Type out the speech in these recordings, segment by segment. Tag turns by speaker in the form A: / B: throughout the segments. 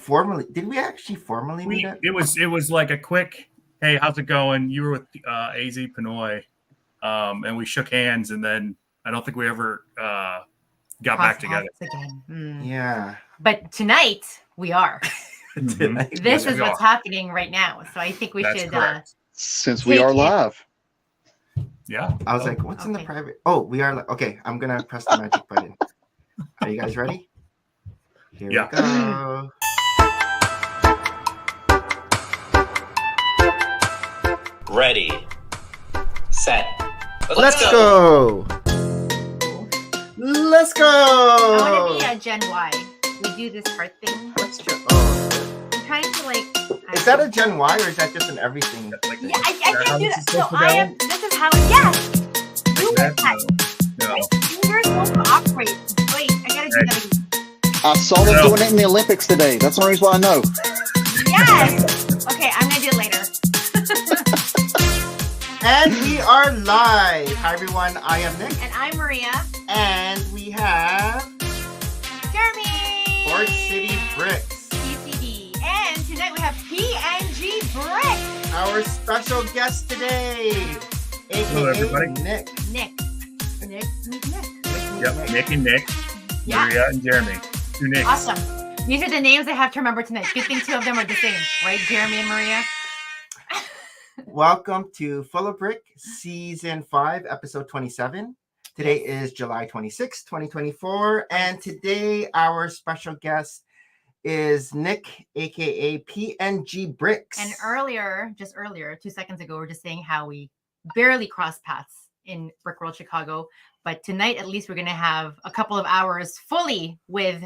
A: Did we actually formally meet up?
B: It was like a quick, hey, how's it going? You were with AZ Pinoy, and we shook hands, and then I don't think we ever got back together
C: again.
A: Yeah,
C: but tonight we are.
A: Tonight,
C: this is what's happening right now, so I think we should
D: since we are live.
B: Yeah,
A: I was like, what's in the private? Oh, we are. Okay, I'm gonna press the magic button. Are you guys ready? Here we go.
E: Ready, set,
A: let's go. Let's go.
C: I want to be a Gen Y. We do this heart thing.
A: What's Gen? Oh,
C: I'm trying to like.
A: Is that a Gen Y or is that just an everything?
C: Like yeah, I can do that. So I am. This is how. Yes. You want that. You're supposed to operate. Wait, I gotta do that again.
D: I saw them doing it in the Olympics today. That's the only reason why I know.
C: Yes. Okay, I'm gonna do it later.
A: And we are live. Hi everyone, I am Nick.
C: And I'm Maria.
A: And we have
C: Jeremy.
A: Fort City Bricks.
C: PCD. And tonight we have PnG Bricks.
A: Our special guest today, aka Nick.
C: Nick.
B: Yep, Nick and Nick.
C: Yeah.
B: Maria and Jeremy. Two Nicks.
C: Awesome. These are the names I have to remember tonight. Good thing two of them are the same, right, Jeremy and Maria?
A: Welcome to Full of Brick, Season 5, Episode 27. Today is July 26, 2024. And today our special guest is Nick, aka PnG Bricks.
C: And just earlier, 2 seconds ago, we were just saying how we barely crossed paths in Brick World Chicago. But tonight, at least, we're going to have a couple of hours fully with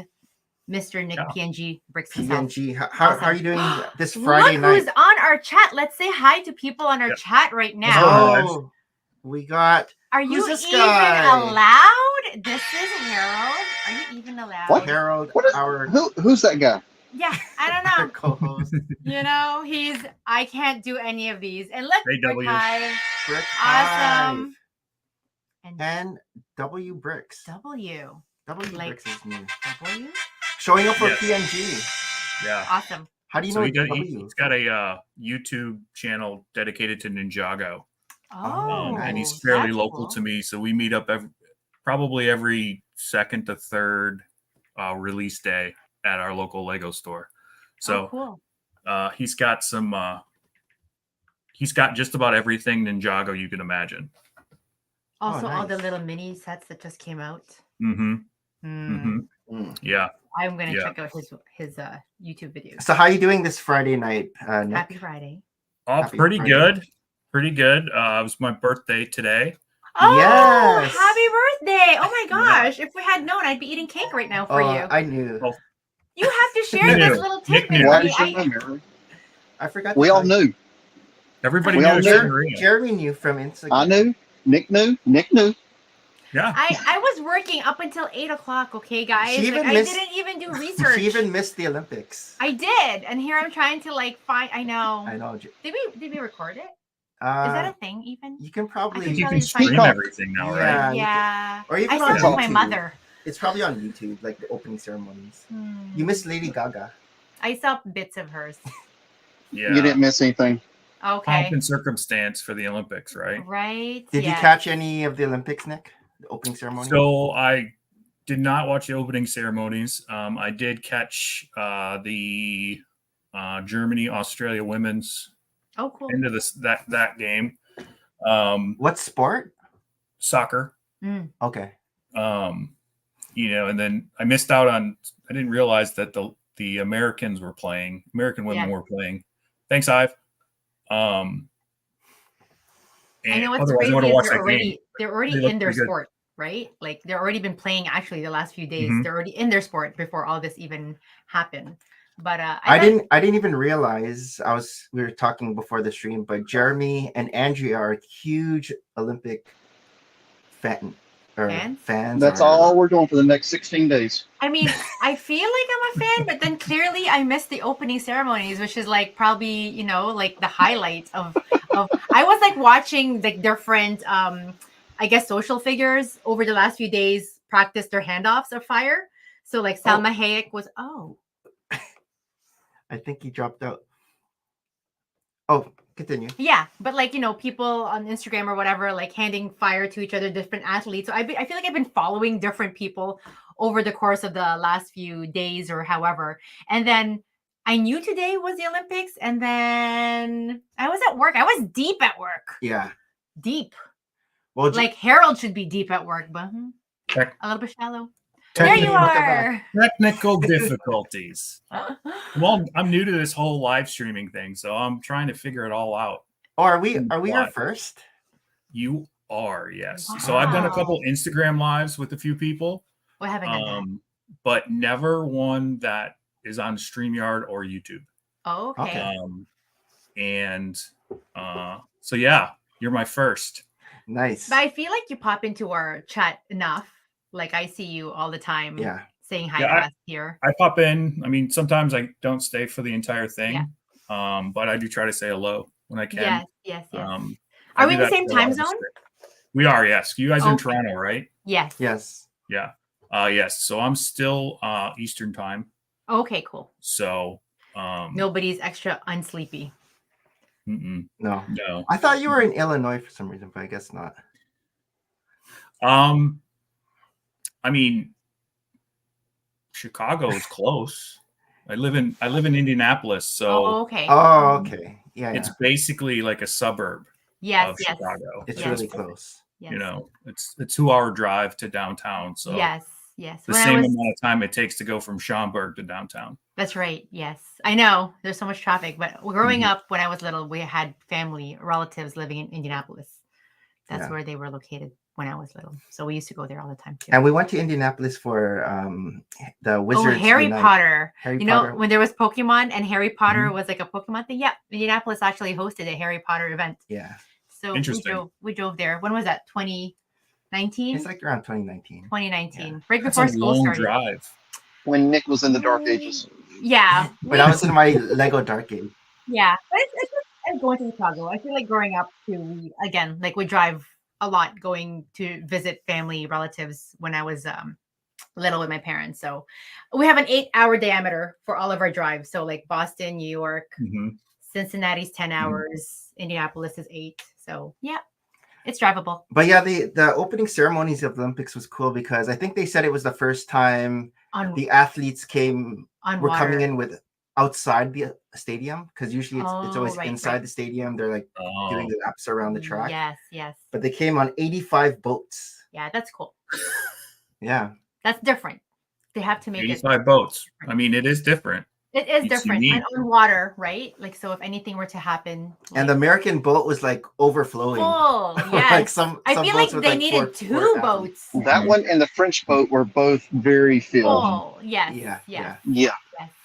C: Mr. Nick PnG Bricks himself.
A: PnG, how are you doing this Friday night?
C: Who's on our chat? Let's say hi to people on our chat right now.
A: Oh, we got.
C: Are you even allowed? This is Harold. Are you even allowed?
D: What?
A: Harold,
D: who's that guy?
C: Yeah, I don't know.
A: Our co-host.
C: You know, I can't do any of these. And look, Brick Hive.
A: Brick
C: Awesome.
A: And W Bricks.
C: W
A: Bricks is new.
C: W?
A: Showing up for PnG.
B: Yeah.
C: Awesome.
A: How do you know
B: he's got a YouTube channel dedicated to Ninjago.
C: Oh.
B: And he's fairly local to me. So we meet up probably every second to third release day at our local Lego store. So
C: cool.
B: He's got just about everything Ninjago you can imagine.
C: Also, all the little mini sets that just came out.
B: Yeah.
C: I'm going to check out his YouTube videos.
A: So how are you doing this Friday night, Nick?
C: Happy Friday.
B: Oh, pretty good. Pretty good. It was my birthday today.
C: Oh,
A: yes.
C: Happy birthday. Oh my gosh. If we had known, I'd be eating cake right now for you.
A: I knew.
B: Oh.
C: You have to share this little tidbit.
A: I forgot.
D: We all knew.
B: Everybody knew.
A: Jeremy knew from Instagram.
D: I knew. Nick knew.
B: Yeah.
C: I was working up until 8 o'clock, okay, guys? I didn't even do research.
A: She even missed the Olympics.
C: I did. And here I'm trying to find. I know. Did we record it? Is that a thing even?
A: You can probably
B: stream everything now, right?
C: Yeah.
A: Or even
C: I sent it to my mother.
A: It's probably on YouTube, like the opening ceremonies. You missed Lady Gaga.
C: I saw bits of hers.
B: Yeah.
D: You didn't miss anything.
C: Okay.
B: Pomp and circumstance for the Olympics, right?
C: Right.
A: Did you catch any of the Olympics, Nick? The opening ceremony?
B: So I did not watch the opening ceremonies. I did catch the Germany-Australia women's end of that game.
A: What sport?
B: Soccer.
A: Okay.
B: And then I missed out on. I didn't realize that the Americans were playing. American women were playing. Thanks, Ive.
C: I know what's crazy. They're already in their sport, right? Like they're already been playing actually the last few days. They're already in their sport before all this even happened. But I didn't even realize we were talking before the stream, but Jeremy and Andrea are huge Olympic fans.
D: That's all we're doing for the next 16 days.
C: I mean, I feel like I'm a fan, but then clearly I missed the opening ceremonies, which is probably the highlight of. I was watching the different I guess social figures over the last few days practice their handoffs of fire. So Salma Hayek was
A: I think he dropped out. Oh, continue.
C: Yeah, but like, people on Instagram or whatever, like handing fire to each other, different athletes. So I feel like I've been following different people over the course of the last few days or however. And then I knew today was the Olympics, and then I was at work. I was deep at work.
A: Yeah.
C: Deep.
A: Well,
C: like Harold should be deep at work, but a little bit shallow. There you are.
B: Technical difficulties. Well, I'm new to this whole live streaming thing, so I'm trying to figure it all out.
A: Oh, are we your first?
B: You are, yes.
C: Wow.
B: So I've done a couple Instagram lives with a few people.
C: I haven't done that.
B: But never one that is on StreamYard or YouTube.
C: Oh, okay.
B: So yeah, you're my first.
A: Nice.
C: But I feel like you pop into our chat enough. Like I see you all the time.
A: Yeah.
C: Saying hi to us here.
B: I pop in. I mean, sometimes I don't stay for the entire thing. Yeah. But I do try to say hello when I can.
C: Yes.
B: Are
C: we in the same time zone?
B: We are, yes. You guys are in Toronto, right?
C: Yes.
B: Yeah. Yes. So I'm still Eastern time.
C: Okay, cool.
B: So
C: nobody's extra unsleepy.
A: No. I thought you were in Illinois for some reason, but I guess not.
B: I mean, Chicago is close. I live in Indianapolis, so
C: okay.
A: Oh, okay. Yeah.
B: It's basically like a suburb of Chicago.
A: It's really close.
B: Yes. It's a 2-hour drive to downtown. So
C: yes.
B: The same amount of time it takes to go from Schaumburg to downtown.
C: That's right. Yes. I know there's so much traffic, but growing up when I was little, we had relatives living in Indianapolis. That's where they were located when I was little. So we used to go there all the time too.
A: And we went to Indianapolis for the Wizards.
C: Harry Potter.
A: Harry Potter.
C: When there was Pokemon and Harry Potter was like a Pokemon thing. Yeah. Indianapolis actually hosted a Harry Potter event.
A: Yeah.
C: So we drove there. When was that? 2019?
A: It's like around 2019.
C: 2019. Yeah. Right before school started.
B: Drive.
D: When Nick was in the Dark Ages.
C: Yeah.
A: When I was in my Lego Dark Age.
C: Yeah. But it's going to Chicago. I feel like growing up too, we drive a lot going to visit family relatives when I was little with my parents. So we have an 8-hour diameter for all of our drives. So like Boston, New York, Cincinnati's 10 hours, Indianapolis is 8. So yeah, it's drivable.
A: But yeah, the opening ceremonies of the Olympics was cool because I think they said it was the first time the athletes were coming in with outside the stadium, because usually it's always inside the stadium. They're like doing the laps around the track.
C: Yes.
A: But they came on 85 boats.
C: Yeah, that's cool.
A: Yeah.
C: That's different. They have to make
B: 85 boats. I mean, it is different.
C: It is different. And on water, right? Like, so if anything were to happen.
A: And the American boat was like overflowing.
C: Full, yes.
A: I
C: feel like they needed 2 boats.
D: That one and the French boat were both very filled.
C: Oh, yes.
D: Yeah.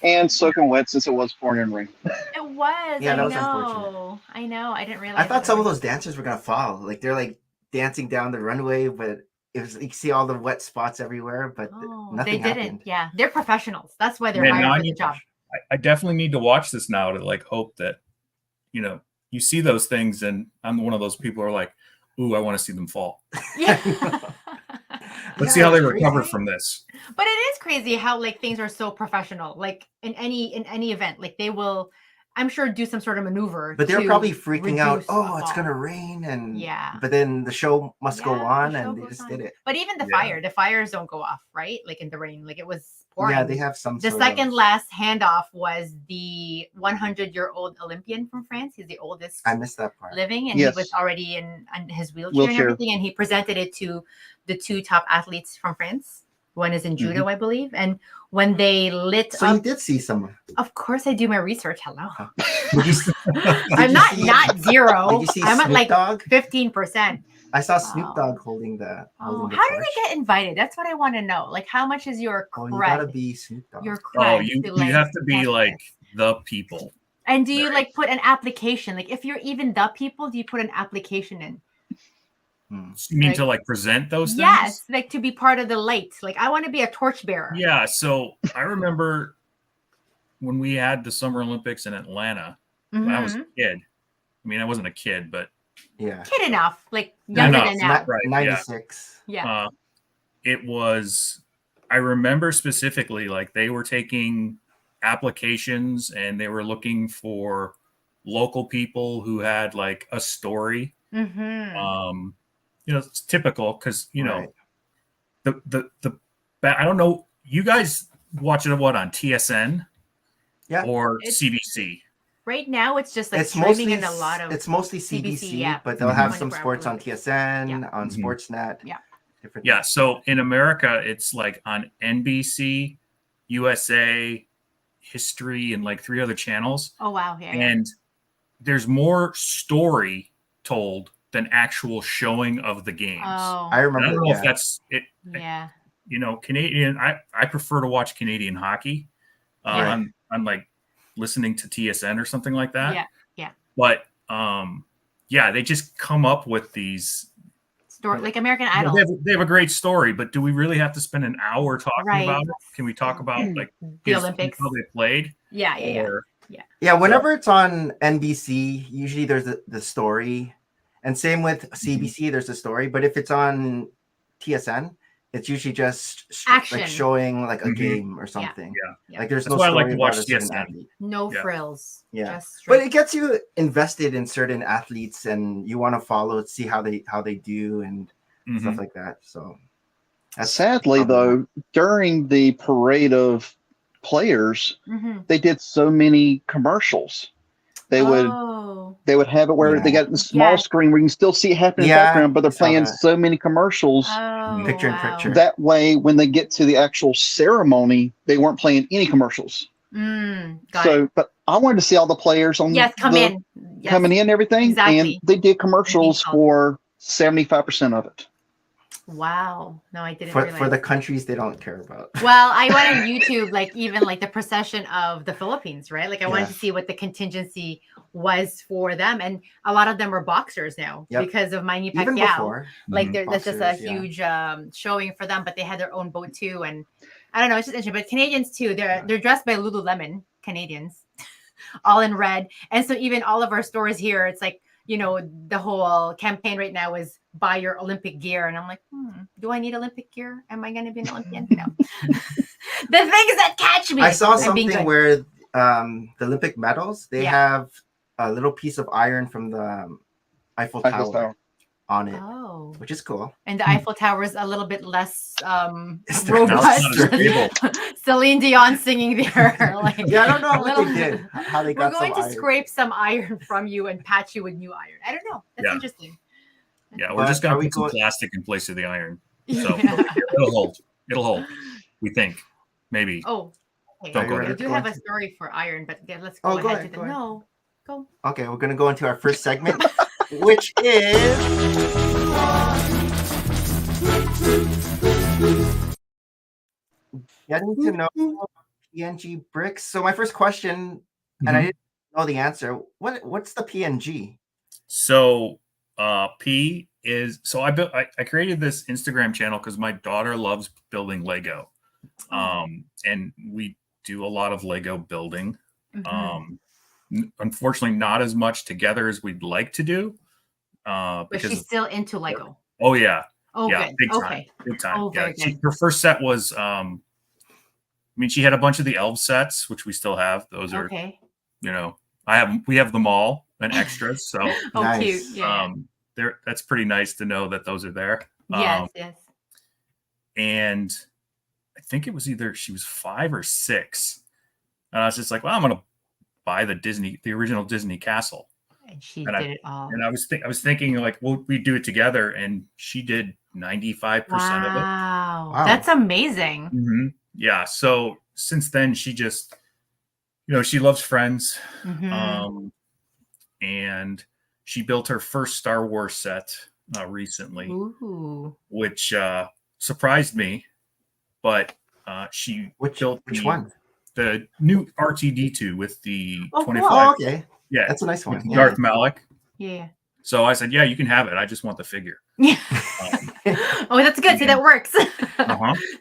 D: And soaking wet since it was pouring in rain.
C: It was.
A: Yeah, that was unfortunate.
C: I know. I didn't realize.
A: I thought some of those dancers were gonna fall. Like they're like dancing down the runway, but it was, you see all the wet spots everywhere, but nothing
C: they didn't.
A: happened.
C: Yeah, they're professionals. That's why they're hired for the job.
B: I definitely need to watch this now to like hope that, you see those things, and I'm one of those people who are like, ooh, I want to see them fall.
C: Yeah.
B: Let's see how they recover from this.
C: But it is crazy how like things are so professional. Like in any event, like they will, I'm sure, do some sort of maneuver.
A: But they're probably freaking out. Oh, it's gonna rain, and But then the show must go on, and they just did it.
C: But even the fires don't go off, right? Like in the rain, like it was pouring.
A: Yeah, they have some.
C: The second last handoff was the 100-year-old Olympian from France. He's the oldest.
A: I missed that part.
C: Living, and he was already in his wheelchair and everything, and he presented it to the 2 top athletes from France. One is in judo, I believe. And when they lit
A: up... So you did see someone?
C: Of course I do my research. Hello.
A: I'm
C: not zero.
A: Did you see
C: I'm
A: Snoop
C: at like
A: Dogg?
C: 15%.
A: I saw Snoop Dogg holding the
C: how do they get invited? That's what I want to know. Like, how much is your cred?
A: You gotta be Snoop Dogg.
C: Your cred
B: you have to be like the people.
C: And do you like put an application? Like, if you're even the people, do you put an application in?
B: You mean to like present those things?
C: Yes, like to be part of the light. Like, I want to be a torchbearer.
B: Yeah, so I remember when we had the Summer Olympics in Atlanta when I was a kid. I mean, I wasn't a kid, but
C: kid enough, like younger than now.
A: Right, 96.
B: It was. I remember specifically, like they were taking applications, and they were looking for local people who had like a story. It's typical because
A: Right.
B: the I don't know, you guys watch it on TSN or CBC?
C: Right now, it's just like
A: It's
C: streaming
A: mostly
C: in a lot of
A: CBC, but they'll have some sports on TSN, on Sportsnet.
C: Yeah.
A: Different
B: Yeah.
A: things.
B: So in America, it's like on NBC, USA, History, and like 3 other channels.
C: Oh, wow. Yeah.
B: And there's more story told than actual showing of the games.
C: Oh.
A: I remember.
B: I don't know if that's it.
C: Yeah.
B: Canadian. I prefer to watch Canadian hockey.
A: Right.
B: I'm like listening to TSN or something like that.
C: Yeah.
B: But they just come up with these
C: story like American Idol.
B: They have a great story, but do we really have to spend an hour talking about it? Can we talk about like
C: the Olympics,
B: how they played?
C: Yeah.
A: Whenever it's on NBC, usually there's the story, and same with CBC. There's a story, but if it's on TSN, it's usually just
C: action,
A: like showing like a game or something.
B: Yeah.
A: Like there's
B: That's
A: no
B: why
A: story
B: I like to watch TSN.
C: No frills.
A: Yeah. But it gets you invested in certain athletes, and you want to follow, see how they do and stuff like that. So
D: sadly though, during the parade of players, they did so many commercials. They would have it where they got the small screen where you can still see it happening in the background, but they're playing so many commercials.
A: Picture in picture.
D: That way, when they get to the actual ceremony, they weren't playing any commercials. But I wanted to see all the players on coming in and everything. And they did commercials for 75% of it.
C: Wow. No, I didn't
A: realize. For the countries they don't care about.
C: Well, I went on YouTube, like even like the procession of the Philippines, right? Like I wanted to see what the contingency was for them. And a lot of them were boxers now because of Manny Pacquiao.
A: Even before.
C: Like that's just a huge showing for them, but they had their own boat too. And I don't know, it's just interesting. But Canadians too, they're dressed by Lululemon, Canadians, all in red. And so even all of our stores here, it's like, the whole campaign right now is buy your Olympic gear. And I'm like, do I need Olympic gear? Am I going to be an Olympian? No. The things that catch me.
A: I saw something where the Olympic medals, they have a little piece of iron from the Eiffel Tower on it, which is cool.
C: And the Eiffel Tower is a little bit less robust. Celine Dion singing there.
A: I don't know what they did. How they got.
C: We're going to scrape some iron from you and patch you with new iron. I don't know. That's interesting.
B: Yeah, we're just going to put some plastic in place of the iron. So it'll hold. It'll hold. We think. Maybe.
C: Oh, okay.
B: Don't go there.
C: We do have a story for iron, but let's go ahead. No, go.
A: Okay, we're going to go into our first segment, which is getting to know PnG Bricks. So my first question, and I didn't know the answer. What's the PnG?
B: So P is I created this Instagram channel because my daughter loves building Lego, and we do a lot of Lego building. Unfortunately, not as much together as we'd like to do.
C: But she's still into Lego.
B: Oh yeah.
C: Oh,
B: yeah,
C: good.
B: big time.
C: Okay.
B: Big time.
C: Oh,
B: yeah.
C: good.
B: Her first set was she had a bunch of the elf sets, which we still have. Those are we have them all and extras. So
A: nice.
C: Cute. Yeah.
B: That's pretty nice to know that those are there.
C: Yes.
B: And I think it was either she was 5 or 6. And I was just like, well, I'm gonna buy the original Disney castle.
C: And she did it all.
B: And I was thinking like, well, we do it together, and she did 95% of it.
C: Wow, that's amazing.
B: Mm-hmm. Yeah. So since then, she just, she loves Friends, and she built her first Star Wars set recently, which surprised me. But she built
A: which one?
B: The new R2-D2 with the 25.
A: Cool. Oh, okay.
B: Yeah,
A: that's a nice one.
B: Darth Malak.
C: Yeah.
B: So I said, yeah, you can have it. I just want the figure.
C: Yeah. Oh, that's good. See, that works.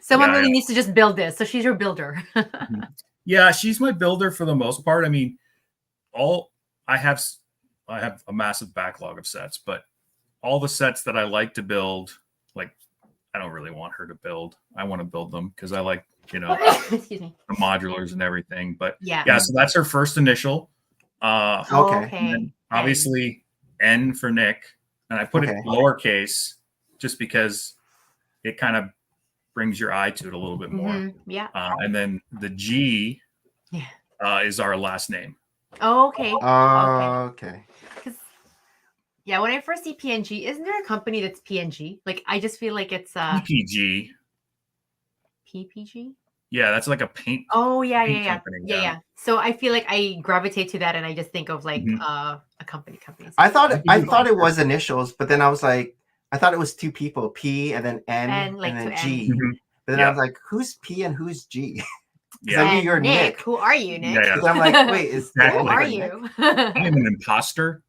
C: Someone really needs to just build this. So she's your builder.
B: Yeah, she's my builder for the most part. I mean, I have a massive backlog of sets, but all the sets that I like to build, like, I don't really want her to build. I want to build them because I like you know,
C: excuse me,
B: the modulars and everything. But
C: yeah,
B: so that's her first initial.
A: Okay.
B: And obviously N for Nick, and I put it lowercase just because it kind of brings your eye to it a little bit more.
C: Yeah.
B: And then the G is our last name.
C: Oh, okay.
A: Okay.
C: Yeah, when I first see PnG, isn't there a company that's PnG? Like, I just feel like it's
B: PPG.
C: PPG?
B: Yeah, that's like a paint.
C: Oh, yeah.
B: Company,
C: yeah. So I feel like I gravitate to that, and I just think of like a company.
A: I thought it was initials, but then I was like, I thought it was two people, P and then N and then G. But then I was like, who's P and who's G? Because I knew you're Nick.
C: Who are you, Nick?
A: Because I'm like, wait, who
C: are you?
B: I am an imposter.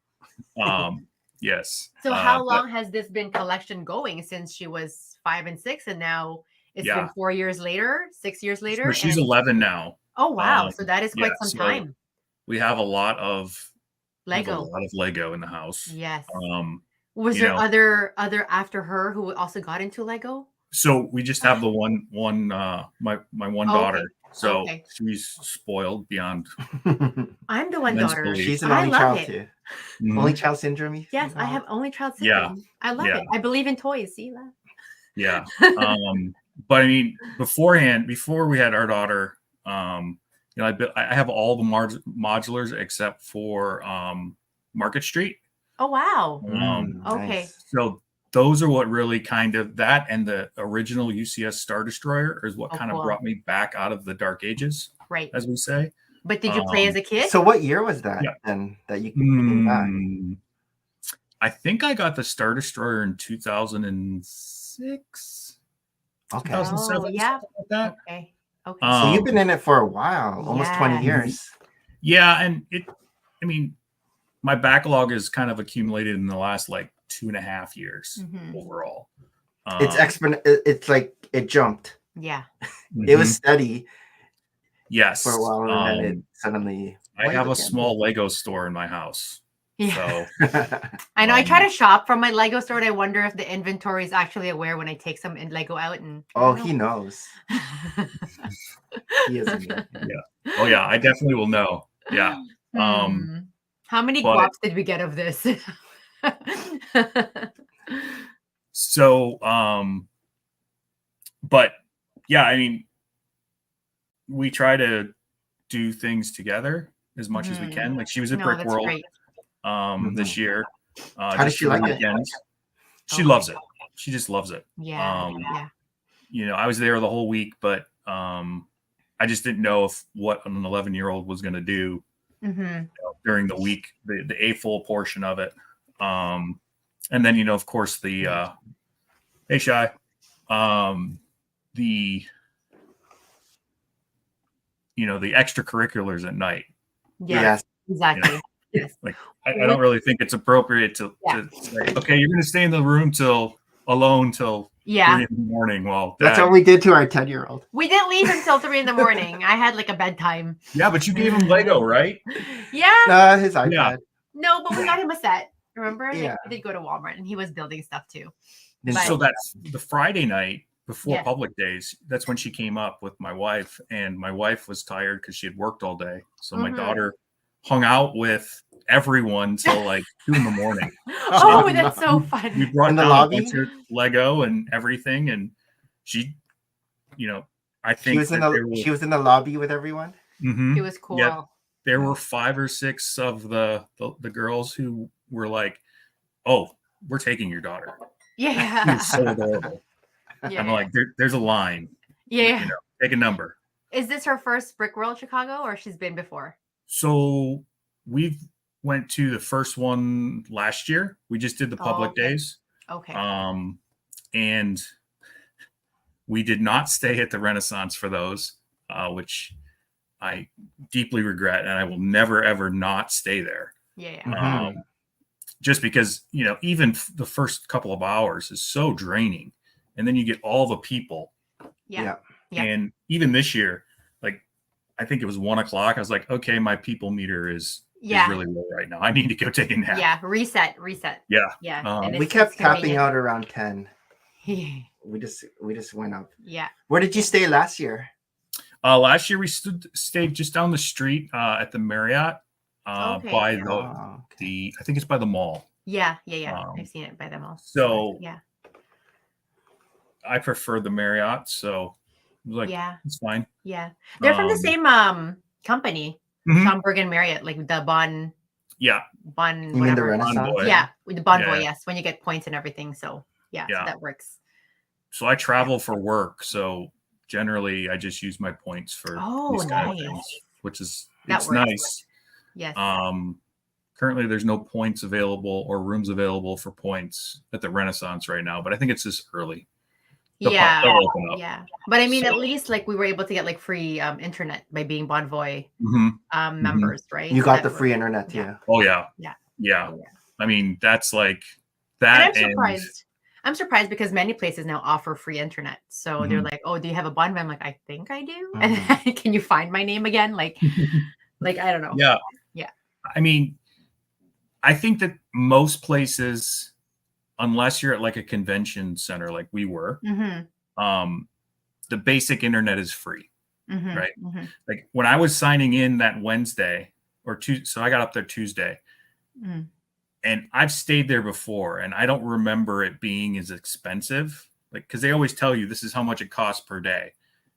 B: Yes.
C: So how long has this been collection going? Since she was 5 and 6, and now it's been 4 years later, 6 years later.
B: So she's 11 now.
C: Oh wow! So that is quite some time.
B: We have a lot of
C: Lego.
B: In the house.
C: Yes. Was there other after her who also got into Lego?
B: So we just have the one my one daughter. So she's spoiled beyond.
C: I'm the one daughter.
B: Belief.
A: She's an only child too. Only child syndrome.
C: Yes, I have only child syndrome. Yeah. I love it. I believe in toys. See that?
B: Yeah. But I mean, before we had our daughter, you know, I have all the modulars except for Market Street.
C: Oh wow. Okay.
A: Nice.
B: So those are what really kind of that, and the original UCS Star Destroyer is what kind of brought me back out of the dark ages,
C: right?
B: As we say.
C: But did you play as a kid?
A: So what year was that then that you came back?
B: I think I got the Star Destroyer in 2006.
A: Okay.
B: 2007,
C: yeah.
B: Like that.
C: Okay.
A: So you've been in it for a while, almost 20 years.
B: Yeah, and I mean, my backlog is kind of accumulated in the last like 2.5 years overall.
A: It's like it jumped.
C: Yeah.
A: It was steady.
B: Yes.
A: For a while, and then it suddenly.
B: I have a small Lego store in my house.
C: Yeah.
B: So
C: I know I try to shop from my Lego store, and I wonder if the inventory is actually aware when I take some Lego out. And
A: he knows. He is.
B: Yeah. Oh yeah, I definitely will know. Yeah.
C: How many guaps did we get of this?
B: So, but yeah, I mean, we try to do things together as much as we can. Like she was at Brick World this year.
A: How does she like it?
B: She loves it. She just loves it.
C: Yeah.
B: You know, I was there the whole week, but I just didn't know what an 11-year-old was going to do during the week, the a full portion of it. And then, you know, of course, the hey Shy, the extracurriculars at night.
C: Yes, exactly.
B: Yes. Like I don't really think it's appropriate to say, okay, you're going to stay in the room alone till 3 in the morning. Well,
A: that's what we did to our 10-year-old.
C: We didn't leave until 3 in the morning. I had like a bedtime.
B: Yeah, but you gave him Lego, right?
C: Yeah.
A: His iPad.
B: Yeah.
C: No, but we got him a set. Remember?
A: Yeah.
C: Like, we did go to Walmart, and he was building stuff too.
B: So that's the Friday night before public days. That's when she came up with my wife, and my wife was tired because she had worked all day. So my daughter hung out with everyone till like 2 in the morning.
C: Oh, that's so fun.
B: We brought down a bunch of Lego and everything, and she, you know, I think
A: she was in the lobby with everyone.
C: It was cool.
B: Yeah, there were 5 or 6 of the girls who were like, "Oh, we're taking your daughter."
C: Yeah,
B: it was so adorable. Yeah, I'm like, there's a line.
C: Yeah,
B: you know, take a number.
C: Is this her first Brick World Chicago, or she's been before?
B: So we've went to the first one last year. We just did the public days.
C: Okay.
B: And we did not stay at the Renaissance for those, which I deeply regret, and I will never ever not stay there.
C: Yeah.
B: Just because, you know, even the first couple of hours is so draining, and then you get all the people.
C: Yeah.
B: And even this year, like I think it was 1 o'clock. I was like, okay, my people meter is really low right now. I need to go take a nap.
C: Yeah, reset.
B: Yeah.
A: We kept tapping out around 10. We just went up.
C: Yeah.
A: Where did you stay last year?
B: Last year we stayed just down the street at the Marriott by the I think it's by the mall.
C: Yeah. I've seen it by the mall.
B: So
C: yeah,
B: I prefer the Marriott. So like, it's fine.
C: Yeah, they're from the same company, Schomburg and Marriott, like the Bon.
B: Yeah.
C: Bon.
A: You mean the Renaissance?
C: Yeah, with the Bonvoy. Yes, when you get points and everything. So so that works.
B: So I travel for work. So generally, I just use my points for these kind of things, which is nice.
C: Yes.
B: Currently, there's no points available or rooms available for points at the Renaissance right now, but I think it's just early. They'll open up.
C: Yeah. But I mean, at least like we were able to get like free internet by being Bonvoy members, right?
A: You got the free internet,
B: Oh yeah. I mean, that's like that.
C: And I'm surprised. I'm surprised because many places now offer free internet. So they're like, "Oh, do you have a Bonvoy?" I'm like, "I think I do." And then, can you find my name again? Like I don't know.
B: Yeah. I mean, I think that most places, unless you're at like a convention center like we were, the basic internet is free, right? Like when I was signing in that Wednesday or Tuesday, so I got up there Tuesday, and I've stayed there before, and I don't remember it being as expensive, like because they always tell you this is how much it costs per day,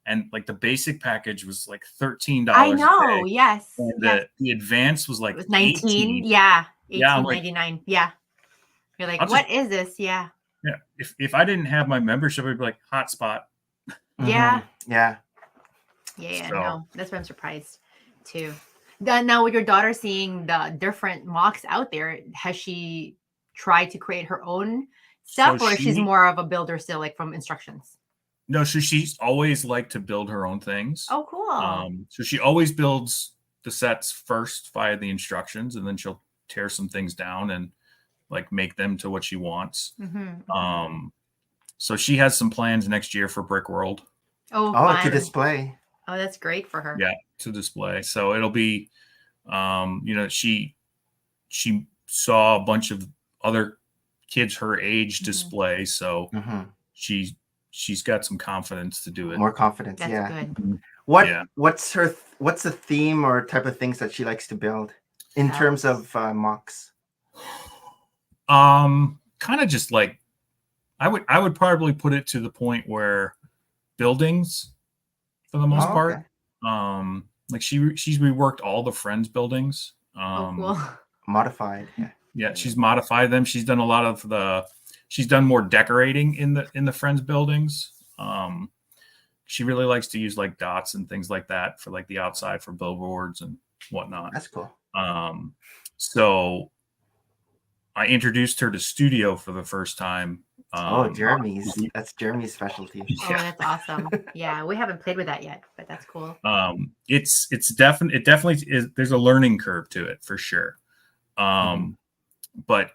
B: and like the basic package was like $13.
C: I know, yes.
B: And the advance was like
C: it was 19, 18. Yeah, $18.99. Yeah. You're like, what is this? Yeah.
B: Yeah. If I didn't have my membership, I'd be like hotspot.
C: Yeah.
A: Yeah.
C: Yeah. So. No, that's why I'm surprised too. Now, with your daughter seeing the different mocks out there, has she tried to create her own stuff, or she's more of a builder still, like from instructions?
B: No, so she's always liked to build her own things.
C: Oh, cool.
B: So she always builds the sets first via the instructions, and then she'll tear some things down and like make them to what she wants. So she has some plans next year for Brick World.
A: Oh, to display.
C: Oh, that's great for her.
B: Yeah, to display. So it'll be, she saw a bunch of other kids her age display, so she's got some confidence to do it.
A: More confidence,
C: that's good.
A: What's the theme or type of things that she likes to build in terms of mocks?
B: Kind of just like I would probably put it to the point where buildings for the most part. Like she's reworked all the Friends buildings.
C: Cool.
A: Modified.
B: Yeah, she's modified them. She's done a lot of she's done more decorating in the Friends buildings. She really likes to use like dots and things like that for like the outside for billboards and whatnot.
A: That's cool.
B: So I introduced her to Studio for the first time.
A: Jeremy's. That's Jeremy's specialty.
C: Oh, that's awesome. Yeah, we haven't played with that yet, but that's cool.
B: It definitely is. There's a learning curve to it for sure. But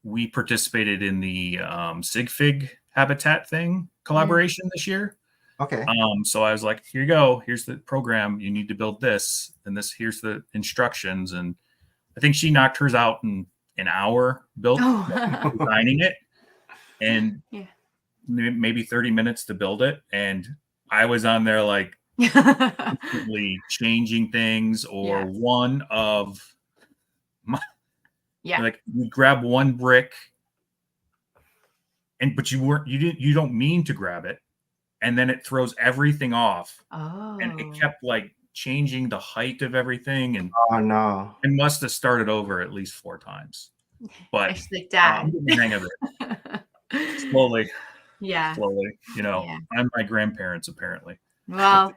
B: we participated in the SigFig Habitat thing collaboration this year.
A: Okay.
B: So I was like, here you go. Here's the program. You need to build this, and here's the instructions. And I think she knocked hers out in an hour designing it, and maybe 30 minutes to build it. And I was on there like constantly changing things, or one of my like you grab one brick, but you don't mean to grab it, and then it throws everything off. And it kept like changing the height of everything, and it must have started over at least 4 times. But I'm getting the hang of it slowly. I'm my grandparents apparently.
C: Well,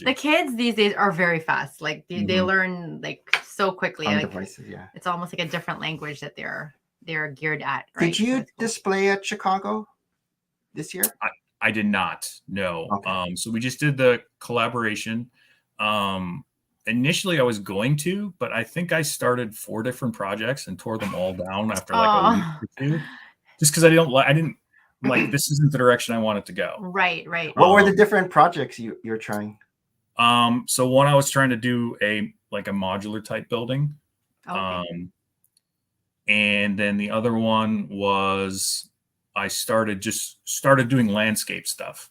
C: the kids these days are very fast. Like they learn like so quickly.
A: On
C: like,
A: devices,
C: it's almost like a different language that they're geared at. Right?
A: Did you display at Chicago this year?
B: I did not. No.
A: Okay.
B: So we just did the collaboration. Initially I was going to, but I think I started 4 different projects and tore them all down after like a week or 2, just because I didn't like this isn't the direction I wanted to go.
C: Right.
A: What were the different projects you're trying?
B: So one, I was trying to do a modular type building.
C: Okay.
B: And then the other one was I started doing landscape stuff.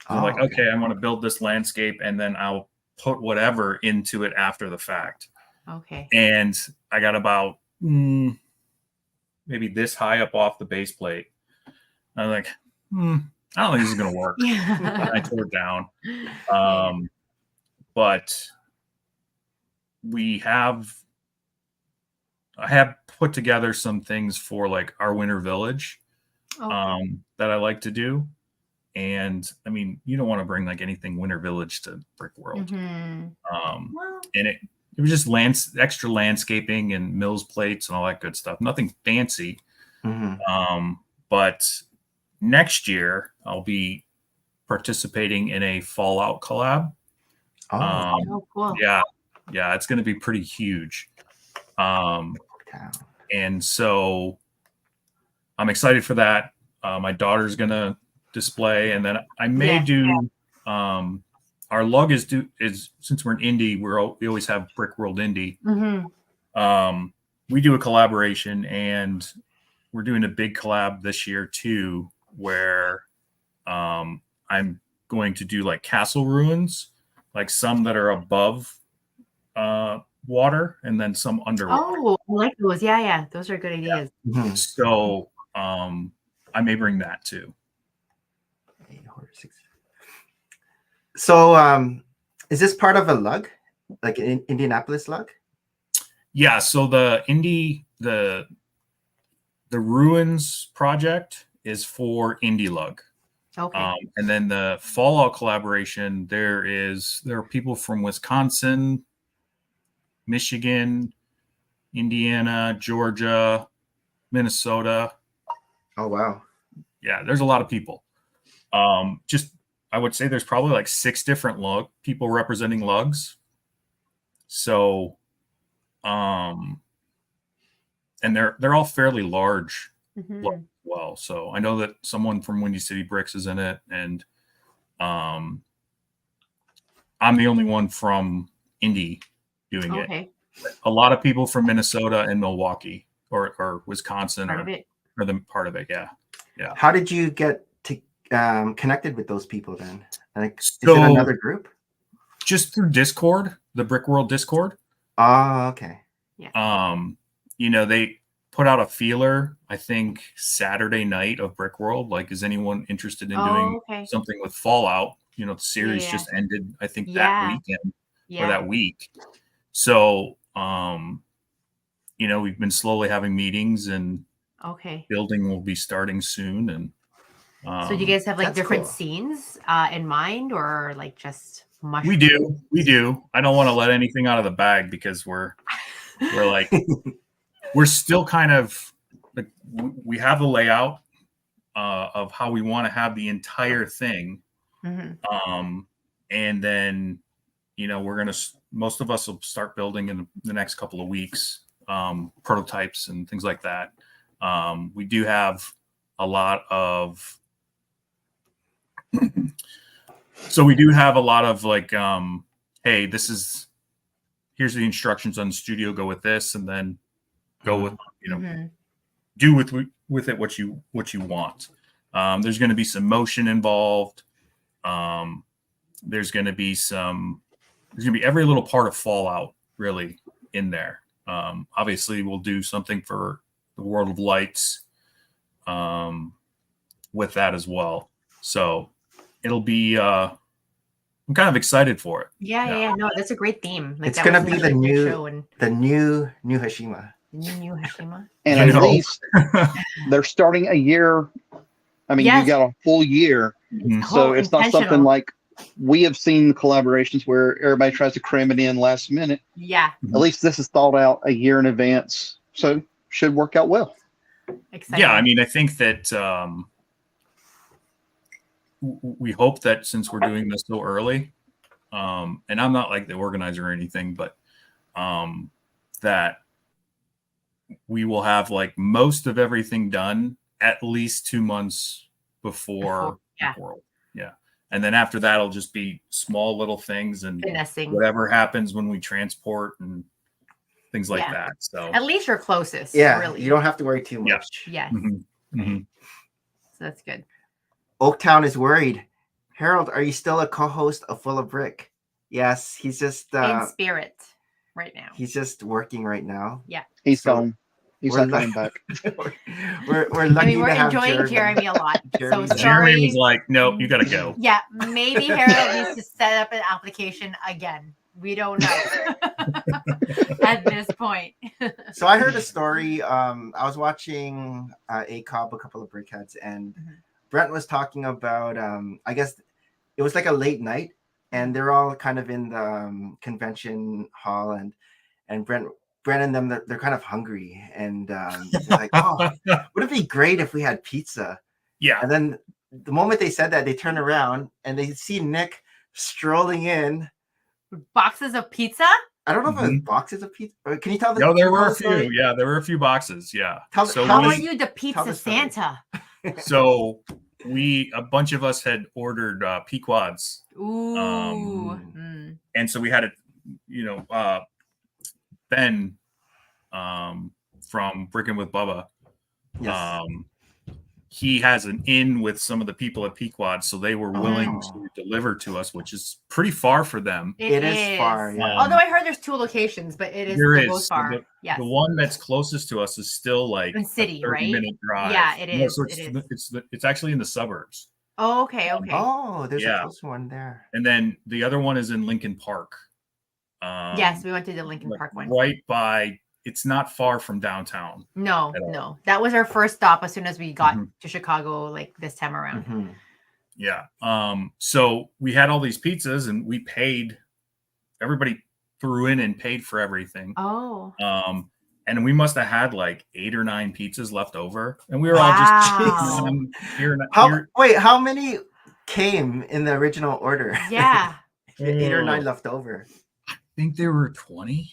B: You're like, okay, I want to build this landscape, and then I'll put whatever into it after the fact.
C: Okay.
B: And I got about maybe this high up off the base plate. I was like, I don't think this is going to work.
C: Yeah.
B: I tore it down. But I have put together some things for like our winter village that I like to do. And I mean, you don't want to bring like anything winter village to Brick World. And it was just extra landscaping and mills plates and all that good stuff. Nothing fancy. But next year I'll be participating in a Fallout collab.
C: Cool.
B: Yeah, it's going to be pretty huge. And so I'm excited for that. My daughter's going to display, and then I may do our lug is since we're in Indy, we always have Brick World Indy. We do a collaboration, and we're doing a big collab this year too, where I'm going to do like castle ruins, like some that are above water and then some underwater.
C: Oh, I like those. Yeah. Those are good ideas.
B: So I may bring that too.
A: So is this part of a lug, like an Indianapolis lug?
B: Yeah, so the ruins project is for Indie Lug.
C: Okay.
B: And then the Fallout collaboration, there are people from Wisconsin, Michigan, Indiana, Georgia, Minnesota.
A: Oh wow.
B: Yeah, there's a lot of people. I would say there's probably like 6 different people representing lugs. So and they're all fairly large as well. So I know that someone from Windy City Bricks is in it, and I'm the only one from Indy doing it. A lot of people from Minnesota and Milwaukee or Wisconsin are the part of it. Yeah.
A: How did you get to connected with those people then? Like, is it another group?
B: Just through Discord, the Brick World Discord.
A: Oh, okay.
C: Yeah.
B: They put out a feeler, I think, Saturday night of Brick World. Like, is anyone interested in doing something with Fallout? The series just ended, I think, that weekend or that week. So, we've been slowly having meetings, and building will be starting soon. And
C: so do you guys have like different scenes in mind, or like just mushrooms?
B: We do. I don't want to let anything out of the bag because we're like we're still kind of like, we have the layout of how we want to have the entire thing. And then most of us will start building in the next couple of weeks, prototypes and things like that. We do have a lot of like, hey, here's the instructions on the studio, go with this, and then go with, do with it what you want. There's going to be some motion involved. There's going to be every little part of Fallout really in there. Obviously we'll do something for the World of Lights with that as well. So it'll be I'm kind of excited for it.
C: Yeah. No, that's a great theme. Like,
A: it's gonna be the new Hashima.
C: New Hashima.
D: And at least they're starting a year. I mean, you got a full year. So it's not something like we have seen collaborations where everybody tries to cram it in last minute.
C: Yeah.
D: At least this is thought out a year in advance. So should work out well.
C: Exciting.
B: Yeah, I mean, I think that we hope that since we're doing this so early, and I'm not like the organizer or anything, but that we will have like most of everything done at least 2 months before World. Yeah. And then after that, it'll just be small little things and whatever happens when we transport and things like that. So
C: at least you're closest.
A: Yeah,
C: really.
A: You don't have to worry too much.
C: Yes.
B: So
C: that's good.
A: Oaktown is worried. Harold, are you still a co-host of Full of Brick? Yes, he's just
C: in spirit right now.
A: He's just working right now.
C: Yeah.
D: He's gone. He's not coming back.
A: we're lucky
C: we're
A: to have
C: enjoying Jeremy a lot. So sorry.
B: Jeremy was like, nope, you got to go.
C: Yeah, maybe Harold needs to set up an application again. We don't know at this point.
A: So I heard a story. I was watching ACOB, a couple of brickheads, and Brent was talking about, I guess it was like a late night, and they're all kind of in the convention hall, and Brent and them, they're kind of hungry, and they're like, oh, would it be great if we had pizza?
B: Yeah.
A: And then the moment they said that, they turn around and they see Nick strolling in.
C: Boxes of pizza?
A: I don't know if it was boxes of pizza. Can you tell the
B: No, there were a
A: story?
B: few. Yeah, there were a few boxes. Yeah.
C: How are you the pizza Santa?
B: So a bunch of us had ordered Pequods.
C: Ooh.
B: And so we had it, Ben from Brickin' with Bubba.
A: Yes.
B: He has an in with some of the people at Pequod, so they were willing to deliver to us, which is pretty far for them.
C: It is
A: far, yeah.
C: Although I heard there's 2 locations, but it is both far.
B: The one that's closest to us is still like
C: in city,
B: a 30-minute drive.
C: Yeah, it is.
B: No, so it's actually in the suburbs.
C: Oh, okay.
A: Oh, there's a close one there.
B: And then the other one is in Lincoln Park.
C: Yes, we went to the Lincoln Park one.
B: Right by. It's not far from downtown.
C: No. That was our first stop as soon as we got to Chicago, like this time around.
B: Yeah. So we had all these pizzas and we paid. Everybody threw in and paid for everything.
C: Oh.
B: And we must have had like 8 or 9 pizzas left over, and we were all just here.
A: Wait, how many came in the original order?
C: Yeah.
A: 8 or 9 left over.
B: I think there were 20.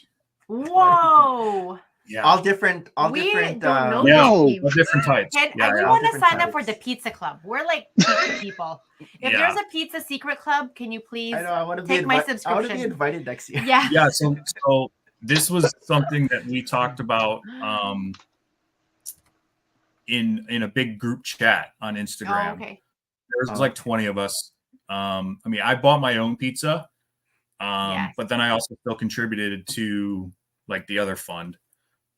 C: Whoa.
B: Yeah.
A: All different
C: don't know
B: all different types.
C: We want to sign up for the pizza club. We're like pizza people. If there's a pizza secret club, can you please take my subscription?
A: I want to be invited next year.
C: Yeah.
B: Yeah. So this was something that we talked about in a big group chat on Instagram.
C: Oh, okay.
B: There was like 20 of us. I mean, I bought my own pizza. But then I also still contributed to like the other fund.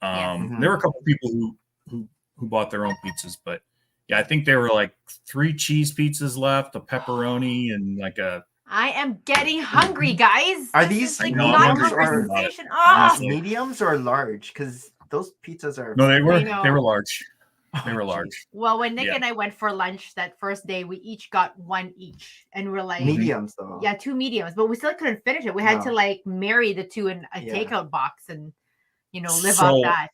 B: There were a couple of people who bought their own pizzas, but yeah, I think there were like 3 cheese pizzas left, a pepperoni, and like
C: I am getting hungry, guys.
A: Are these
C: like
A: not
C: conversation?
A: Mediums or large? Because those pizzas are.
B: No, they were large. They were large.
C: Well, when Nick and I went for lunch that first day, we each got 1 each, and we're like
A: mediums though.
C: Yeah, 2 mediums, but we still couldn't finish it. We had to like marry the 2 in a takeout box and live off that.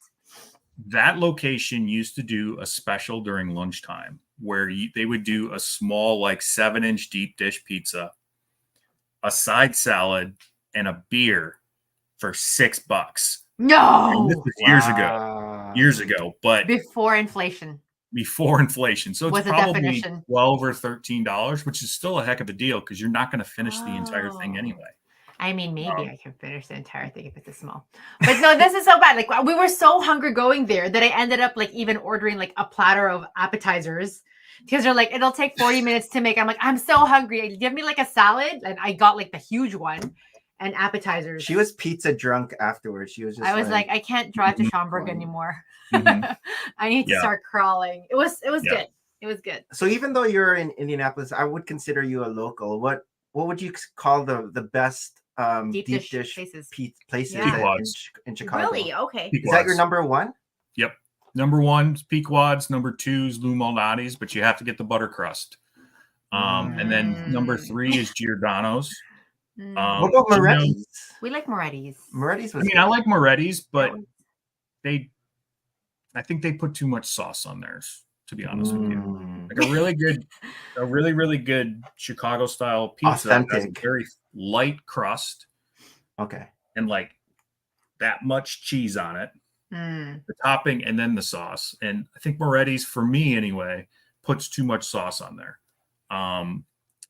B: That location used to do a special during lunchtime where they would do a small like 7-inch deep dish pizza, a side salad, and a beer for $6.
C: No,
B: and this was years ago, but
C: before inflation.
B: So it's probably well over $13, which is still a heck of a deal because you're not going to finish the entire thing anyway.
C: I mean, maybe I can finish the entire thing if it's a small. But no, this is so bad. Like we were so hungry going there that I ended up like even ordering like a platter of appetizers because they're like, it'll take 40 minutes to make. I'm like, I'm so hungry. Give me like a salad. And I got like the huge one. And appetizers.
A: She was pizza drunk afterwards. She was just.
C: I was like I can't drive to Schaumburg anymore. I need to start crawling. It was good. It was good.
A: So even though you're in Indianapolis, I would consider you a local. What would you call the best deep dish places in Chicago?
C: Really? Okay.
A: Is that your number 1?
B: Yep. Number 1 is Pequods. Number 2 is Lou Malnati's, but you have to get the butter crust. And then number 3 is Giordano's.
A: What about Moretti's?
C: We like Moretti's.
A: Moretti's was.
B: I like Moretti's, but I think they put too much sauce on theirs. To be honest with you, like a really good Chicago style pizza has a very light crust.
A: Okay.
B: And like that much cheese on it, the topping, and then the sauce. And I think Moretti's, for me anyway, puts too much sauce on there. And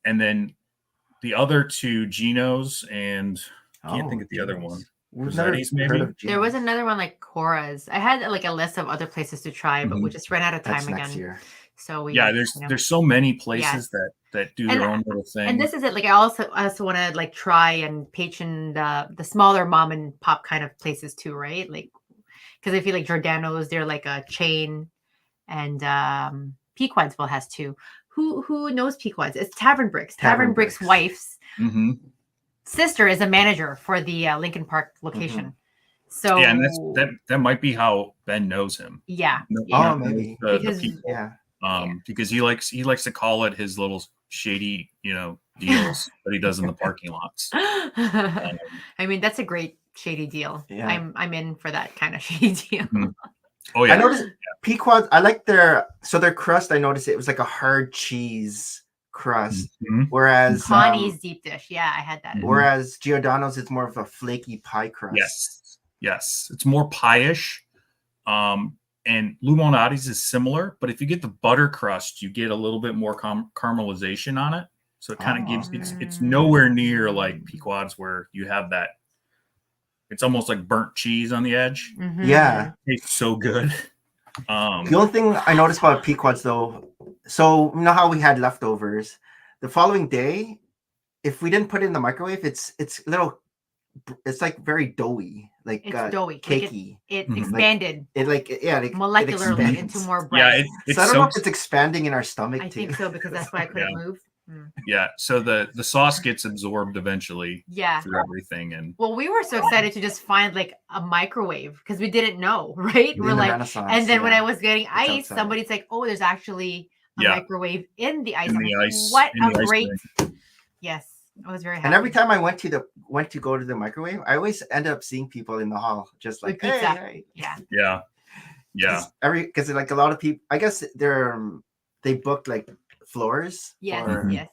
B: then the other 2, Geno's and I can't think of the other one. Rossetti's, maybe?
C: There was another one like Cora's. I had like a list of other places to try, but we just ran out of time again. So we
B: there's so many places that do their own little thing.
C: And this is it. Like I also want to like try and patron the smaller mom and pop kind of places too, right? Like because I feel like Giordano's, they're like a chain, and Pequodsville has two. Who knows Pequods? It's Tavern Bricks. Tavern Bricks' wife's sister is a manager for the Lincoln Park location. So
B: and that might be how Ben knows him.
C: Yeah.
A: Oh, maybe
B: because he likes to call it his little shady, deals that he does in the parking lots.
C: I mean, that's a great shady deal. Yeah. I'm in for that kind of shady deal.
B: Oh yeah.
A: I noticed Pequods. I like their crust. I noticed it was like a hard cheese crust, whereas
C: Connie's deep dish. Yeah, I had that.
A: Whereas Giordano's is more of a flaky pie crust.
B: Yes, it's more pie-ish. And Lou Malnati's is similar, but if you get the butter crust, you get a little bit more caramelization on it. So it kind of gives it's nowhere near like Pequod's where you have that. It's almost like burnt cheese on the edge.
A: Yeah,
B: it tastes so good.
A: The only thing I noticed about Pequod's though, so you know how we had leftovers, the following day, if we didn't put it in the microwave, it's like very doughy, like
C: it's doughy,
A: cakey.
C: It expanded.
A: Molecularly
C: into more bread.
A: So I don't know if it's expanding in our stomach too.
C: I think so because that's why I couldn't move.
B: Yeah, so the sauce gets absorbed eventually. Through everything, and
C: we were so excited to just find like a microwave because we didn't know, right? We're like, and then when I was getting ice, somebody's like, "Oh, there's actually a microwave in the ice."
B: In the ice. What a great!
C: Yes, I was very happy.
A: And every time I went to go to the microwave, I always ended up seeing people in the hall just like
C: pizza.
A: Hey.
B: Yeah.
A: Because like a lot of people, I guess they booked like floors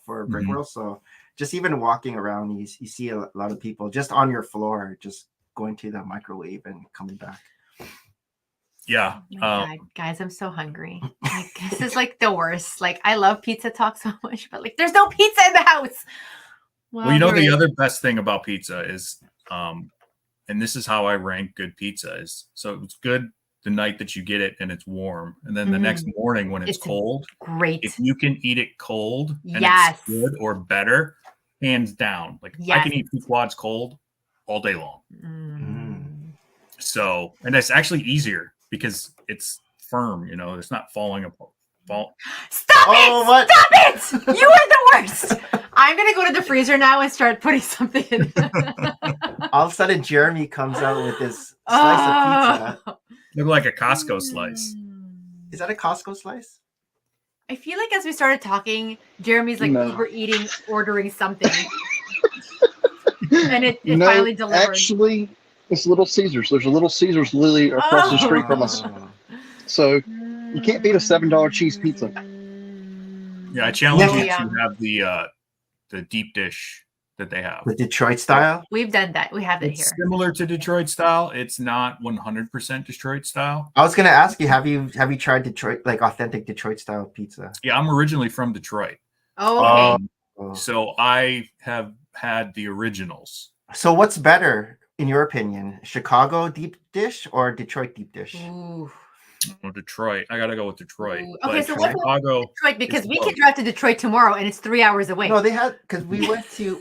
A: for Brick World. So just even walking around, you see a lot of people just on your floor, just going to the microwave and coming back.
B: Yeah.
C: Oh my God, guys, I'm so hungry. Like, this is like the worst. Like I love pizza talk so much, but like there's no pizza in the house.
B: Well, the other best thing about pizza is, and this is how I rank good pizza is, so it's good the night that you get it and it's warm, and then the next morning when it's cold,
C: great.
B: If you can eat it cold and it's good or better, hands down. Like I can eat Pequods cold all day long. So, and it's actually easier because it's firm. It's not falling apart.
C: Stop it! Stop it! You are the worst. I'm gonna go to the freezer now and start putting something in.
A: All of a sudden, Jeremy comes out with this slice of pizza.
B: Look like a Costco slice.
A: Is that a Costco slice?
C: I feel like as we started talking, Jeremy's like Uber eating, ordering something, and it finally delivered.
D: Actually, it's Little Caesars. There's a Little Caesars literally across the street from us. So you can't beat a $7 cheese pizza.
B: Yeah, I challenge you to have the deep dish that they have.
A: The Detroit style?
C: We've done that. We have it
B: it's
C: here.
B: Similar to Detroit style. It's not 100% Detroit style.
A: I was going to ask you, have you tried Detroit, like authentic Detroit style pizza?
B: Yeah, I'm originally from Detroit.
C: Oh, okay.
B: So I have had the originals.
A: So what's better, in your opinion, Chicago deep dish or Detroit deep dish?
C: Ooh.
B: Well, Detroit. I gotta go with Detroit.
C: Okay, so what's Detroit? Because we can drive to Detroit tomorrow, and it's 3 hours away.
A: No, they had because we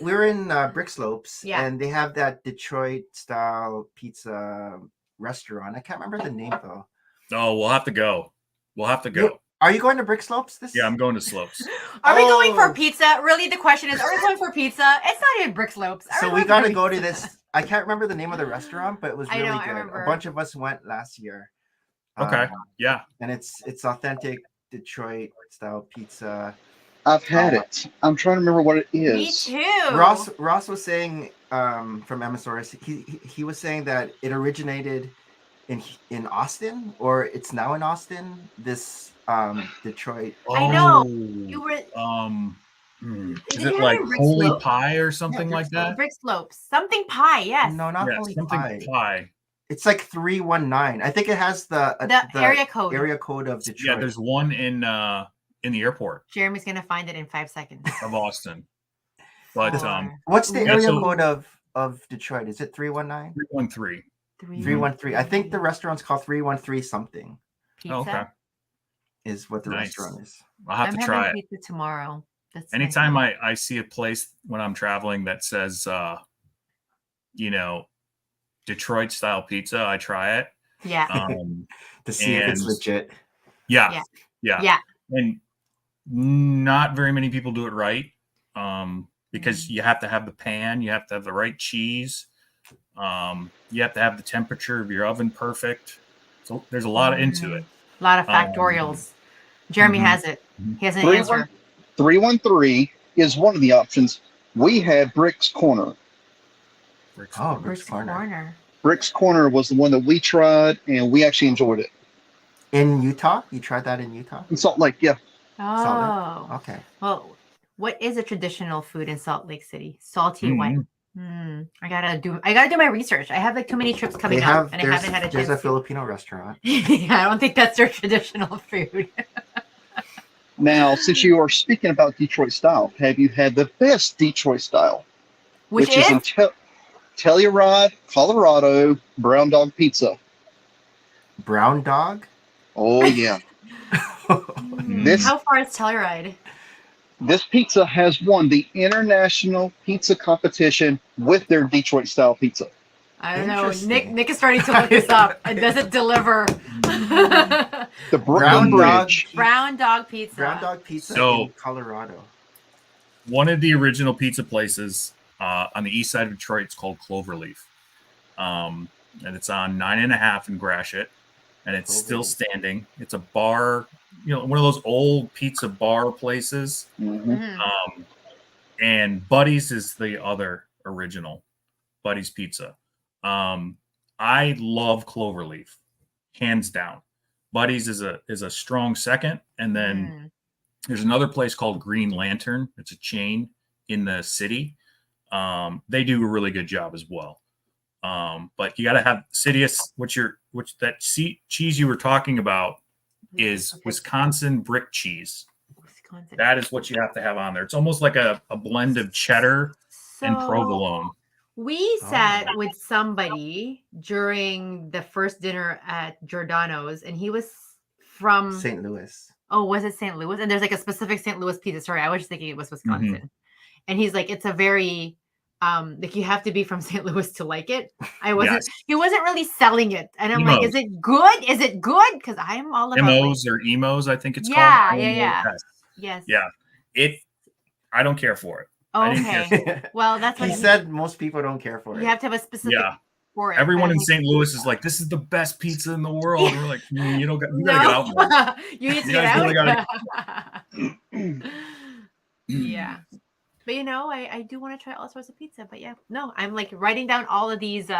A: were in Brick Slopes, and they have that Detroit style pizza restaurant. I can't remember the name though.
B: Oh, we'll have to go.
A: Are you going to Brick Slopes?
B: Yeah, I'm going to Slopes.
C: Are we going for pizza? Really, the question is, are we going for pizza? It's not even Brick Slopes.
A: So we got to go to this. I can't remember the name of the restaurant, but it was really good. I remember. A bunch of us went last year.
B: Okay. Yeah.
A: And it's authentic Detroit style pizza.
D: I've had it. I'm trying to remember what it is.
C: Me too.
A: Ross was saying from MSORS, he was saying that it originated in Austin, or it's now in Austin. This Detroit.
C: I know. You were.
B: Is it like Holy Pie or something like that?
C: Brick Slopes. Something pie. Yes.
A: No, not Holy
B: Pie.
A: Pie. It's like 319. I think it has the
C: area code.
A: Area code of Detroit.
B: Yeah, there's one in the airport.
C: Jeremy's gonna find it in 5 seconds.
B: Of Austin. But
A: what's the area code of Detroit? Is it 319?
B: 313.
A: 313. I think the restaurant's called 313 something.
C: Pizza?
B: Oh, okay.
A: is what the
B: Nice.
A: restaurant is.
B: I'll have to try it.
C: Pizza tomorrow. That's
B: Anytime I see a place when I'm traveling that says, Detroit style pizza, I try it.
C: Yeah.
A: To see if it's legit.
B: Yeah. And not very many people do it right. Because you have to have the pan, you have to have the right cheese. You have to have the temperature of your oven perfect. So there's a lot into it.
C: A lot of factorials. Jeremy has it. He has an answer.
D: 313 is one of the options. We had Bricks Corner.
A: Bricks
C: Corner.
D: Bricks Corner was the one that we tried, and we actually enjoyed it.
A: In Utah? You tried that in Utah?
D: In Salt Lake, yeah.
C: Oh.
A: Salt Lake? Okay.
C: Well, what is a traditional food in Salt Lake City? Salty white. I gotta do my research. I have like too many trips coming up, and I haven't had a chance.
A: There's a Filipino restaurant.
C: I don't think that's their traditional food.
D: Now, since you are speaking about Detroit style, have you had the best Detroit style?
C: Which is
D: in Telluride, Colorado, Brown Dog Pizza.
A: Brown Dog?
D: Oh, yeah.
C: How far is Telluride?
D: This pizza has won the international pizza competition with their Detroit style pizza.
C: I don't know. Nick is starting to look this up. It doesn't deliver.
D: The Brown Dog
C: Pizza.
A: Brown Dog Pizza in Colorado.
B: One of the original pizza places on the east side of Detroit, it's called Cloverleaf. And it's on 9.5 in Gratiot. And it's still standing. It's a bar, one of those old pizza bar places. And Buddy's is the other original, Buddy's Pizza. I love Cloverleaf, hands down. Buddy's is a strong second, and then there's another place called Green Lantern. It's a chain in the city. They do a really good job as well. But you got to have Sidious. That cheese you were talking about is Wisconsin brick cheese. That is what you have to have on there. It's almost like a blend of cheddar and provolone.
C: We sat with somebody during the first dinner at Giordano's, and he was from
A: St. Louis.
C: Oh, was it St. Louis? And there's like a specific St. Louis pizza. Sorry, I was just thinking it was Wisconsin. And he's like, it's a very like you have to be from St. Louis to like it. He wasn't really selling it. And I'm like, is it good? Is it good? Because I'm all about
B: or emos, I think it's called.
C: Yes.
B: Yeah. I don't care for it.
C: Okay. Well, that's what
A: he said. Most people don't care for it.
C: You have to have a specific for it.
B: Everyone in St. Louis is like, this is the best pizza in the world. And we're like, you gotta get out more.
C: You need to get out. Yeah. But I do want to try all sorts of pizza. But I'm like writing down all of these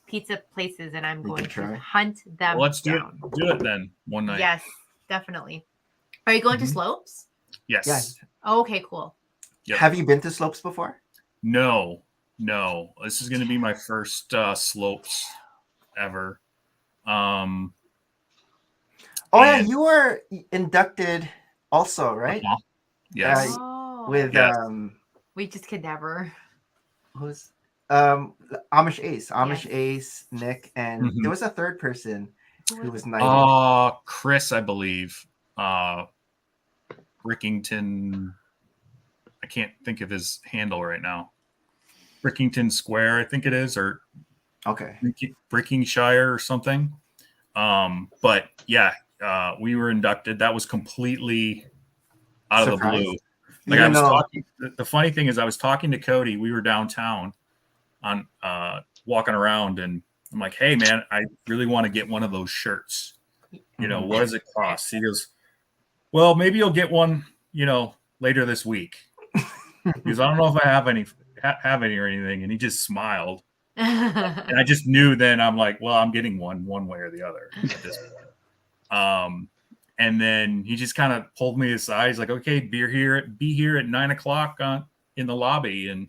C: pizza places, and I'm going to hunt them.
B: Well, let's do it then one night.
C: Yes, definitely. Are you going to Slopes?
B: Yes.
C: Oh, okay, cool.
A: Yep. Have you been to Slopes before?
B: No. This is going to be my first Slopes ever.
A: You were inducted also, right?
B: Yes.
A: With
C: we just could never.
A: Who's Amish Ace, Nick, and there was a third person who was knighted.
B: Chris, I believe. Brickington. I can't think of his handle right now. Brickington Square, I think it is, or Brickingshire or something. But we were inducted. That was completely out of the blue. The funny thing is, I was talking to Cody. We were downtown on walking around, and I'm like, "Hey, man, I really want to get one of those shirts. What does it cost?" He goes, "Well, maybe you'll get one, later this week." Because I don't know if I have any or anything, and he just smiled, and I just knew. Then I'm like, well, I'm getting one way or the other at this point. And then he just kind of pulled me aside. He's like, okay, be here at 9:00 in the lobby, and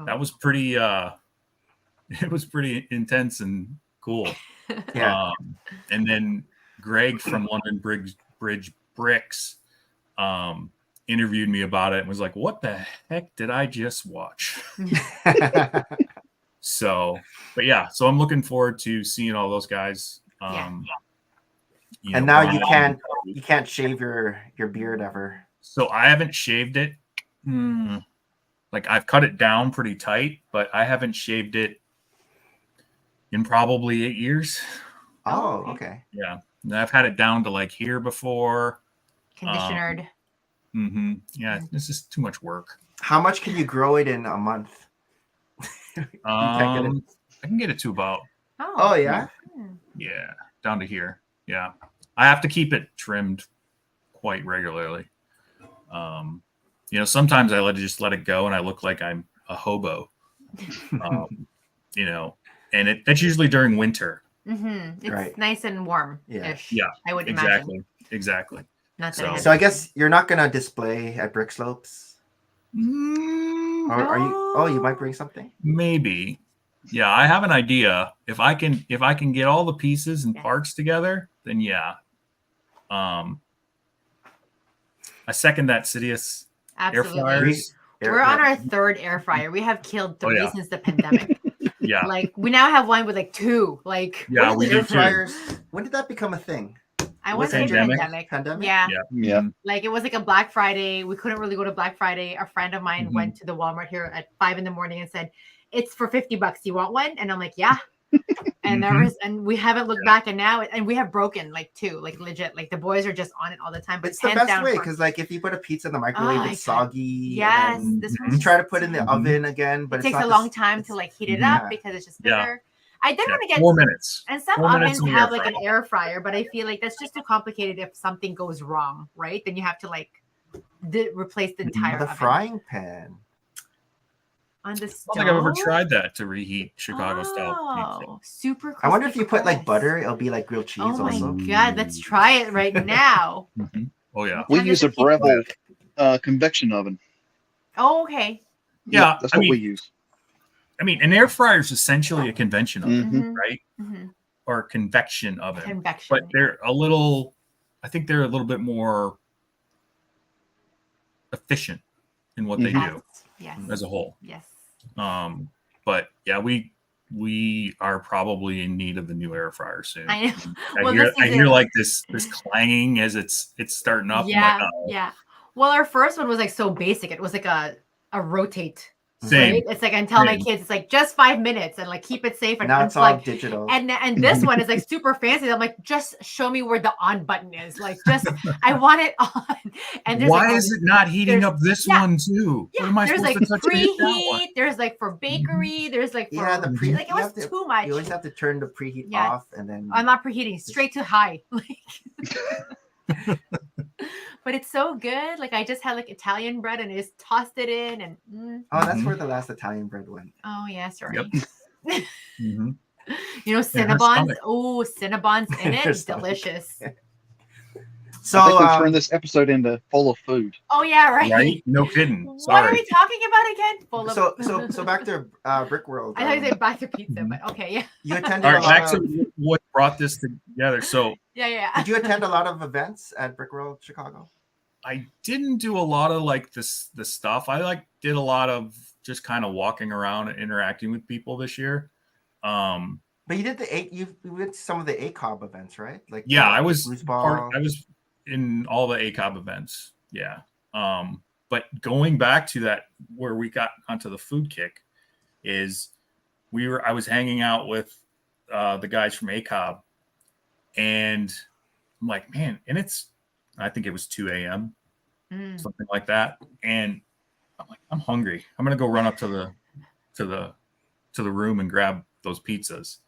B: that was pretty. It was pretty intense and cool.
A: Yeah.
B: And then Greg from London Bridge Bricks. Interviewed me about it and was like, what the heck did I just watch? So I'm looking forward to seeing all those guys.
A: And now you can't shave your beard ever.
B: So I haven't shaved it. Like I've cut it down pretty tight, but I haven't shaved it in probably 8 years.
A: Oh, okay.
B: Yeah. And I've had it down to like here before.
C: Conditioned.
B: Yeah, this is too much work.
A: How much can you grow it in a month?
B: I can get it to about.
A: Oh yeah.
B: Yeah, down to here. Yeah, I have to keep it trimmed quite regularly. Sometimes I just let it go, and I look like I'm a hobo. And that's usually during winter.
C: It's nice and warm-ish.
B: Yeah,
C: I would imagine.
B: Exactly.
C: Not
A: so I guess you're not gonna display at Brick Slopes. Or are you? Oh, you might bring something.
B: Maybe. Yeah, I have an idea. If I can get all the pieces and parts together, then yeah. I second that, Sidious.
C: Absolutely.
B: Air fryers.
C: We're on our third air fryer. We have killed 3 since the pandemic.
B: Yeah.
C: Like we now have one with like 2. Like
B: we
A: air
B: do
A: fryers. When did that become a thing?
C: I want to say pandemic.
A: Yeah.
C: Like it was like a Black Friday. We couldn't really go to Black Friday. A friend of mine went to the Walmart here at 5 a.m. and said, "It's for $50. You want one?" And I'm like, "Yeah." And we haven't looked back, and now we have broken like 2, like legit. Like the boys are just on it all the time. But
A: it's the best way because like if you put a pizza in the microwave, it's soggy.
C: Yes, this
A: you try to put it in the oven again, but
C: it takes a long time to like heat it up because it's just bitter. I did want to get
B: 4 minutes.
C: And some ovens have like an air fryer, but I feel like that's just too complicated. If something goes wrong, right? Then you have to like replace the entire oven.
A: Frying pan.
C: On the stove?
B: I don't think I've ever tried that to reheat Chicago style pizza.
C: Super crispy.
A: I wonder if you put like butter, it'll be like grilled cheese also.
C: Oh my God, let's try it right now.
B: Oh yeah.
D: We use a Breville convection oven.
C: Oh, okay.
B: Yeah,
D: that's what we use.
B: I mean, an air fryer is essentially a convection oven, right? Or a convection oven.
C: Convection.
B: But I think they're a little bit more efficient in what they do as a whole.
C: Yes.
B: But yeah, we are probably in need of the new air fryer soon.
C: I know.
B: I hear like this clanging as it's starting up.
C: Yeah. Yeah. Well, our first one was like so basic. It was like a rotate.
B: Same.
C: Right? It's like I tell my kids, it's like just 5 minutes and like keep it safe. And
A: now it's all digital.
C: And this one is like super fancy. I'm like, just show me where the on button is. Like, just I want it on. And
B: why is it not heating up this one too?
C: Yeah, there's like preheat. There's like for bakery. There's like for
A: the preheat.
C: Like it was too much.
A: You always have to turn the preheat off, and then
C: I'm not preheating. Straight to high. But it's so good. Like I just had like Italian bread and I just tossed it in and
A: that's where the last Italian bread went.
C: Oh yeah, sorry.
B: Yep.
C: You know, Cinnabons. Oh, Cinnabons in it. Delicious.
D: So I think we turn this episode into full of food.
C: Oh yeah, right.
B: Right? No kidding.
C: Sorry. What are we talking about again? Full of
A: so back to Brick World.
C: I thought you said back to pizza, but okay, yeah.
A: You attended
B: back to what brought this together. So
C: yeah.
A: Did you attend a lot of events at Brick World Chicago?
B: I didn't do a lot of like the stuff. I did a lot of just kind of walking around and interacting with people this year.
A: But you did you went to some of the ACOB events, right? Like
B: I was in all the ACOB events. Yeah. But going back to that where we got onto the food kick is I was hanging out with the guys from ACOB and I'm like, man, and I think it was 2 a.m. Something like that. And I'm like, I'm hungry. I'm gonna go run up to the room and grab those pizzas.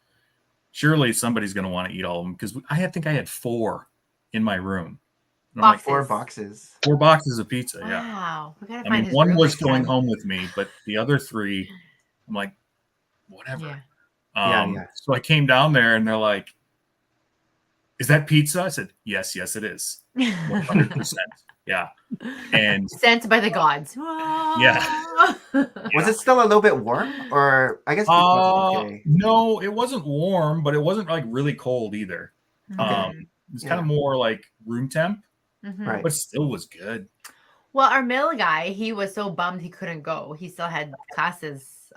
B: Surely somebody's gonna want to eat all of them because I think I had 4 in my room.
A: Like 4 boxes.
B: 4 boxes of pizza.
C: Wow.
B: Yeah.
C: We gotta find
B: one was going home with me, but the other 3, I'm like, whatever.
C: Yeah.
B: So I came down there and they're like, is that pizza? I said, yes, it is. 100%. Yeah. And
C: sent by the gods.
B: Yeah.
A: Was it still a little bit warm? Or I guess it was okay.
B: No, it wasn't warm, but it wasn't like really cold either. It's kind of more like room temp.
A: Right.
B: But still was good.
C: Well, our middle guy, he was so bummed he couldn't go. He still had classes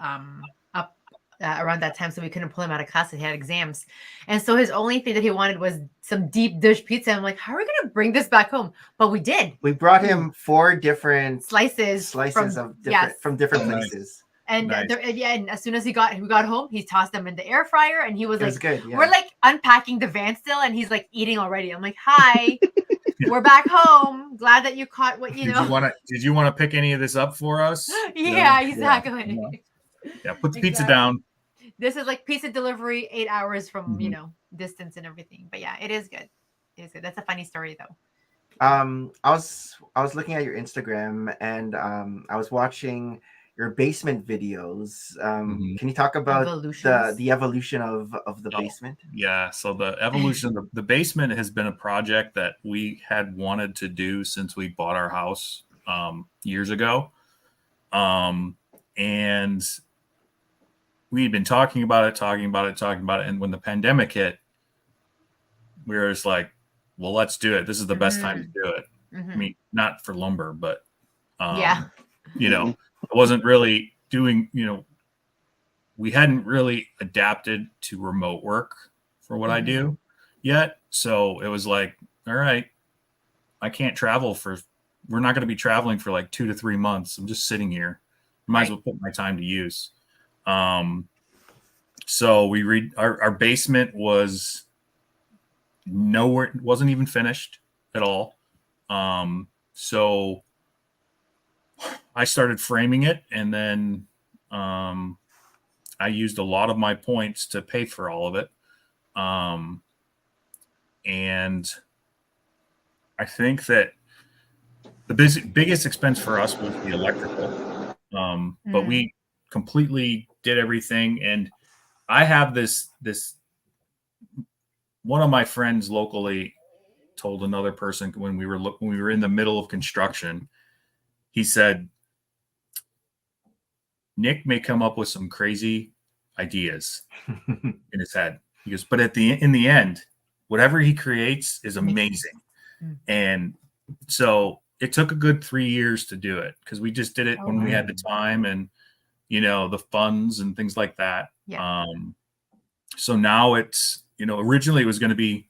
C: up around that time, so we couldn't pull him out of class. He had exams, and so his only thing that he wanted was some deep dish pizza. I'm like, how are we gonna bring this back home? But we did.
A: We brought him 4 different
C: slices
A: from different places.
C: And
B: Nice.
C: and as soon as we got home, he tossed them in the air fryer, and he was like,
A: good. Yeah.
C: we're like unpacking the van still, and he's like eating already. I'm like, hi, we're back home. Glad that you caught what you know.
B: Did you want to pick any of this up for us?
C: Yeah, exactly.
B: Yeah, put the pizza down.
C: This is like pizza delivery, 8 hours from distance and everything. But yeah, it is good. It is good. That's a funny story though.
A: I was looking at your Instagram, and I was watching your basement videos. Can you talk about the evolution of the basement?
B: Yeah, so the evolution of the basement has been a project that we had wanted to do since we bought our house years ago. And we'd been talking about it. And when the pandemic hit, we were just like, well, let's do it. This is the best time to do it. I mean, not for lumber, but, it wasn't really doing, we hadn't really adapted to remote work for what I do yet. So it was like, all right, I can't travel we're not going to be traveling for like 2 to 3 months. I'm just sitting here. Might as well put my time to use. So our basement was nowhere, wasn't even finished at all. So I started framing it, and then I used a lot of my points to pay for all of it. And I think that the biggest expense for us was the electrical. But we completely did everything. And I have this one of my friends locally told another person when we were in the middle of construction, he said, Nick may come up with some crazy ideas in his head. He goes, but in the end, whatever he creates is amazing. And so it took a good 3 years to do it, because we just did it when we had the time and, the funds and things like that.
C: Yeah.
B: So now it's, originally it was going to be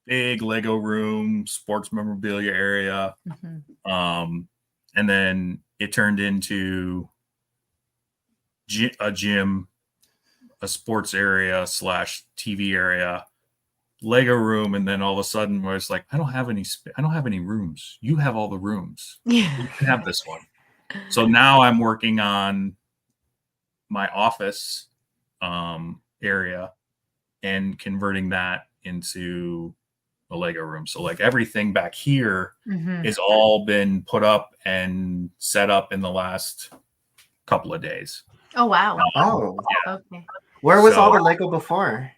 B: big Lego room, sports memorabilia area. And then it turned into a gym, a sports area / TV area, Lego room. And then all of a sudden where it's like, I don't have any rooms. You have all the rooms.
C: Yeah.
B: You can have this one. So now I'm working on my office area and converting that into a Lego room. So like everything back here has all been put up and set up in the last couple of days.
C: Oh, wow.
A: Okay. Where was all the Lego before?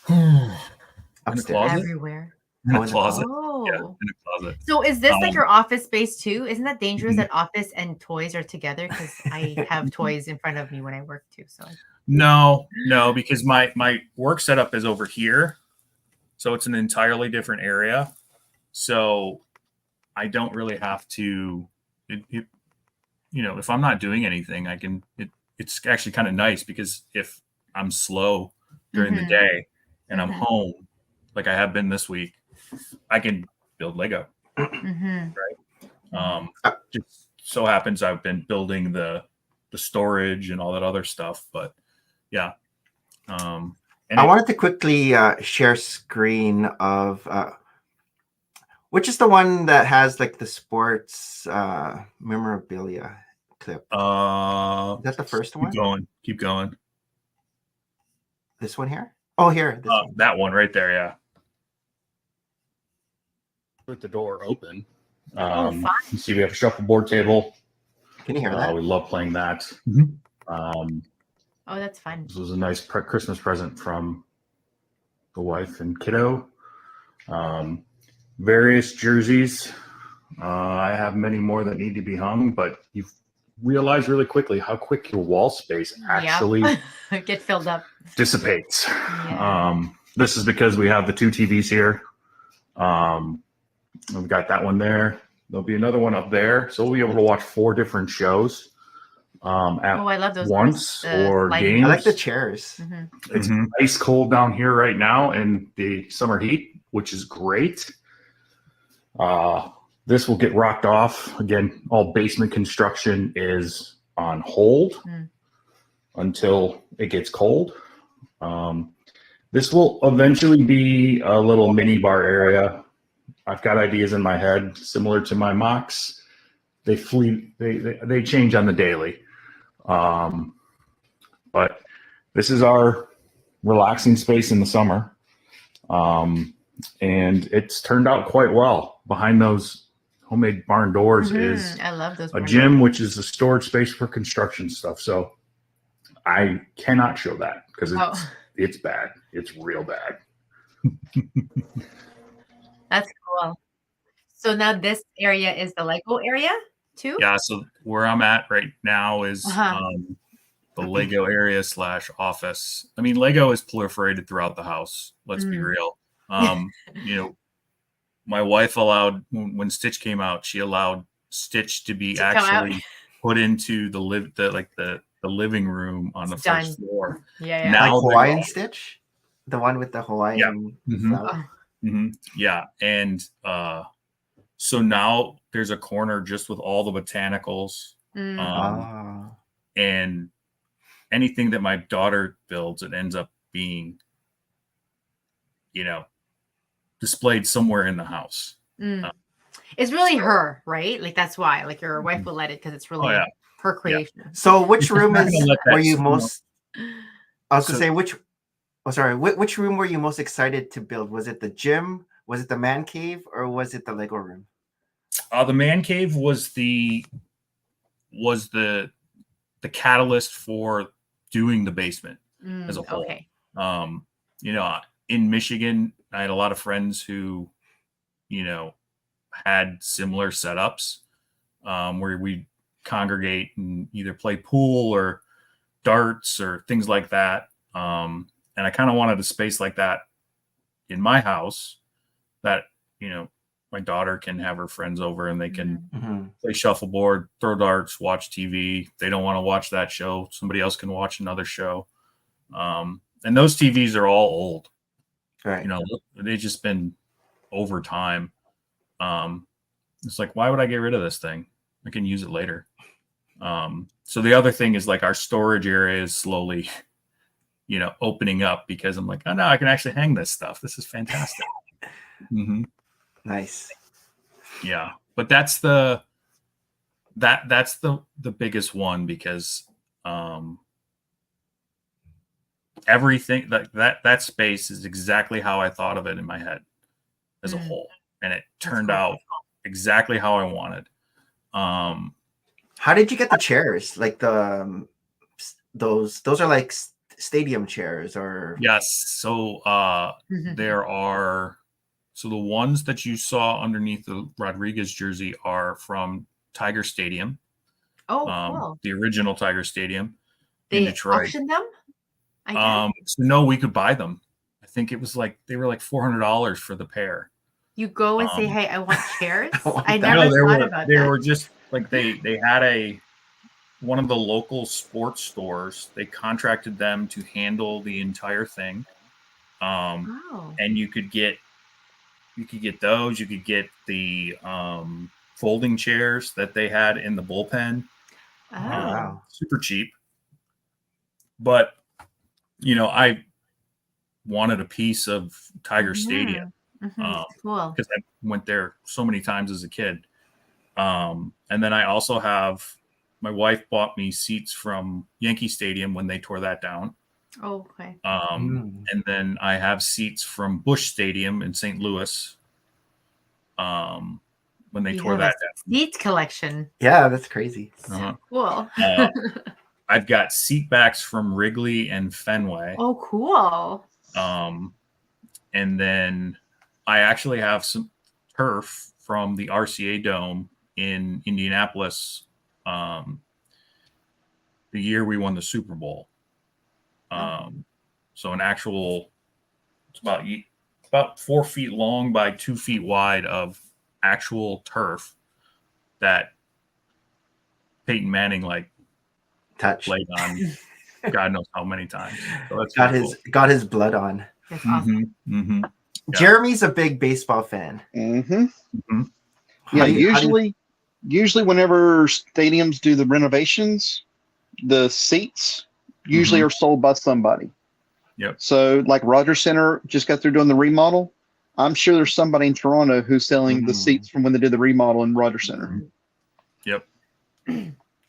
B: In the closet?
C: Everywhere.
B: In a closet.
C: Oh.
B: Yeah, in a closet.
C: So is this like your office space too? Isn't that dangerous that office and toys are together? Because I have toys in front of me when I work too. So
B: no, because my work setup is over here. So it's an entirely different area. So I don't really have to, if I'm not doing anything, it's actually kind of nice, because if I'm slow during the day and I'm home, like I have been this week, I can build Lego. Right. Just so happens I've been building the storage and all that other stuff, but yeah.
A: I wanted to quickly share screen of which is the one that has like the sports memorabilia clip. Is that the first one?
B: Keep going.
A: This one here? Oh, here.
B: That one right there, yeah. With the door open.
C: fine.
B: You see we have a shuffleboard table.
A: Can you hear that?
B: We love playing that.
C: Oh, that's fun.
B: This was a nice Christmas present from the wife and kiddo. Various jerseys. I have many more that need to be hung, but you realize really quickly how quick your wall space actually
C: get filled up,
B: dissipates. Yeah. This is because we have the 2 TVs here. We've got that one there. There'll be another one up there, so we'll be able to watch 4 different shows. at
C: I love those
B: once or games.
A: I like the chairs.
B: It's ice cold down here right now in the summer heat, which is great. This will get rocked off. Again, all basement construction is on hold until it gets cold. This will eventually be a little mini bar area. I've got ideas in my head similar to my mocks. They change on the daily. But this is our relaxing space in the summer. And it's turned out quite well. Behind those homemade barn doors is
C: I love those
B: a gym, which is a storage space for construction stuff. So I cannot show that because it's bad. It's real bad.
C: That's cool. So now this area is the Lego area too?
B: Yeah. So where I'm at right now is the Lego area / office. I mean, Lego is proliferated throughout the house. Let's be real. You know, my wife allowed, when Stitch came out, she allowed Stitch to be actually put into the living room on the first floor.
C: Yeah.
A: Now like Hawaiian Stitch, the one with the Hawaiian.
B: Yeah, and so now there's a corner just with all the botanicals, and anything that my daughter builds, it ends up being, displayed somewhere in the house.
C: It's really her, right? Like that's why, like your wife will let it because it's really her creation.
A: Yeah. So which room were you most? I was gonna say which room were you most excited to build? Was it the gym? Was it the man cave, or was it the Lego room?
B: The man cave was the catalyst for doing the basement as a whole.
C: Okay.
B: In Michigan, I had a lot of friends who, had similar setups where we congregate and either play pool or darts or things like that. And I kind of wanted a space like that in my house that, my daughter can have her friends over and they can play shuffleboard, throw darts, watch TV. They don't want to watch that show. Somebody else can watch another show. And those TVs are all old.
A: Right.
B: They've just been over time. It's like, why would I get rid of this thing? I can use it later. So the other thing is like our storage area is slowly, opening up because I'm like, oh no, I can actually hang this stuff. This is fantastic.
A: Nice.
B: Yeah. But that's the biggest one because, everything that space is exactly how I thought of it in my head as a whole. And it turned out exactly how I wanted.
A: How did you get the chairs? Like those are like stadium chairs or?
B: Yes. So there are, the ones that you saw underneath the Rodriguez jersey are from Tiger Stadium.
C: Oh, cool.
B: The original Tiger Stadium in Detroit.
C: They auctioned them?
B: So no, we could buy them. I think it was they were like $400 for the pair.
C: You go and say, "Hey, I want chairs." I
B: never
C: thought about that.
B: They were just like they had one of the local sports stores. They contracted them to handle the entire thing. And you could get those. You could get the folding chairs that they had in the bullpen.
A: Wow.
B: Super cheap. But I wanted a piece of Tiger Stadium.
C: Cool.
B: Because I went there so many times as a kid. And then I also have, my wife bought me seats from Yankee Stadium when they tore that down.
C: Oh, okay.
B: And then I have seats from Busch Stadium in St. Louis when they tore that down.
C: Seat collection.
A: Yeah, that's crazy.
C: Cool.
B: I've got seat backs from Wrigley and Fenway.
C: Oh, cool.
B: And then I actually have some turf from the RCA Dome in Indianapolis the year we won the Super Bowl. So an actual, it's about 4 feet long by 2 feet wide of actual turf that Peyton Manning played on God knows how many times. So that's
A: got his blood on.
C: That's awesome.
B: Yeah.
A: Jeremy's a big baseball fan.
D: Yeah, usually whenever stadiums do the renovations, the seats usually are sold by somebody.
B: Yep.
D: So like Rogers Center just got through doing the remodel. I'm sure there's somebody in Toronto who's selling the seats from when they did the remodel in Rogers Center.
B: Yep.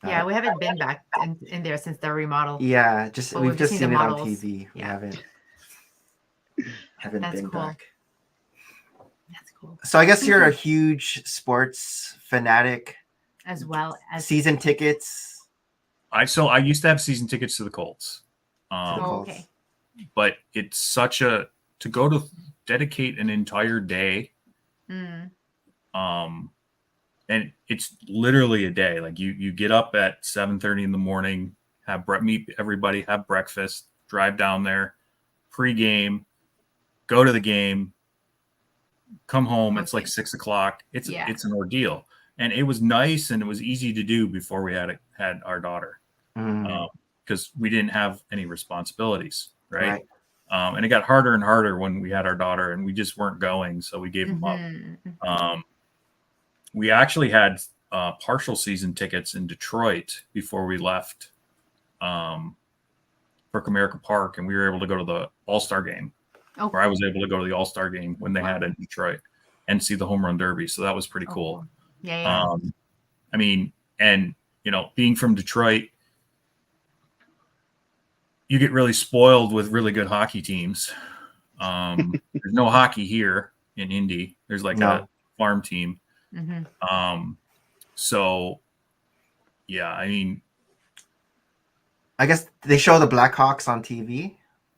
C: Yeah, we haven't been back in there since the remodel.
A: Yeah, we've just seen it on
C: models.
A: TV. We haven't
C: That's
A: been
C: cool.
A: back.
C: That's cool.
A: So I guess you're a huge sports fanatic,
C: as well as
A: season tickets.
B: I used to have season tickets to the Colts.
C: Okay.
B: But it's such to go to dedicate an entire day. And it's literally a day. Like you get up at 7:30 in the morning, meet everybody, have breakfast, drive down there, pre-game, go to the game, come home. It's like 6 o'clock. It's an ordeal. And it was nice and it was easy to do before we had our daughter. Because we didn't have any responsibilities, right? And it got harder and harder when we had our daughter, and we just weren't going, so we gave them up. We actually had partial season tickets in Detroit before we left for Comerica Park, and we were able to go to the All-Star game. Or I was able to go to the All-Star game when they had it in Detroit and see the home run derby. So that was pretty cool.
C: Yeah.
B: I mean, and being from Detroit, you get really spoiled with really good hockey teams. There's no hockey here in Indy. There's like a farm team. So yeah, I mean,
A: I guess they show the Blackhawks on TV.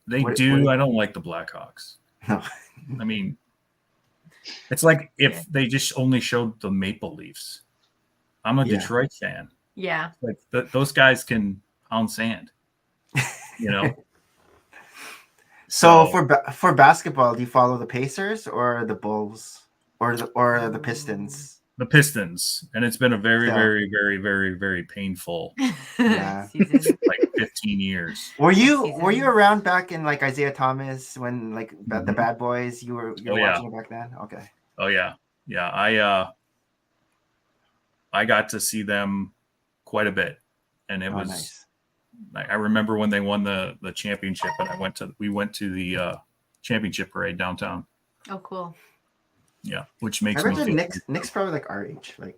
B: They do. I don't like the Blackhawks. No. I mean, it's like if they just only showed the Maple Leafs. I'm a Detroit fan.
C: Yeah.
B: Like those guys can pound sand.
A: So for basketball, do you follow the Pacers or the Bulls or the Pistons?
B: The Pistons, and it's been a very, very, very, very, very painful
C: season.
B: Like 15 years.
A: Were you around back in like Isaiah Thomas when like the Bad Boys? You were watching it back then? Okay.
B: Oh yeah. I got to see them quite a bit, and it was
A: nice.
B: I remember when they won the championship, and we went to the championship parade downtown.
C: Oh, cool.
B: Yeah, which makes
A: me feel Nick's probably like our age. Like,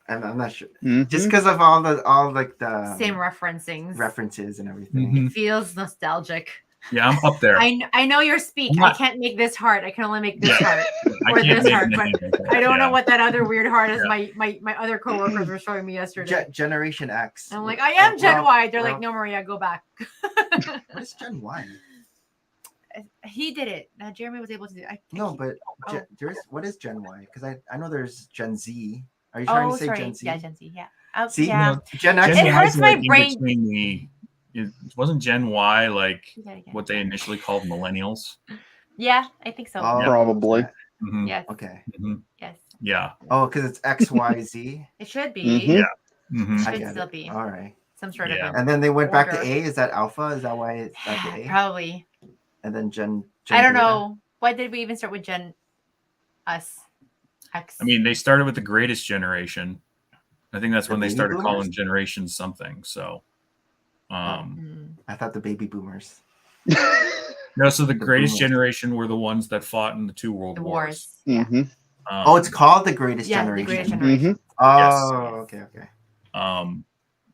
A: I'm not sure, just because of all the
C: same references
A: and everything.
C: It feels nostalgic.
B: Yeah, I'm up there.
C: I know your speak. I can't make this heart. I can only make this heart or this heart. But I don't know what that other weird heart is. My other coworkers were showing me yesterday.
A: Generation X.
C: I'm like, I am Gen Y. They're like, no, Maria, go back.
A: What is Gen Y?
C: He did it. Jeremy was able to do it.
A: What is Gen Y? Because I know there's Gen Z. Are you trying to say Gen Z?
C: Yeah, Gen Z. Yeah.
A: See,
C: yeah.
A: Gen X.
C: It hurts my brain.
B: It wasn't Gen Y like what they initially called millennials.
C: Yeah, I think so.
D: Probably.
B: Mm-hmm.
C: Yes.
A: Okay.
B: Mm-hmm.
C: Yes.
B: Yeah.
A: Oh, because it's X, Y, Z.
C: It should be.
B: Mm-hmm. Yeah.
C: Mm-hmm. It should still be.
A: All right.
C: Some sort of.
A: And then they went back to A. Is that alpha? Is that why it's back to A?
C: Probably.
A: And then Gen
C: I don't know. Why did we even start with Gen Us? X.
B: I mean, they started with the greatest generation. I think that's when they started calling Generation something. So,
A: I thought the baby boomers.
B: No, so the greatest generation were the ones that fought in the 2 world wars.
D: Mm-hmm.
A: It's called the greatest generation.
C: The greatest generation.
A: Oh, yes. Okay.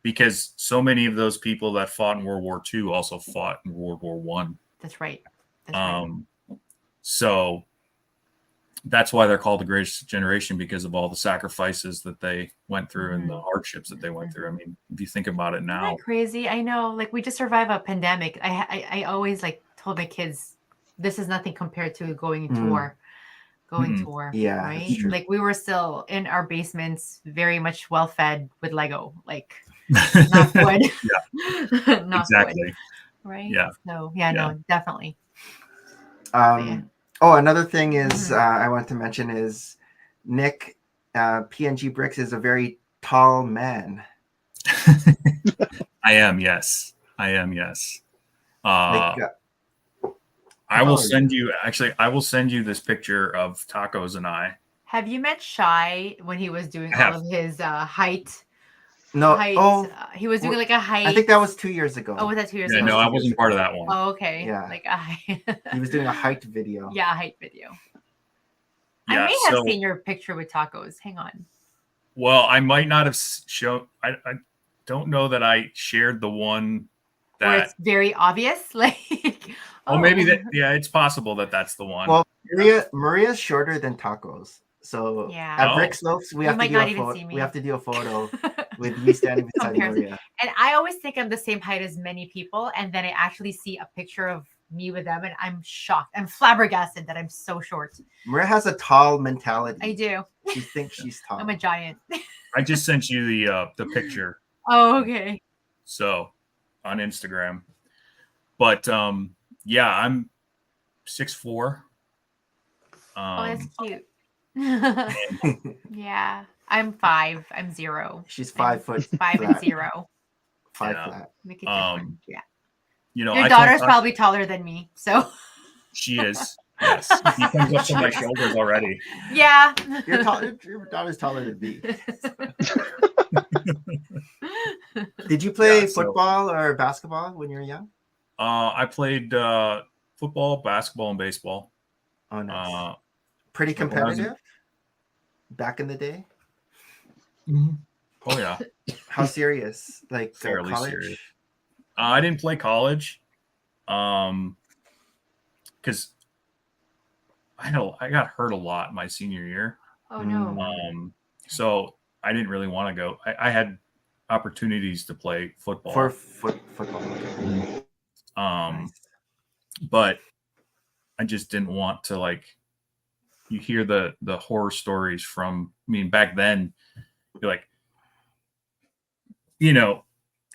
B: Because so many of those people that fought in World War II also fought in World War One.
C: That's right.
B: So that's why they're called the greatest generation, because of all the sacrifices that they went through and the hardships that they went through. I mean, if you think about it now.
C: Isn't that crazy? I know. Like, we just survived a pandemic. I always told my kids, this is nothing compared to going to war. To war.
A: Yeah.
C: Right? Like, we were still in our basements, very much well fed with Lego. Like, not good. Not
B: exactly.
C: Good. Right?
B: Yeah.
C: So, no, definitely.
A: Another thing is I want to mention is Nick, PnG Bricks is a very tall man.
B: I am. Yes.
A: Like,
B: I will send you. Actually, I will send you this picture of Tacos and I.
C: Have you met Shy when he was doing all of his height?
A: No.
C: He was doing like a height.
A: I think that was 2 years ago.
C: Oh, was that 2 years ago?
B: Yeah, no, I wasn't part of that one.
C: Oh, okay.
A: Yeah.
C: Like
A: he was doing a height video.
C: Yeah, a height video.
B: Yeah,
C: I may have seen your picture with Tacos. Hang on.
B: Well, I might not have shown. I don't know that I shared the one that.
C: Where it's very obvious, like.
B: Oh, maybe that. Yeah, it's possible that that's the one.
A: Well, Maria's shorter than Tacos. So at Brick Slopes, we have to do a photo. We have to do a photo with me standing beside Maria.
C: And I always think I'm the same height as many people, and then I actually see a picture of me with them, and I'm shocked. I'm flabbergasted that I'm so short.
A: Maria has a tall mentality.
C: I do.
A: She thinks she's tall.
C: I'm a giant.
B: I just sent you the picture.
C: Oh, okay.
B: So on Instagram, but yeah, I'm 6'4".
C: Oh, that's cute. Yeah, I'm 5. I'm 0.
A: She's 5 foot.
C: 5 and 0.
A: 5 flat.
C: Make it different. Yeah.
B: You know,
C: your daughter's probably taller than me, so
B: she is. Yes, he comes up to my shoulders already.
C: Yeah,
A: your daughter's taller than me. Did you play football or basketball when you were young?
B: I played football, basketball, and baseball.
A: Oh, nice. Pretty competitive back in the day.
B: Mm-hmm. Oh yeah.
A: How serious? Like
B: fairly
A: college?
B: Serious. I didn't play college, because I got hurt a lot my senior year.
C: Oh no.
B: So I didn't really want to go. I had opportunities to play football.
A: For football.
B: Nice. But I just didn't want to, like, you hear the horror stories from, I mean, back then, you're like, you know,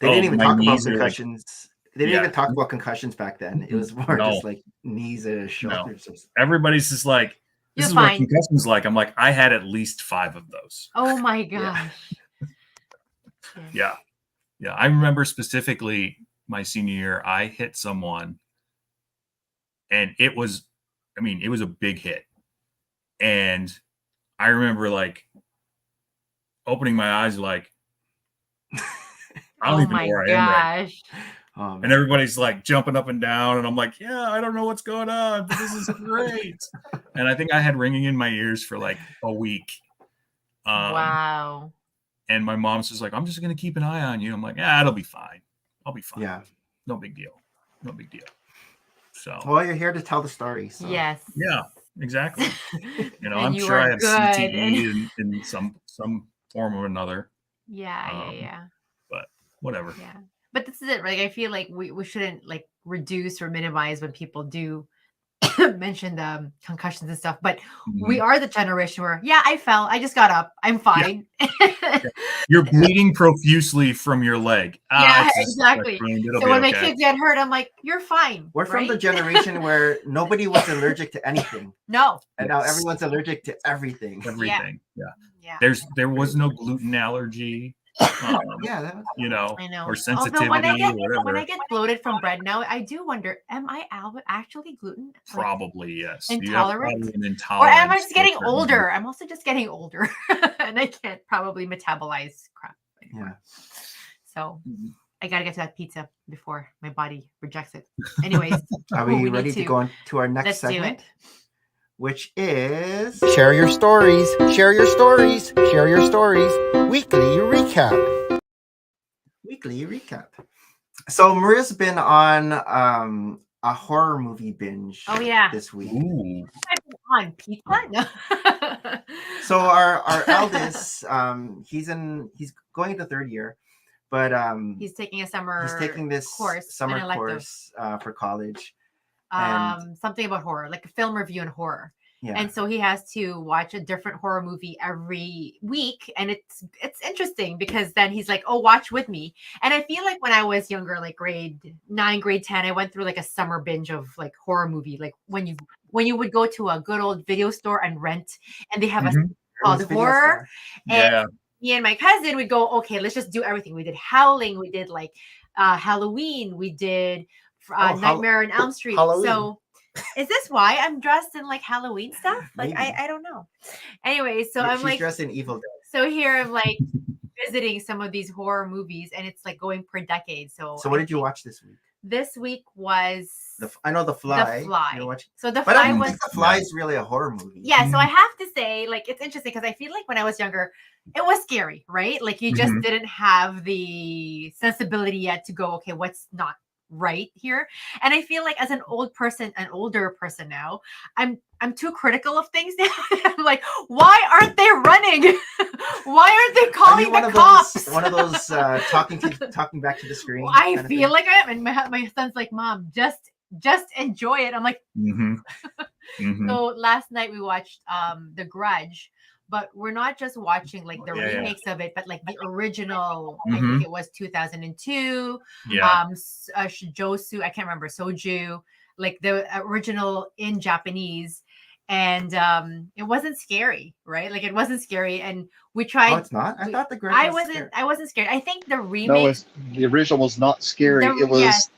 A: they didn't even talk about concussions. They didn't even talk about concussions back then. It was more just like knees and shoulders.
B: No. Everybody's just like, this is what concussions like. I'm like, I had at least 5 of those.
C: Oh my gosh.
B: Yeah. I remember specifically my senior year, I hit someone, and it was a big hit. And I remember, like, opening my eyes, like, I don't even know where I am right now. And everybody's like jumping up and down, and I'm like, yeah, I don't know what's going on, but this is great. And I think I had ringing in my ears for like a week.
C: Wow.
B: And my mom's just like, I'm just going to keep an eye on you. I'm like, yeah, it'll be fine. I'll be fine.
A: Yeah.
B: No big deal. So.
A: Well, you're here to tell the story. So.
C: Yes.
B: Yeah, exactly. You know, I'm sure I have CTE in some form or another.
C: Yeah.
B: But whatever.
C: Yeah. But this is it, right? I feel like we shouldn't like reduce or minimize when people do mention the concussions and stuff. But we are the generation where, I fell. I just got up. I'm fine.
B: Yeah. You're bleeding profusely from your leg.
C: Exactly. So when my kids get hurt, I'm like, you're fine.
A: We're from the generation where nobody was allergic to anything.
C: No.
A: And now everyone's allergic to everything.
B: Yeah. There was no gluten allergy. You know,
C: I know.
B: or sensitivity,
C: when
B: whatever.
C: I get bloated from bread now, I do wonder, am I actually gluten?
B: Probably, yes.
C: Intolerant?
B: An intolerance,
C: or am I just getting older? I'm also just getting older, and I can't probably metabolize crap anymore. Yeah. So I gotta get to that pizza before my body rejects it. Anyways,
A: are we ready to go on to our next segment? Which is
F: Share Your Stories, Share Your Stories, Share Your Stories, Weekly Recap.
A: Weekly Recap. So Maria's been on a horror movie binge this week.
B: Ooh.
C: On pizza? No.
A: So our eldest, he's going into 3rd year, but
C: he's taking a
A: summer course for college.
C: Something about horror, like a film review on horror.
A: Yeah.
C: And so he has to watch a different horror movie every week. And it's interesting because then he's like, oh, watch with me. And I feel like when I was younger, like grade 9, grade 10, I went through like a summer binge of like horror movie. Like when you would go to a good old video store and rent, and they have a called horror. And me and my cousin would go, okay, let's just do everything. We did Howling. We did like Halloween. We did Nightmare on Elm Street.
A: Halloween.
C: So is this why I'm dressed in like Halloween stuff? Like
A: Maybe.
C: I don't know. Anyway, so
A: Yeah,
C: I'm
A: she's
C: like
A: dressed in Evil Dead.
C: So here I'm like visiting some of these horror movies, and it's like going per decade. So
A: what did you watch this week?
C: This week was
A: I know The Fly.
C: The Fly.
A: You're watching...
C: So The
A: but
C: Fly
A: I don't
C: was
A: think The Fly is really a horror movie.
C: Yeah, so I have to say, like, it's interesting because I feel like when I was younger, it was scary, right? Like you just didn't have the sensibility yet to go, okay, what's not right here? And I feel like as an older person now, I'm too critical of things now. I'm like, why aren't they running? Why aren't they calling the cops?
A: One of those talking back to the screen.
C: I feel like I am, and my son's like, Mom, just enjoy it. I'm like, So last night we watched The Grudge, but we're not just watching like the remakes of it, but like the original. I think it was 2002. Josu, I can't remember, Soju, like the original in Japanese. And it wasn't scary, right? Like it wasn't scary, and we tried.
A: Oh, it's not. I thought The Grudge.
C: I wasn't scared. I think the remake.
D: No, the original was not scary. It was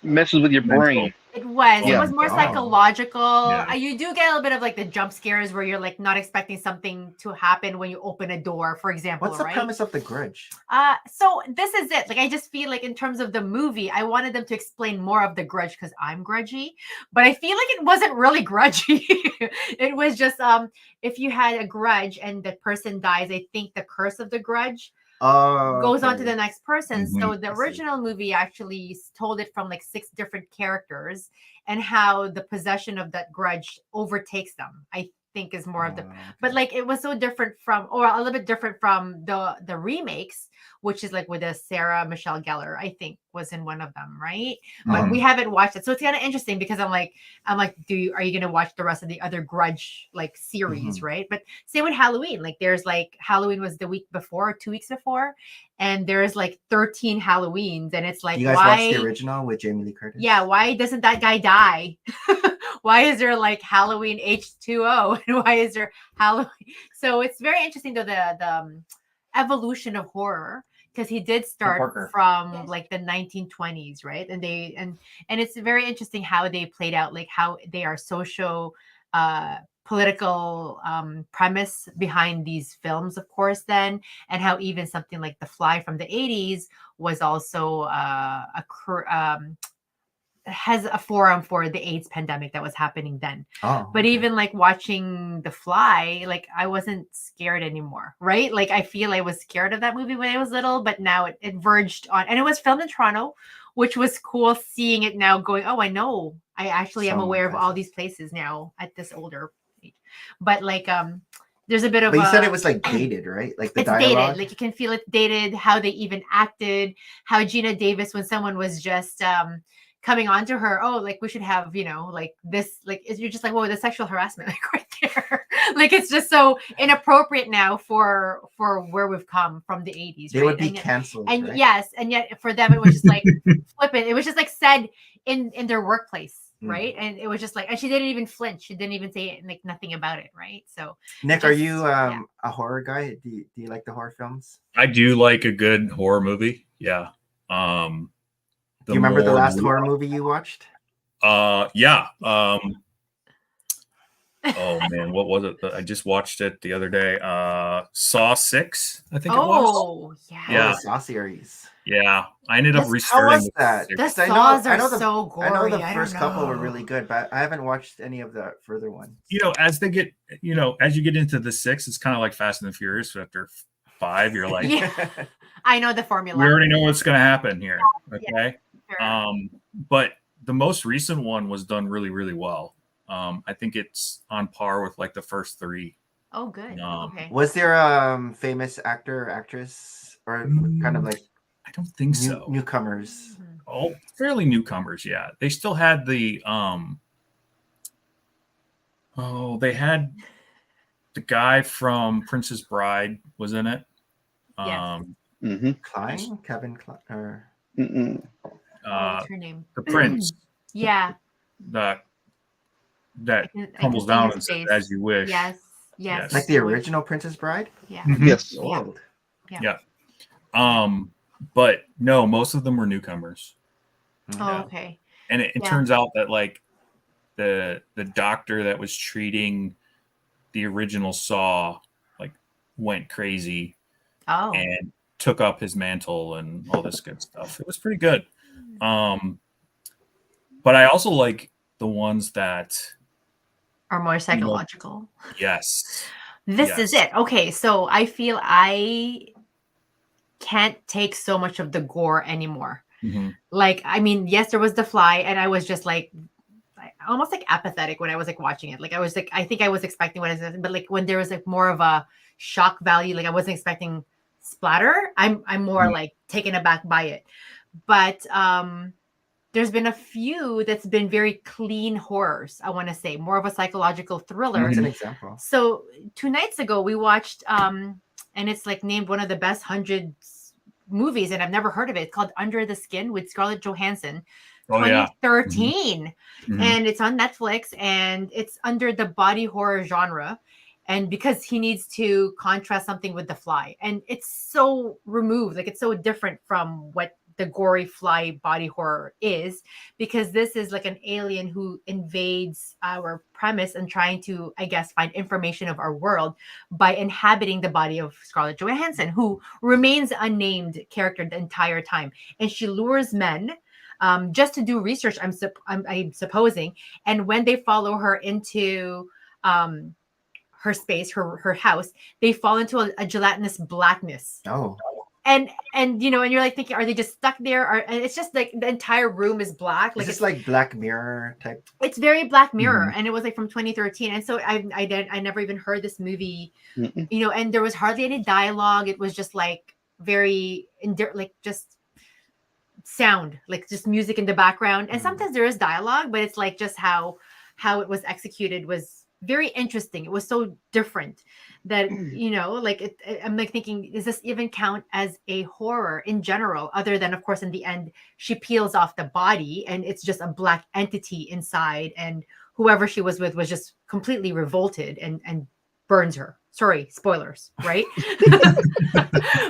D: messes with your brain.
C: It was more psychological.
A: Yeah.
C: You do get a little bit of like the jump scares where you're like not expecting something to happen when you open a door, for example.
A: What's the premise of The Grudge?
C: So this is it. Like I just feel like in terms of the movie, I wanted them to explain more of the grudge because I'm grudgy, but I feel like it wasn't really grudgy. It was just if you had a grudge and the person dies, I think the curse of the grudge goes on to the next person. So the original movie actually told it from like 6 different characters and how the possession of that grudge overtakes them. I think is more of the, but like it was so different from, or a little bit different from the remakes, which is like with a Sarah Michelle Gellar, I think was in one of them, right? But we haven't watched it, so it's kind of interesting because I'm like, are you gonna watch the rest of the other Grudge like series, right? But same with Halloween, like there's like Halloween was the week before, 2 weeks before, and there's like 13 Halloweens, and it's like,
A: you guys watched the original with Jamie Lee Curtis?
C: Yeah, why doesn't that guy die? Why is there like Halloween H2O? And why is there Halloween? So it's very interesting though, the evolution of horror, because he did start from like the 1920s, right? And it's very interesting how they played out, like how they are social political premise behind these films, of course, then, and how even something like The Fly from the 80s was also has a forum for the AIDS pandemic that was happening then. But even like watching The Fly, like I wasn't scared anymore, right? Like I feel I was scared of that movie when I was little, but now it verged on, and it was filmed in Toronto, which was cool seeing it now going, oh, I know. I actually am aware of all these places now at this older age. But like there's a bit of
A: But you said it was like dated, right? Like the
C: it's
A: dialogue?
C: dated. Like you can feel it dated, how they even acted, how Gina Davis, when someone was just coming on to her, oh, like we should have, like this, like you're just like, whoa, the sexual harassment, like right there. Like it's just so inappropriate now for where we've come from the 80s.
A: They would be canceled.
C: And
A: right?
C: yes, and yet for them it was just like flippant. It was just like said in their workplace, right? And it was just like, and she didn't even flinch. She didn't even say it, like nothing about it, right? So
A: Nick, are you a horror guy? Do you like the horror films?
B: I do like a good horror movie. Yeah.
A: Do you remember the last horror movie you watched?
B: Yeah. Oh man, what was it? I just watched it the other day. Saw 6, I think it was.
C: Oh,
B: Yeah.
A: The Saw series.
B: Yeah. I ended up restarting.
A: How was that?
C: The Saws are so gory.
A: I know the first couple were really good, but I haven't watched any of the further ones.
B: As they get, as you get into the 6, it's kind of like Fast and the Furious. After 5, you're like,
C: I know the formula.
B: We already know what's going to happen here. Okay.
C: Yeah, sure.
B: But the most recent one was done really, really well. I think it's on par with like the first 3.
C: Oh, good. Okay.
A: Was there a famous actor or actress, or kind of like?
B: I don't think so.
A: Newcomers.
B: Oh, fairly newcomers. Yeah, they still had the they had the guy from Princess Bride was in it.
A: Klein, Kevin Klein, or
C: what's her name?
B: The prince.
C: Yeah.
B: That tumbles down and says, "As you wish."
C: Yes.
A: Like the original Princess Bride.
C: Yeah.
D: Yes.
A: Old.
C: Yeah.
B: But no, most of them were newcomers.
C: Oh, okay.
B: And it turns out that like the doctor that was treating the original Saw like went crazy and took up his mantle and all this good stuff. It was pretty good. But I also like the ones that
C: are more psychological.
B: Yes.
C: This is it. Okay, so I feel I can't take so much of the gore anymore. Like, I mean, yes, there was The Fly, and I was just like almost like apathetic when I was like watching it. Like I was like, I think I was expecting what I was, but like when there was like more of a shock value, like I wasn't expecting splatter. I'm more like taken aback by it. But there's been a few that's been very clean horrors, I want to say, more of a psychological thriller.
A: That's an example.
C: So 2 nights ago we watched and it's like named one of the best 100 movies, and I've never heard of it. It's called Under the Skin with Scarlett Johansson. 2013. And it's on Netflix, and it's under the body horror genre. And because he needs to contrast something with The Fly, and it's so removed, like it's so different from what the gory fly body horror is, because this is like an alien who invades our premise and trying to, I guess, find information of our world by inhabiting the body of Scarlett Johansson, who remains unnamed character the entire time. And she lures men just to do research, I'm supposing. And when they follow her into her space, her house, they fall into a gelatinous blackness.
A: Oh.
C: And you know, and you're like thinking, are they just stuck there? And it's just like the entire room is black. Like
A: it's like Black Mirror type.
C: It's very Black Mirror, and it was like from 2013. And so I never even heard this movie, you know. And there was hardly any dialogue. It was just like very like just sound, like just music in the background. And sometimes there is dialogue, but it's like just how it was executed was very interesting. It was so different that, you know, like I'm like thinking, does this even count as a horror in general? Other than, of course, in the end, she peels off the body and it's just a black entity inside, and whoever she was with was just completely revolted and burns her. Sorry, spoilers, right?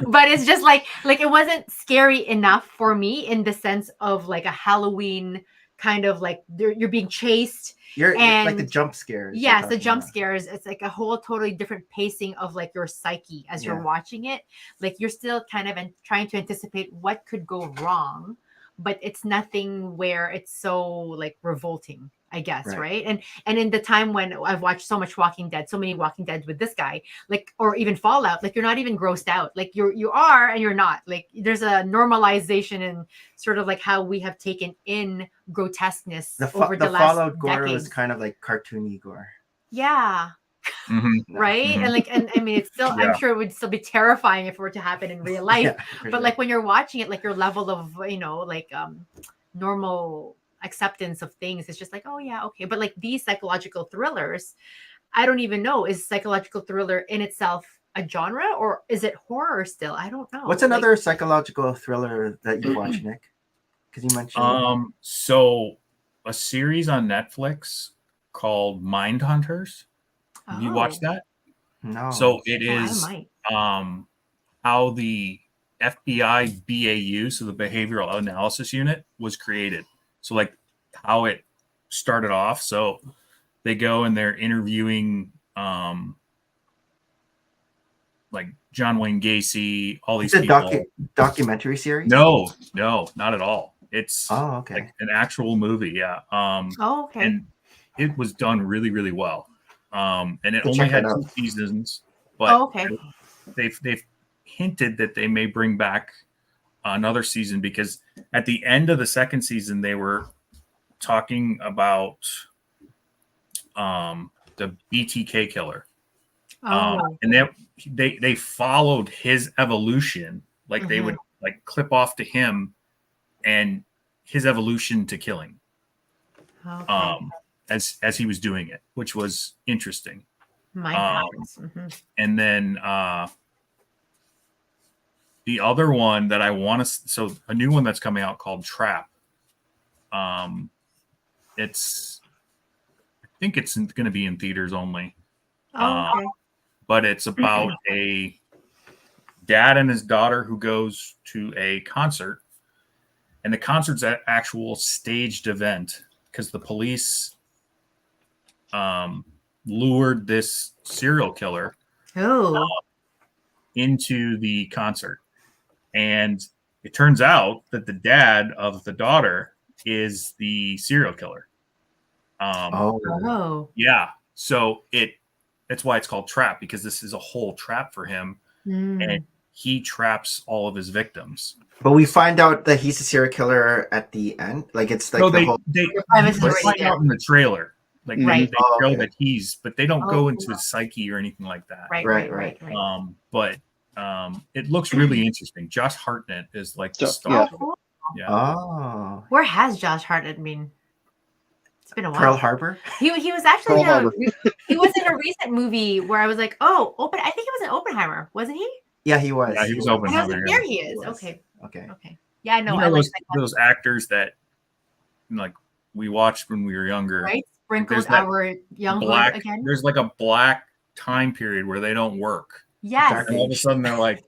C: But it's just like it wasn't scary enough for me in the sense of like a Halloween kind of like you're being chased.
A: You're like the jump scares.
C: Yes, the jump scares. It's like a whole totally different pacing of like your psyche as you're watching it. Like you're still kind of trying to anticipate what could go wrong, but it's nothing where it's so like revolting, I guess, right? And in the time when I've watched so much Walking Dead, so many Walking Dead with this guy, like, or even Fallout, like you're not even grossed out. Like you are and you're not. Like there's a normalization in sort of like how we have taken in grotesqueness over the last
A: Fallout gore
C: decades.
A: was kind of like cartoony gore.
C: Yeah. Right. And like, and I mean, it's still, I'm sure it would still be terrifying if it were to happen in real life. But like when you're watching it, like your level of, you know, like normal acceptance of things, it's just like, oh yeah, okay. But like these psychological thrillers, I don't even know, is psychological thriller in itself a genre, or is it horror still? I don't know.
A: What's another psychological thriller that you watch, Nick? Because you mentioned
B: so a series on Netflix called Mind Hunters. Have you watched that?
A: No.
B: So it is how the FBI BAU, so the Behavioral Analysis Unit, was created. So like how it started off. So they go and they're interviewing like John Wayne Gacy, all these people.
A: Documentary series?
B: No, not at all. It's
A: okay.
B: Like an actual movie, yeah.
C: Okay.
B: And it was done really, really well. And it only had 2 seasons, but they've hinted that they may bring back another season, because at the end of the second season they were talking about the BTK killer. And they followed his evolution, like they would like clip off to him and his evolution to killing as he was doing it, which was interesting. And then the other one that I want to, so a new one that's coming out called Trap. I think it's going to be in theaters only. But it's about a dad and his daughter who goes to a concert, and the concert's an actual staged event because the police lured this serial killer into the concert. And it turns out that the dad of the daughter is the serial killer. Yeah. So that's why it's called Trap, because this is a whole trap for him. And he traps all of his victims.
A: But we find out that he's a serial killer at the end. Like it's like
B: they find out in the trailer. Like they show that but they don't go into his psyche or anything like that.
C: Right.
B: But it looks really interesting. Josh Hartnett is like the star.
C: Cool.
B: Yeah.
A: Oh.
C: Where has Josh Hartnett been? It's been a while.
A: Pearl Harbor.
C: He was actually he was in a recent movie where I was like, I think he was in Oppenheimer, wasn't he?
A: Yeah, he was.
B: Yeah, he was Oppenheimer.
C: There he is. Okay. Yeah, I know.
B: I like those actors that like we watched when we were younger.
C: Right. Sprinkled our young
B: black
C: again.
B: There's like a black time period where they don't work.
C: Yes.
B: And all of a sudden they're like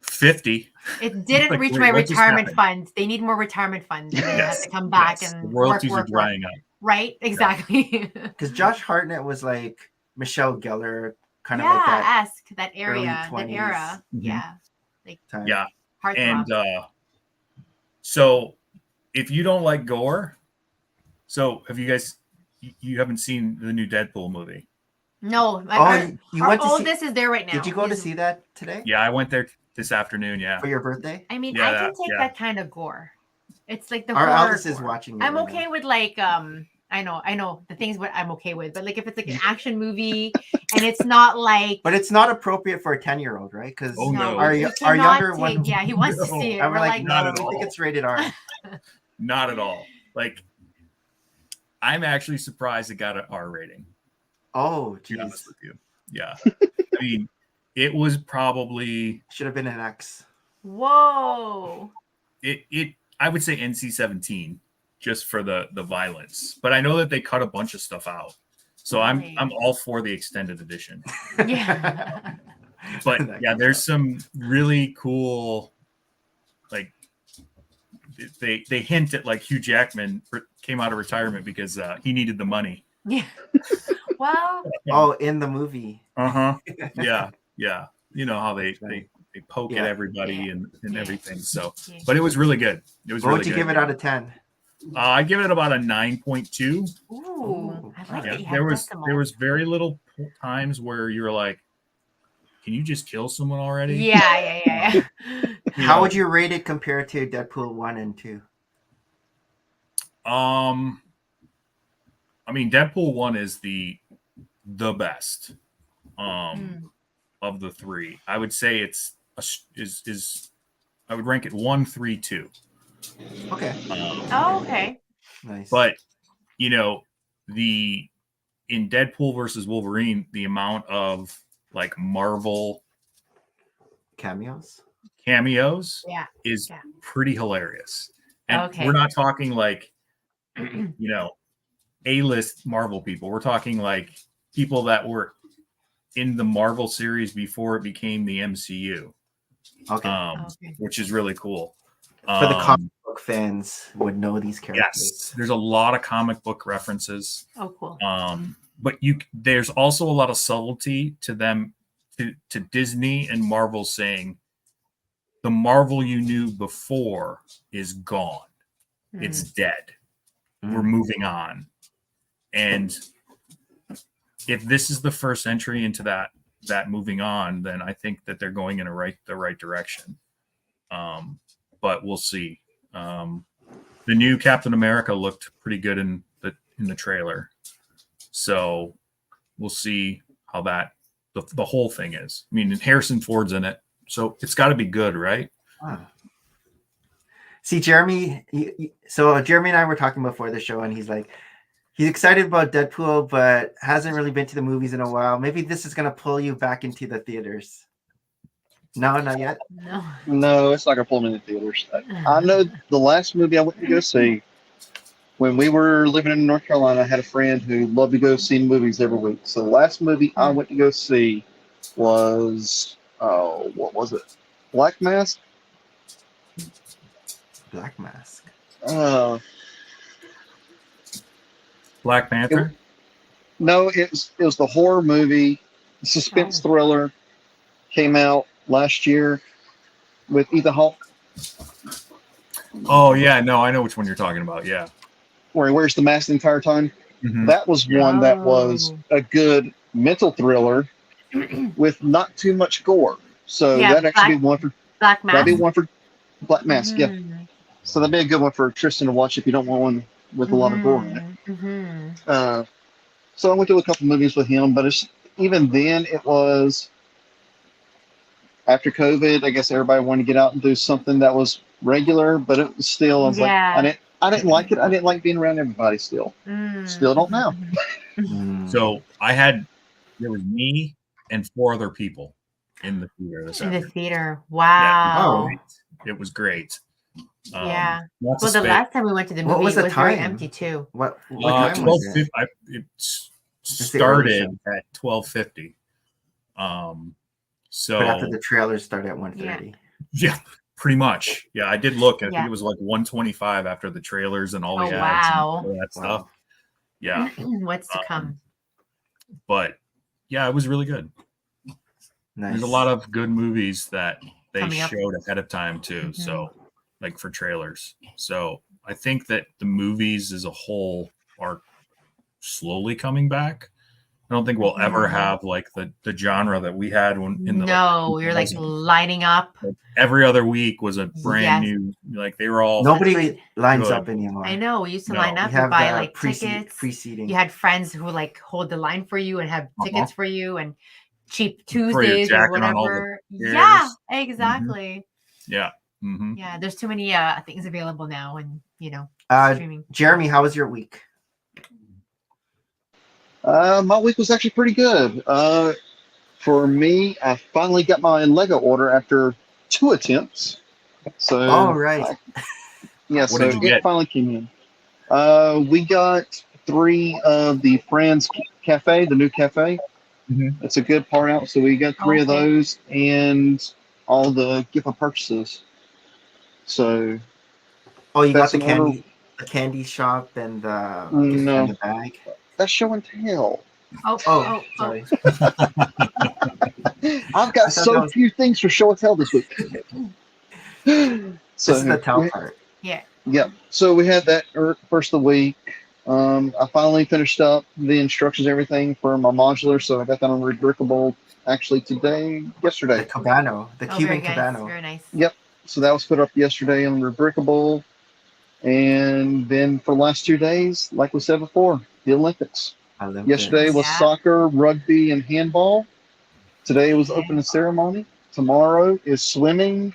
B: 50.
C: It didn't reach my retirement funds. They need more retirement funds. They have to come back and
B: the royalties are drying up.
C: Right? Exactly.
A: Because Josh Hartnett was like Michelle Gellar, kind of like that.
C: That area, that era.
B: Mm-hmm.
C: Yeah.
A: Time.
B: Yeah.
C: And
B: so if you don't like gore, so have you guys? You haven't seen the new Deadpool movie?
C: No.
A: You went to see,
C: this is there right now.
A: Did you go to see that today?
B: Yeah, I went there this afternoon. Yeah.
A: For your birthday?
C: I mean, I can take that kind of gore. It's like the
A: our
C: horror
A: eldest is watching.
C: I'm okay with like I know the things what I'm okay with, but like if it's like an action movie and it's not like.
A: But it's not appropriate for a 10-year-old, right? Because our younger one.
C: Yeah, he wants to see it.
A: We're like,
B: not
A: no,
B: at
A: I
B: all.
A: think it's rated R.
B: Not at all. Like, I'm actually surprised it got an R rating.
A: Oh,
B: to be honest
A: geez.
B: with you. Yeah. I mean, it was probably
A: should have been an X.
C: Whoa.
B: I would say NC-17 just for the violence, but I know that they cut a bunch of stuff out, so I'm all for the extended edition.
C: Yeah.
B: But yeah, there's some really cool, like they hint at like Hugh Jackman came out of retirement because he needed the money.
C: Yeah.
A: Well. In the movie.
B: Yeah. You know how they poke at everybody and everything. So, but it was really good. It was.
A: What would you give it out of 10?
B: I give it about a 9.2.
C: Ooh, I like that.
B: There was very little times where you were like, "Can you just kill someone already?"
C: Yeah.
A: How would you rate it compared to Deadpool 1 and 2?
B: I mean, Deadpool 1 is the best of the three. I would say it's I would rank it 1, 3, 2.
A: Okay.
C: Okay.
A: Nice.
B: But in Deadpool versus Wolverine, the amount of like Marvel
A: cameos
B: is pretty hilarious. And we're not talking like A-list Marvel people. We're talking like people that were in the Marvel series before it became the MCU.
A: Okay.
B: Which is really cool.
A: For the comic book fans would know these characters.
B: Yes, there's a lot of comic book references.
C: Oh, cool.
B: But there's also a lot of subtlety to them, to Disney and Marvel saying, the Marvel you knew before is gone. It's dead. We're moving on. And if this is the first entry into that moving on, then I think that they're going in the right direction. But we'll see. The new Captain America looked pretty good in the trailer, so we'll see how the whole thing is. I mean, Harrison Ford's in it, so it's got to be good, right?
A: See, Jeremy. So Jeremy and I were talking before the show, and he's like, he's excited about Deadpool, but hasn't really been to the movies in a while. Maybe this is gonna pull you back into the theaters. No, not yet.
D: No, it's not gonna pull me in the theaters. I know the last movie I went to go see when we were living in North Carolina. I had a friend who loved to go see movies every week. So the last movie I went to go see was oh, what was it? Black Mask?
A: Black Mask.
B: Black Panther.
D: No, it was the horror movie, suspense thriller, came out last year with Ethan Hawke.
B: Oh yeah, no, I know which one you're talking about. Yeah,
D: where he wears the mask the entire time.
B: Mhm.
D: That was one that was a good mental thriller with not too much gore. So that'd actually be one for
C: Black Mask.
D: That'd be one for Black Mask. Yeah. So that'd be a good one for Tristan to watch if you don't want one with a lot of gore in it. So I went to a couple movies with him, but even then it was after COVID. I guess everybody wanted to get out and do something that was regular, but it was still. I was like, I didn't like it. I didn't like being around everybody. Still don't now.
B: So there was me and 4 other people in the theater.
C: In the theater, wow!
B: Yeah, it was great.
C: Yeah. Well, the last time we went to the movie, it was very empty too.
A: What time was it?
B: It started at 12:50. So
A: but after the trailers started at 1:30.
B: Yeah, pretty much. Yeah, I did look. I think it was like 1:25 after the trailers and all the ads and all that stuff. Yeah.
C: What's to come?
B: But yeah, it was really good.
A: Nice.
B: There's a lot of good movies that they showed ahead of time too. So like for trailers. So I think that the movies as a whole are slowly coming back. I don't think we'll ever have like the genre that we had when in the
C: you're like lining up.
B: Like every other week was a brand new, like they were all
A: nobody lines up anymore.
C: I know. We used to line up and buy like tickets. Preceding. You had friends who like hold the line for you and have tickets for you and cheap Tuesdays or whatever. Yeah, exactly.
B: Yeah.
C: Yeah, there's too many things available now, and streaming.
A: Jeremy, how was your week?
D: My week was actually pretty good. For me, I finally got my Lego order after 2 attempts. So, so it finally came in. We got 3 of the Friends Cafe, the new cafe. It's a good part out. So we got 3 of those and all the gift of purchases. So,
A: you got the candy shop and the bag.
D: That's show and tell.
A: Sorry.
D: I've got so few things for show and tell this week.
A: So this is the tell part.
C: Yeah.
D: So we had that first of the week. I finally finished up the instructions, everything for my modular. So I got that on Rebrickable actually yesterday.
A: The cabano, the Cuban cabano.
C: Very nice.
D: Yep. So that was put up yesterday on Rebrickable. And then for the last 2 days, like we said before, the Olympics. Yesterday was soccer, rugby, and handball. Today was opening ceremony. Tomorrow is swimming,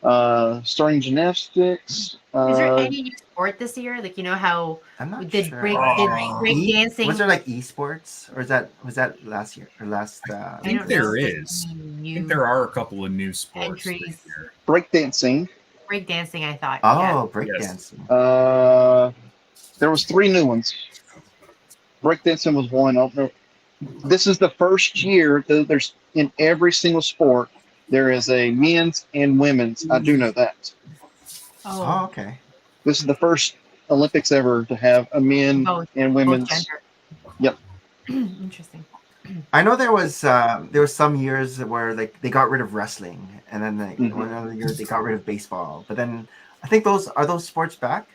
D: starting gymnastics.
C: Is there any new sport this year? Like how we did break dancing?
A: Was there like esports, or was that last year or last?
B: I think there is. I think there are a couple of new sports.
D: Breakdancing.
C: Breakdancing, I thought.
A: Breakdancing.
D: There was 3 new ones. Breakdancing was one. This is the first year that there's in every single sport there is a men's and women's. I do know that.
A: Oh, okay.
D: This is the first Olympics ever to have a men and women's. Yep.
C: Interesting.
A: I know there was some years where like they got rid of wrestling, and then one other year they got rid of baseball. But then I think those sports back.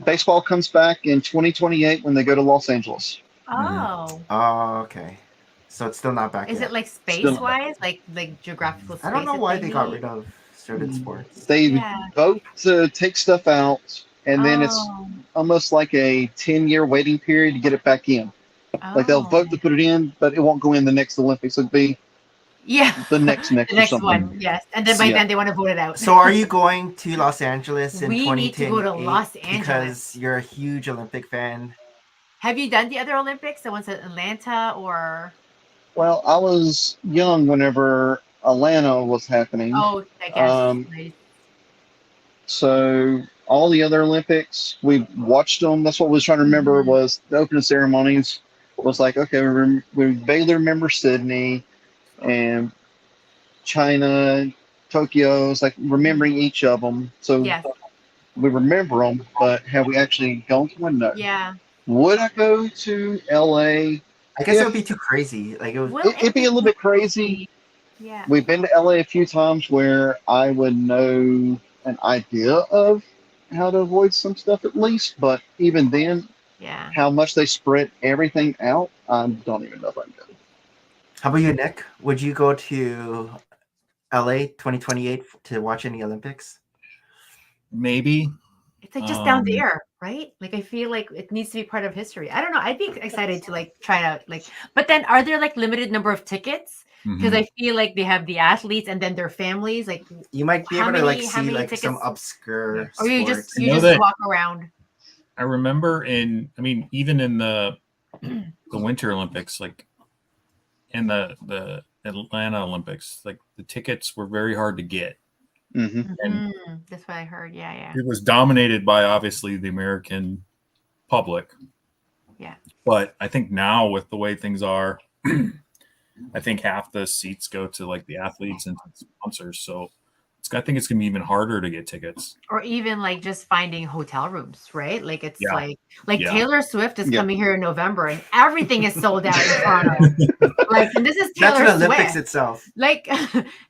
D: Baseball comes back in 2028 when they go to Los Angeles.
C: Oh.
A: Oh, okay. So it's still not back.
C: Is it like space-wise, like geographical space?
A: I don't know why they got rid of certain sports.
D: They vote to take stuff out, and then it's almost like a 10-year waiting period to get it back in. Like they'll vote to put it in, but it won't go in the next Olympics. It'll be the next
C: the next one. Yes, and then by then they want to vote it out.
A: So are you going to Los Angeles in 2010?
C: We need to go to Los Angeles
A: because you're a huge Olympic fan.
C: Have you done the other Olympics? The ones at Atlanta or?
D: Well, I was young whenever Atlanta was happening.
C: Oh, I guess.
D: So all the other Olympics, we watched them. That's what we was trying to remember was the opening ceremonies. Was like, okay, we vaguely remember Sydney, and China, Tokyo. It's like remembering each of them. So we remember them, but have we actually gone to one? No.
C: Yeah.
D: Would I go to LA?
A: I guess it would be too crazy. Like
D: it'd be a little bit crazy.
C: Yeah.
D: We've been to LA a few times where I would know an idea of how to avoid some stuff at least, but even then, how much they spread everything out, I don't even know if I can go.
A: How about you, Nick? Would you go to LA 2028 to watch any Olympics?
B: Maybe.
C: It's like just down there, right? Like I feel like it needs to be part of history. I don't know. I'd be excited to like try to like, but then are there like limited number of tickets? Because I feel like they have the athletes and then their families. Like
A: you might be able to like see like tickets? Some obscure
C: or you
A: sports.
C: just walk around.
B: I remember even in the Winter Olympics, like in the Atlanta Olympics, like the tickets were very hard to get.
C: And that's what I heard. Yeah.
B: It was dominated by obviously the American public.
C: Yeah.
B: But I think now with the way things are, I think half the seats go to like the athletes and sponsors. So I think it's going to be even harder to get tickets.
C: Or even like just finding hotel rooms, right? Like it's like Taylor Swift is coming here in November and everything is sold out in Toronto. Like, and this is Taylor
A: That's the
C: Swift.
A: Olympics itself.
C: Like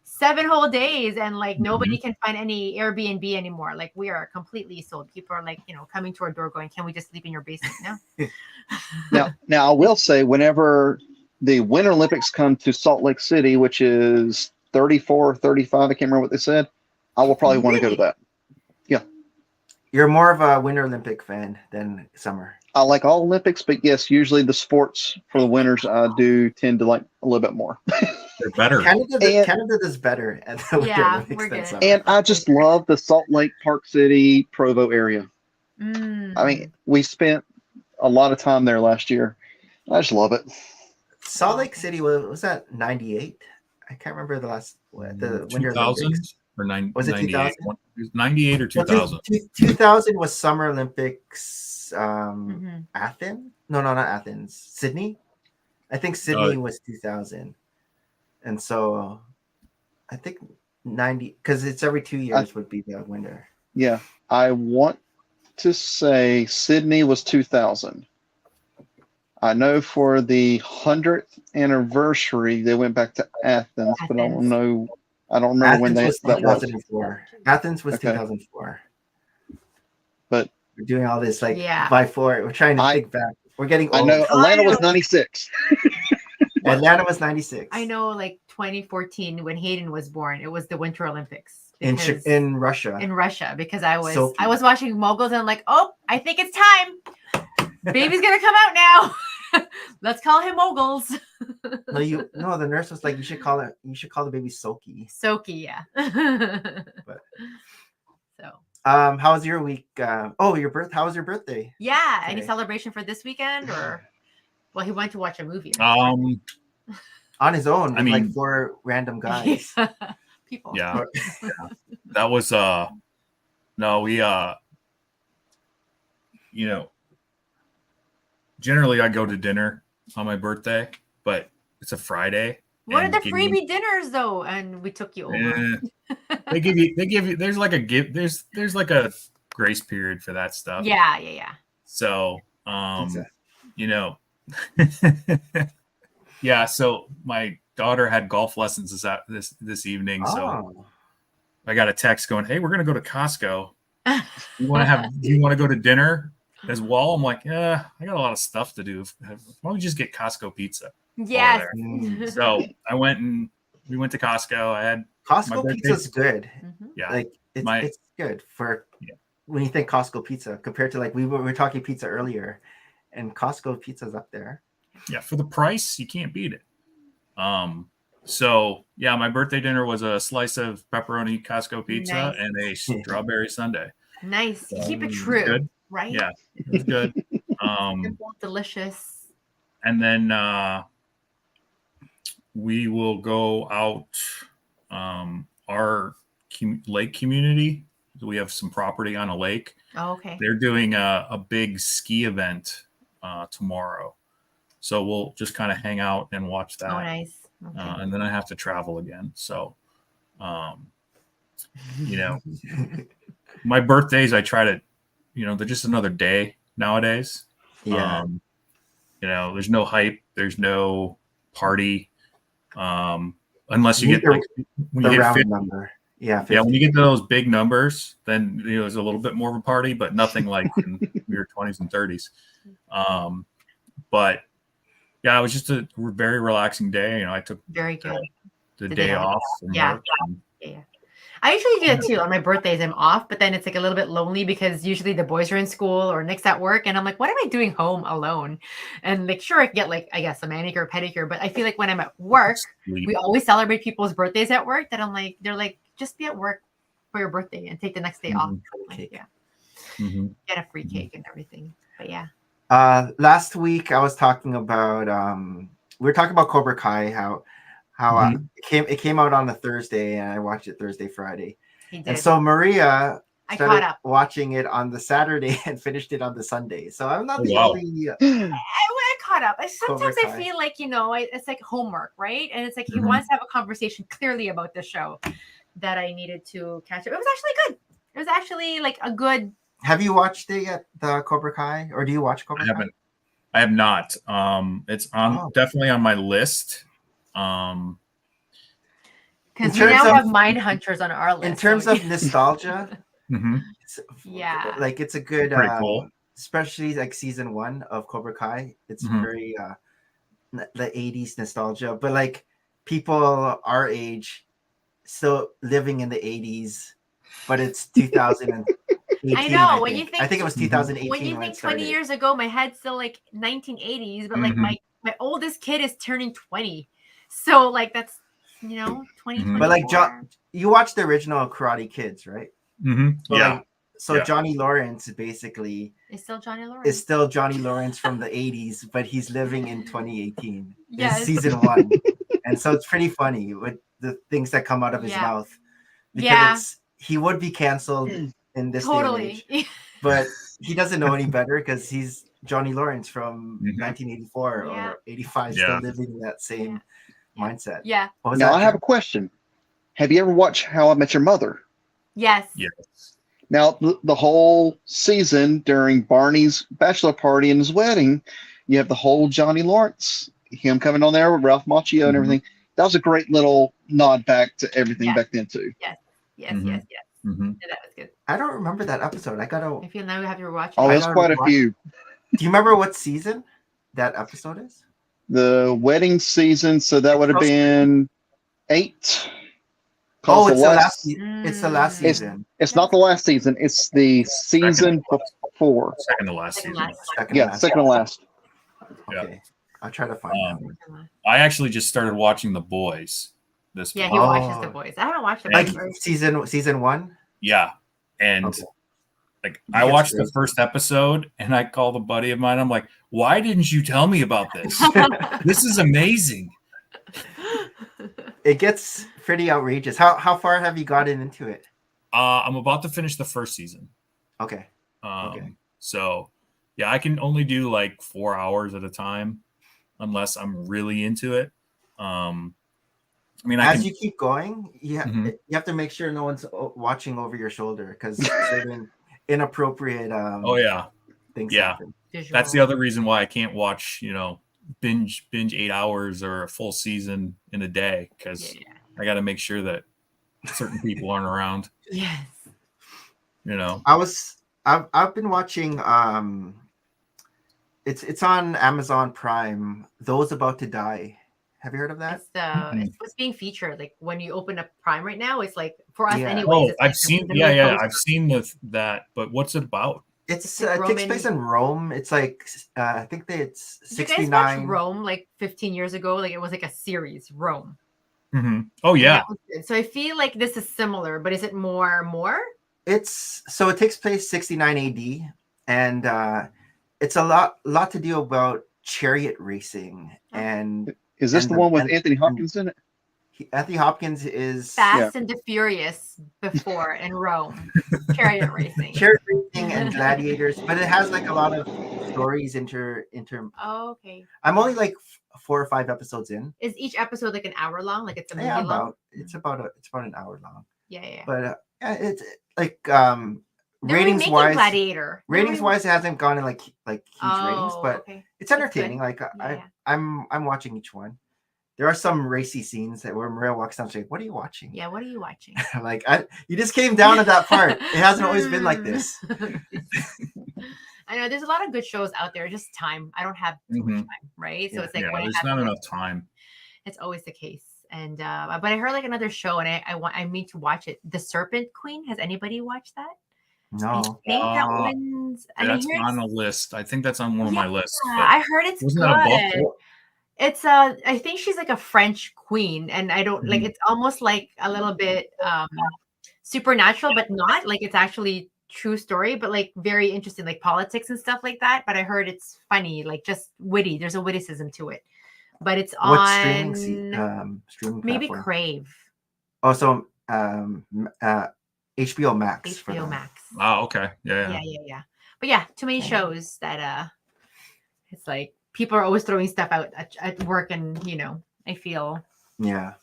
C: 7 whole days and like nobody can find any Airbnb anymore. Like we are completely sold. People are like, coming to our door going, can we just sleep in your basement now?
D: Now I will say whenever the Winter Olympics come to Salt Lake City, which is 34, 35, I can't remember what they said, I will probably want to go to that. Yeah.
A: You're more of a Winter Olympic fan than summer.
D: I like all Olympics, but yes, usually the sports for the winters I do tend to like a little bit more.
B: They're better.
A: Canada is better at the Winter Olympics
C: we're
A: than
C: good.
A: summer.
D: And I just love the Salt Lake, Park City, Provo area. I mean, we spent a lot of time there last year. I just love it.
A: Salt Lake City was that 98? I can't remember the last the Winter Olympics.
B: Or
A: was it 2000?
B: 98 or 2000?
A: 2000 was Summer Olympics. Athens? No, not Athens. Sydney. I think Sydney was 2000, and so I think 90 because it's every 2 years would be the winter.
D: Yeah, I want to say Sydney was 2000. I know for the 100th anniversary they went back to Athens, but I don't know. I don't remember when that was.
A: 2004. Athens was 2004.
D: But
A: we're doing all this like by 4. We're trying to think back. We're getting old.
D: I know Atlanta was 96.
A: Atlanta was 96.
C: I know, like 2014 when Hayden was born, it was the Winter Olympics
A: in Russia.
C: In Russia, because I was watching Moguls and I'm like, oh, I think it's time. Baby's gonna come out now. Let's call him Moguls.
A: No, the nurse was like, you should call the baby Soki.
C: Soki, yeah.
A: But
C: so
A: how was your week? How was your birthday?
C: Yeah. Today? Any celebration for this weekend or he went to watch a movie.
A: On his own with like 4 random guys.
C: People.
B: Yeah. That was no, we generally I go to dinner on my birthday, but it's a Friday.
C: What are the freebie dinners though? And we took you over.
B: They give you there's like a grace period for that stuff.
C: Yeah.
B: So yeah, so my daughter had golf lessons this evening. So I got a text going, hey, we're gonna go to Costco. Do you want to go to dinner as well? I'm like, yeah, I got a lot of stuff to do. Why don't we just get Costco pizza?
C: Yes.
B: So we went to Costco. I had
A: Costco pizza's good.
B: Yeah.
A: Like it's good for when you think Costco pizza compared to like we were talking pizza earlier, and Costco pizza's up there.
B: Yeah, for the price, you can't beat it. So yeah, my birthday dinner was a slice of pepperoni Costco pizza and a strawberry sundae.
C: Nice. You keep it true,
B: good.
C: Right?
B: Yeah, it was good.
C: Simple, delicious.
B: And then we will go out our lake community. We have some property on a lake.
C: Oh, okay.
B: They're doing a big ski event tomorrow. So we'll just kind of hang out and watch that.
C: Oh, nice. Okay.
B: And then I have to travel again. So You know, my birthdays, I try to, they're just another day nowadays.
A: Yeah.
B: You know, there's no hype, there's no party, unless you get like when you hit
A: round
B: 50,
A: number. Yeah, 50.
B: yeah. When you get to those big numbers, then there's a little bit more of a party, but nothing like in your 20s and 30s. But yeah, it was just a very relaxing day. I took
C: very good
B: the day off from work.
C: Yeah. I usually do it too. On my birthdays, I'm off, but then it's like a little bit lonely because usually the boys are in school or Nick's at work, and I'm like, what am I doing home alone? And like, sure, I can get like, I guess, a manicure or pedicure, but I feel like when I'm at work, we always celebrate people's birthdays at work. That I'm like, they're like, just be at work for your birthday and take the next day off. Like, yeah, get a free cake and everything. But yeah.
A: Last week I was talking about we were talking about Cobra Kai, how it came out on a Thursday and I watched it Thursday, Friday. And so Maria started watching it on the Saturday and finished it on the Sunday. So I'm not the only
C: I caught up. Sometimes I feel like, it's like homework, right? And it's like he wants to have a conversation clearly about the show that I needed to catch up. It was actually good. It was actually like a good.
A: Have you watched it yet, the Cobra Kai? Or do you watch Cobra Kai?
B: I have not. It's definitely on my list.
C: Because we now have Mind Hunters on our list.
A: In terms of nostalgia,
C: yeah,
A: like it's a good,
B: cool.
A: Especially like season 1 of Cobra Kai. It's very the 80s nostalgia, but like people our age still living in the 80s, but it's 2018.
C: I know. When you think,
A: I think it was 2018.
C: When you think 20 years ago, my head's still like 1980s, but like my oldest kid is turning 20, so like that's 2024.
A: But like you watched the original Karate Kids, right?
B: So
A: Johnny Lawrence basically
C: is still Johnny Lawrence
A: from the 80s, but he's living in 2018.
C: Yes.
A: It's season 1, and so it's pretty funny with the things that come out of his mouth. Because he would be canceled in this day and age, but he doesn't know any better because he's Johnny Lawrence from 1984 or 85, still living in that same mindset.
C: Yeah.
D: Now I have a question. Have you ever watched How I Met Your Mother?
C: Yes.
D: Now the whole season during Barney's bachelor party and his wedding, you have the whole Johnny Lawrence, him coming on there with Ralph Macchio and everything. That was a great little nod back to everything back then too.
C: Yes. Yeah, that was good.
A: I don't remember that episode. I
C: feel now we have to watch it.
D: Oh, there's quite a few.
A: Do you remember what season that episode is?
D: The wedding season, so that would have been 8.
A: Oh, it's the last season.
D: It's not the last season. It's the season before.
B: Second to last season.
D: Second to last.
A: Okay, I'll try to find that.
B: I actually just started watching The Boys.
C: He watches The Boys. I haven't watched The
A: Boys. Like season 1.
B: Yeah, and I watched the first episode, and I called a buddy of mine. I'm like, "Why didn't you tell me about this? This is amazing."
A: It gets pretty outrageous. How far have you gotten into it?
B: I'm about to finish the first season.
A: Okay.
B: So, yeah, I can only do like 4 hours at a time, unless I'm really into it.
A: As you keep going, you have to make sure no one's watching over your shoulder because certain inappropriate things happen.
B: That's the other reason why I can't watch binge 8 hours or a full season in a day, because I got to make sure that certain people aren't around.
C: Yes.
A: I've been watching it's on Amazon Prime, Those About to Die. Have you heard of that?
C: It's what's being featured. Like when you open up Prime right now, it's like for us anyways.
B: Oh,
C: it's
B: I've seen I've seen that, but what's it about?
A: It takes place in Rome. It's like I think that it's 69.
C: You guys watched Rome like 15 years ago? Like it was like a series, Rome.
B: Oh yeah.
C: So I feel like this is similar, but is it more?
A: It takes place 69 AD, and it's a lot to do about chariot racing. And
D: is this the one with Anthony Hopkins in it?
A: Anthony Hopkins is
C: Fast and the Furious before in Rome. Chariot racing
A: and gladiators, but it has like a lot of stories
C: Oh, okay.
A: I'm only like 4 or 5 episodes in.
C: Is each episode like an hour long? Like it's a movie long?
A: It's about an hour long.
C: Yeah.
A: But it's like
C: They're
A: ratings wise,
C: Gladiator.
A: it hasn't gone in like huge ratings, but
C: okay.
A: it's entertaining. Like
C: Yeah.
A: I'm watching each one. There are some racy scenes that where Maria walks down, she's like, "What are you watching?"
C: Yeah, what are you watching?
A: Like you just came down to that part. It hasn't always been like this.
C: I know there's a lot of good shows out there. Just time. I don't have too much time, right? So it's like when
B: there's not enough time.
C: It's always the case. And but I heard like another show, and I need to watch it. The Serpent Queen. Has anybody watched that?
A: No.
C: I think that one's.
B: That's on a list. I think that's on one of my lists.
C: I heard it's
B: wasn't
C: good.
B: that a book?
C: It's I think she's like a French queen, and I don't like. It's almost like a little bit supernatural, but not like it's actually true story, but like very interesting, like politics and stuff like that. But I heard it's funny, like just witty. There's a witticism to it. But it's on
A: streaming
C: maybe
A: platform?
C: Crave.
A: Oh, so HBO Max.
C: HBO Max.
B: Oh, okay. Yeah.
C: But yeah, too many shows that it's like people are always throwing stuff out at work, and I feel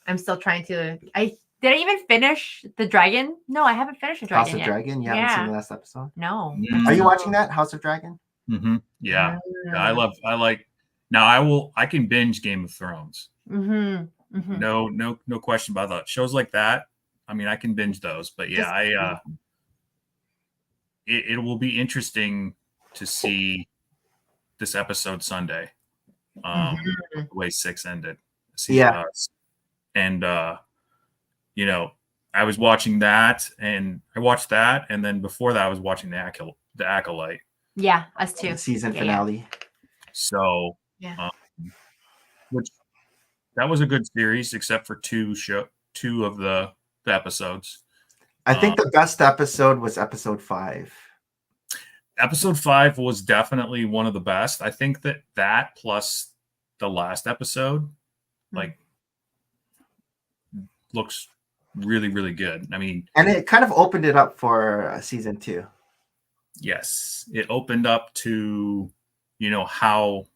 C: I'm still trying to. Did I even finish the Dragon? No, I haven't finished the Dragon
A: House of
C: yet.
A: Dragon. You haven't seen the last episode?
C: No.
A: Are you watching that House of Dragon?
B: Mm-hmm. Yeah. I like. Now I can binge Game of Thrones.
C: Mm-hmm. Mm-hmm.
B: No question about that. Shows like that. I mean, I can binge those, but yeah, it will be interesting to see this episode Sunday. The way 6 ended. And I was watching that, and I watched that, and then before that I was watching the Acolyte.
C: Yeah, us too.
A: The season finale.
B: So which that was a good series, except for two of the episodes.
A: I think the best episode was episode 5.
B: Episode 5 was definitely one of the best. I think that plus the last episode, like, looks really, really good. I mean,
A: and it kind of opened it up for season 2.
B: Yes, it opened up to, how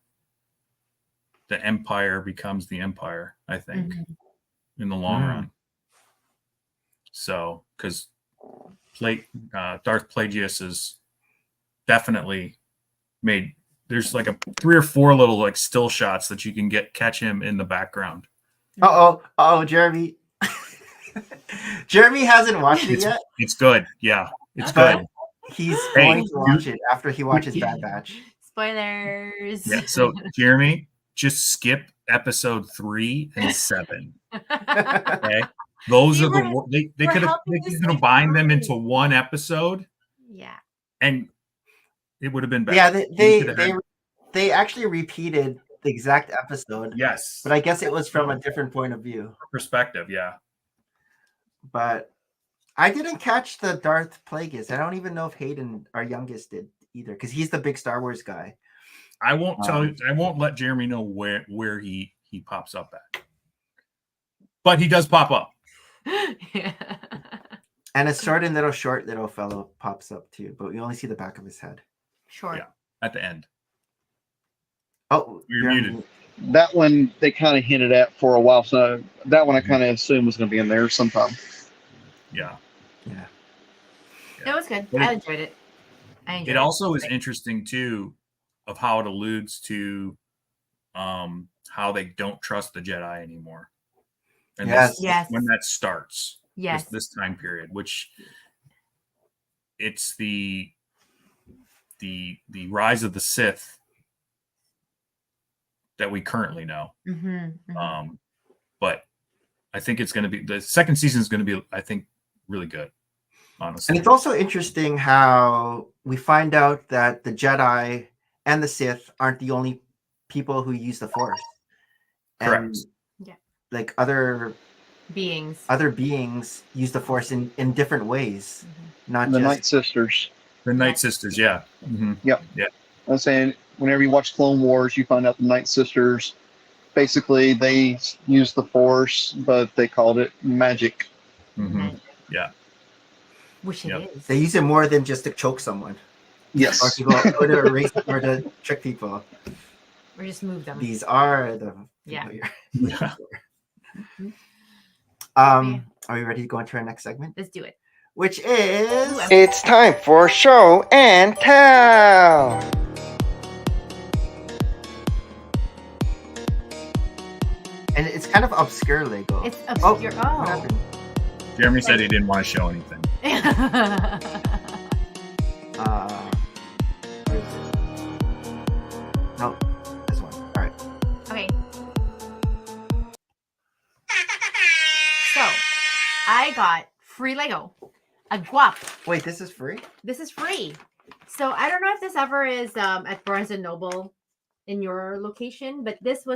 B: the Empire becomes the Empire, I think, in the long run. So, because Darth Plagueis is definitely made. There's like 3 or 4 little like still shots that you can catch him in the background.
A: Oh, Jeremy. Jeremy hasn't watched it yet.
B: It's good. Yeah, it's good.
A: He's going to watch it after he watches Bad Batch.
C: Spoilers.
B: Yeah. So Jeremy, just skip episode 3 and 7. Okay. Those are they could have combined them into one episode.
C: Yeah.
B: And it would have been better.
A: Yeah, they actually repeated the exact episode.
B: Yes.
A: But I guess it was from a different point of view.
B: Perspective, yeah.
A: But I didn't catch the Darth Plagueis. I don't even know if Hayden, our youngest, did either, because he's the big Star Wars guy.
B: I won't tell you. I won't let Jeremy know where he pops up at. But he does pop up.
C: Yeah.
A: And a short little fellow pops up too, but we only see the back of his head.
C: Sure.
B: Yeah, at the end.
A: Oh,
B: you're muted.
D: That one they kind of hinted at for a while, so that one I kind of assumed was going to be in there sometime.
B: Yeah.
C: That was good. I enjoyed it.
B: It also is interesting too, of how it alludes to how they don't trust the Jedi anymore. And
C: yes.
B: When that starts.
C: Yes.
B: This time period, which it's the rise of the Sith that we currently know. But I think it's going to be, the second season is going to be, I think, really good, honestly.
A: And it's also interesting how we find out that the Jedi and the Sith aren't the only people who use the Force.
B: Correct.
A: And, like other beings use the Force in different ways, not
D: the
A: just
D: Night Sisters.
B: The Night Sisters, yeah.
D: Yep.
B: Yeah.
D: I'm saying, whenever you watch Clone Wars, you find out the Night Sisters, basically they use the Force, but they called it magic.
B: Yeah.
C: Which it is.
A: They use it more than just to choke someone.
D: Yes.
A: Or to erase or to trick people.
C: Or just move them.
A: These are the
C: Yeah.
B: Yeah.
A: Are we ready to go into our next segment?
C: Let's do it.
A: Which is
F: It's time for show and tell.
A: and it's kind of obscure Lego.
C: It's obscure.
A: What happened?
B: Jeremy said he didn't want to show anything.
A: Where is it? No, this one. All right.
C: Okay. So, I got free Lego. A guap.
A: Wait, this is free?
C: This is free. So, I don't know if this ever is at Barnes & Noble in your location, but this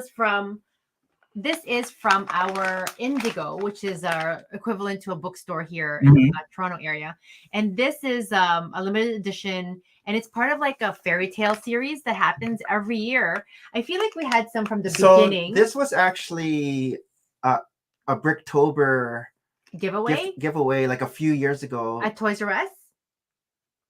C: is from our Indigo, which is our equivalent to a bookstore here in the Toronto area. And this is a limited edition, and it's part of like a fairy tale series that happens every year. I feel like we had some from the beginning.
A: This was actually a Bricktober
C: giveaway
A: like a few years ago
C: at Toys R Us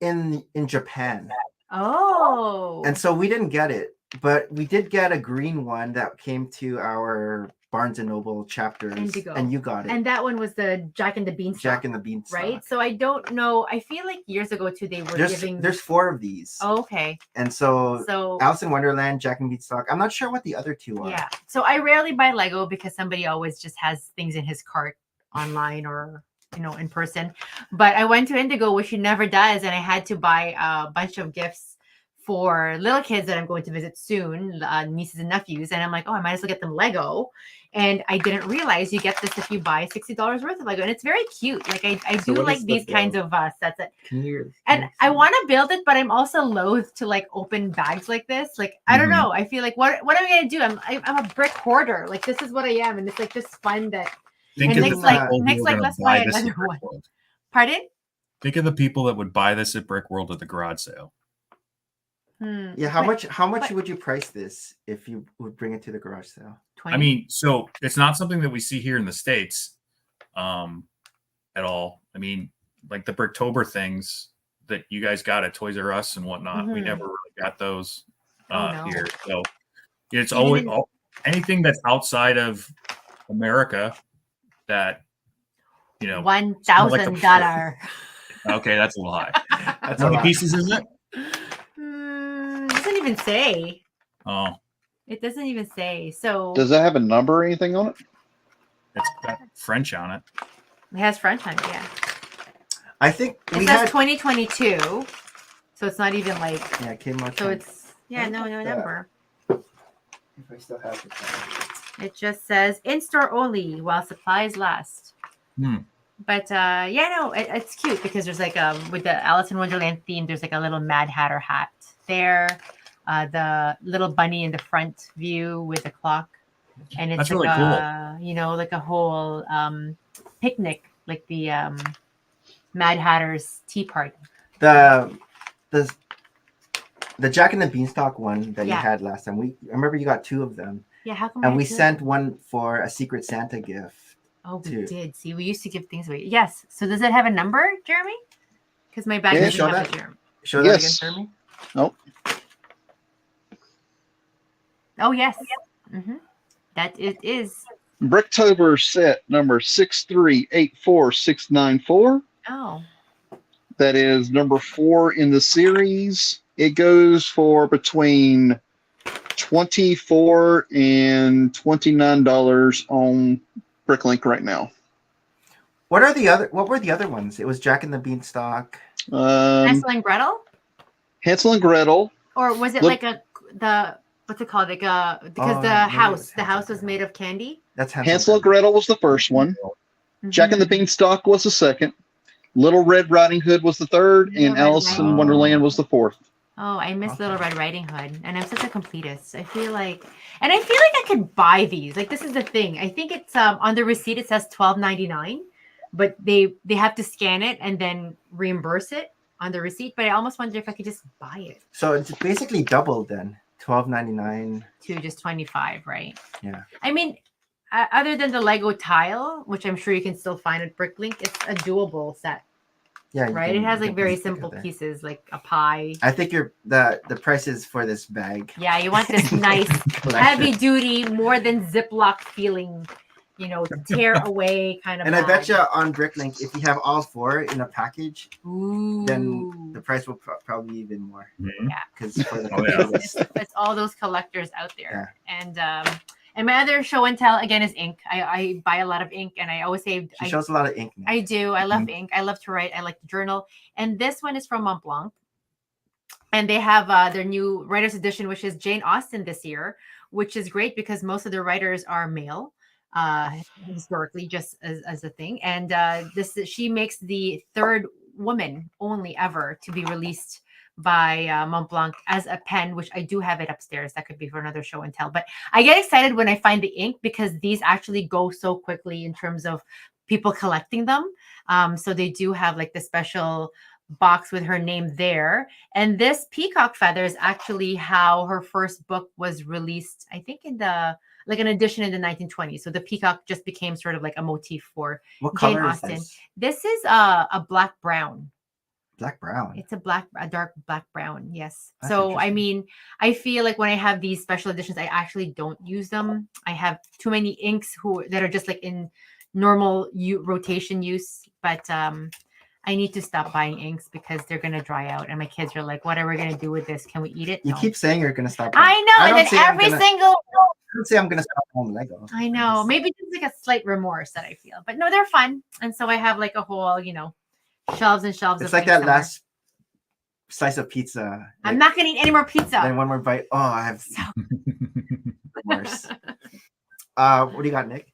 A: in Japan.
C: Oh.
A: And so we didn't get it. But we did get a green one that came to our Barnes & Noble chapters.
C: Indigo.
A: And you got it.
C: And that one was the Jack and the Beanstalk.
A: Jack and the Beanstalk.
C: Right? So I don't know. I feel like years ago, too, they were giving...
A: There's 4 of these.
C: Oh, okay.
A: And so Alice in Wonderland, Jack and Beanstalk. I'm not sure what the other 2 are.
C: Yeah. So I rarely buy Lego because somebody always just has things in his cart online or, in person. But I went to Indigo, which he never does. And I had to buy a bunch of gifts for little kids that I'm going to visit soon, nieces and nephews. And I'm like, I might as well get them Lego. And I didn't realize you get this if you buy $60 worth of Lego. And it's very cute. Like I do like these kinds of sets. And I want to build it, but I'm also loath to like open bags like this. Like, I don't know. I feel like, what am I going to do? I'm a brick hoarder. Like, this is what I am. And it's like just fun that... Next, let's buy another one. Pardon?
B: Think of the people that would buy this at Brick World at the garage sale.
A: Yeah, how much would you price this if you would bring it to the garage sale?
C: 20?
B: I mean, so it's not something that we see here in the States at all. I mean, like the Bricktober things that you guys got at Toys R Us and whatnot, we never really got those here. So it's always anything that's outside of America that,
C: $1,000.
B: Okay, that's a lot.
A: That's
B: How many pieces is it?
C: Doesn't even say.
B: Oh,
C: it doesn't even say. So
D: does that have a number or anything on it?
B: It's got French on it.
C: It has French on it. Yeah.
A: I think
C: it says 2022, so it's not even like.
A: Yeah, it came out.
C: So it's no number.
A: If I still have it.
C: It just says in store only while supplies last. But it's cute because there's like with the Alice in Wonderland theme, there's like a little Mad Hatter hat there, the little bunny in the front view with the clock, and it's
B: really cool.
C: Like a whole picnic, like the Mad Hatter's tea party.
A: The Jack and the Beanstalk one that you had last time. I remember you got 2 of them.
C: Yeah, how come?
A: And we sent one for a Secret Santa gift.
C: Oh, we did. See, we used to give things away. Yes. So does it have a number, Jeremy? Because my bag doesn't have a Jeremy.
A: Show that again, Jeremy.
D: Nope.
C: Oh, yes. That it is.
D: Bricktober set number 6384694.
C: Oh.
D: That is number 4 in the series. It goes for between $24 and $29 on Bricklink right now.
A: What were the other ones? It was Jack and the Beanstalk.
C: Hansel and Gretel?
D: Hansel and Gretel.
C: Or was it what's it called? Like because the house was made of candy?
A: That's
D: Hansel and Gretel was the first one. Jack and the Beanstalk was the second. Little Red Riding Hood was the third, and Alice in Wonderland was the fourth.
C: Oh, I miss Little Red Riding Hood, and I'm such a completist. I feel like I could buy these. Like, this is the thing. I think it's on the receipt it says $12.99, but they have to scan it and then reimburse it on the receipt. But I almost wonder if I could just buy it.
A: So it's basically doubled then, $12.99
C: to just $25, right?
A: Yeah.
C: I mean, other than the Lego tile, which I'm sure you can still find at Bricklink, it's a doable set.
A: Yeah.
C: Right. It has like very
A: piece
C: simple
A: together.
C: pieces, like a pie.
A: I think the prices for this bag.
C: Yeah, you want this nice, heavy duty, more than Ziploc feeling, tear away kind of.
A: And
C: bag.
A: I bet you on Bricklink, if you have all 4 in a package, then the price will probably be even more.
B: Mm-hmm.
C: Yeah,
A: because for the
C: it's all those collectors out there. Yeah. And my other show and tell again is ink. I buy a lot of ink, and I always say
A: she shows a lot of ink.
C: I do. I love ink. I love to write. I like to journal. And this one is from Montblanc. And they have their new writer's edition, which is Jane Austen this year, which is great because most of the writers are male, historically, just as a thing. And she makes the 3rd woman only ever to be released by Montblanc as a pen, which I do have it upstairs. That could be for another show and tell. But I get excited when I find the ink because these actually go so quickly in terms of people collecting them. So they do have like the special box with her name there. And this peacock feather is actually how her first book was released, I think in the like an edition in the 1920s. So the peacock just became sort of like a motif for Jane Austen. This is a black brown.
A: Black brown.
C: It's a dark black brown. Yes. So I mean, I feel like when I have these special editions, I actually don't use them. I have too many inks that are just like in normal rotation use, but I need to stop buying inks because they're gonna dry out, and my kids are like, "What are we gonna do with this? Can we eat it?"
A: You keep saying you're gonna stop.
C: I know, and then every single.
A: I don't say I'm gonna stop buying Lego.
C: I know, maybe just like a slight remorse that I feel, but no, they're fun, and so I have like a whole, shelves and shelves.
A: It's like that last slice of pizza.
C: I'm not gonna eat any more pizza.
A: Then one more bite. Oh, I have remorse. What do you got, Nick?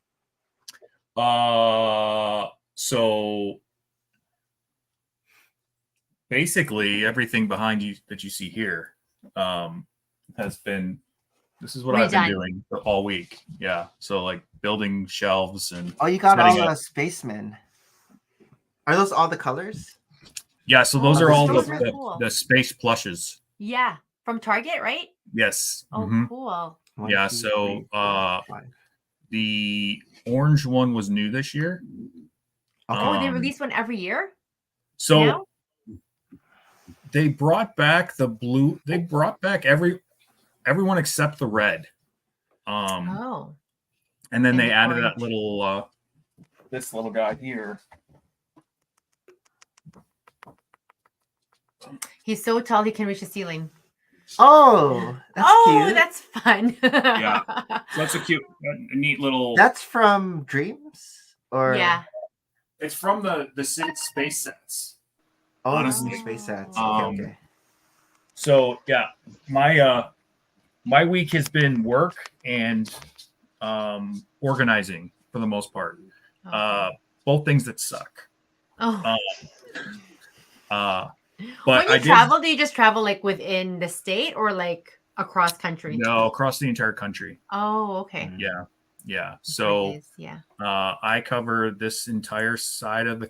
B: So basically everything behind you that you see here has been, this is what I've been doing all week. Yeah. So like building shelves and
A: you got all the spacemen. Are those all the colors?
B: Yeah, so those are all the space plushes.
C: Yeah, from Target, right?
B: Yes.
C: Oh, cool.
B: Yeah, so the orange one was new this year.
C: They release one every year?
B: So they brought back the blue. They brought back everyone except the red. And then they added that little this little guy here.
C: He's so tall he can reach the ceiling.
A: Oh, that's cute.
C: That's fun.
B: Yeah, so that's a neat little.
A: That's from Dreams, or
B: it's from the space sets.
A: Oh, this is the space sets. Okay.
B: So yeah, my week has been work and organizing for the most part. Both things that suck. But
C: when you travel, do you just travel like within the state or like across country?
B: No, across the entire country.
C: Oh, okay.
B: Yeah. So I cover this entire side of the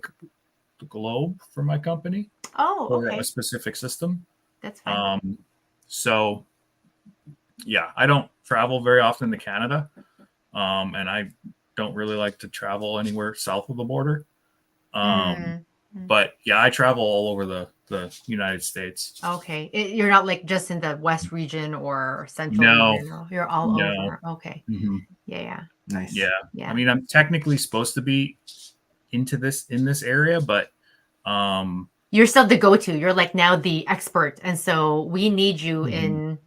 B: globe for my company.
C: Oh, okay.
B: For a specific system.
C: That's fine.
B: So yeah, I don't travel very often to Canada. And I don't really like to travel anywhere south of the border. But yeah, I travel all over the United States.
C: Okay. You're not like just in the West region or Central region. You're all over. Okay.
B: Mm-hmm.
C: Yeah.
A: Nice.
B: Yeah. I mean, I'm technically supposed to be in this area, but
C: you're still the go-to. You're like now the expert. And so we need you in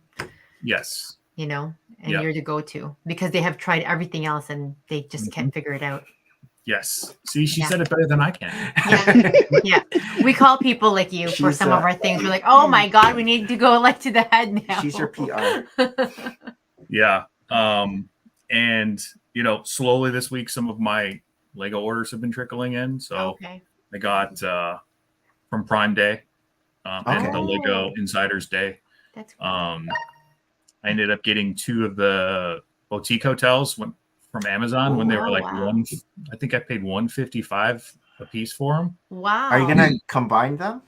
B: yes.
C: And you're the go-to because they have tried everything else and they just can't figure it out.
B: Yes. See, she said it better than I can.
C: Yeah. We call people like you for some of our things. We're like, oh my God, we need to go like to the head now.
A: She's your PR.
B: Yeah. And slowly this week, some of my Lego orders have been trickling in. So I got from Prime Day and the Lego Insiders Day.
C: That's cool.
B: I ended up getting 2 of the boutique hotels from Amazon when they were like I think I paid $155 a piece for them.
C: Wow.
A: Are you gonna combine them?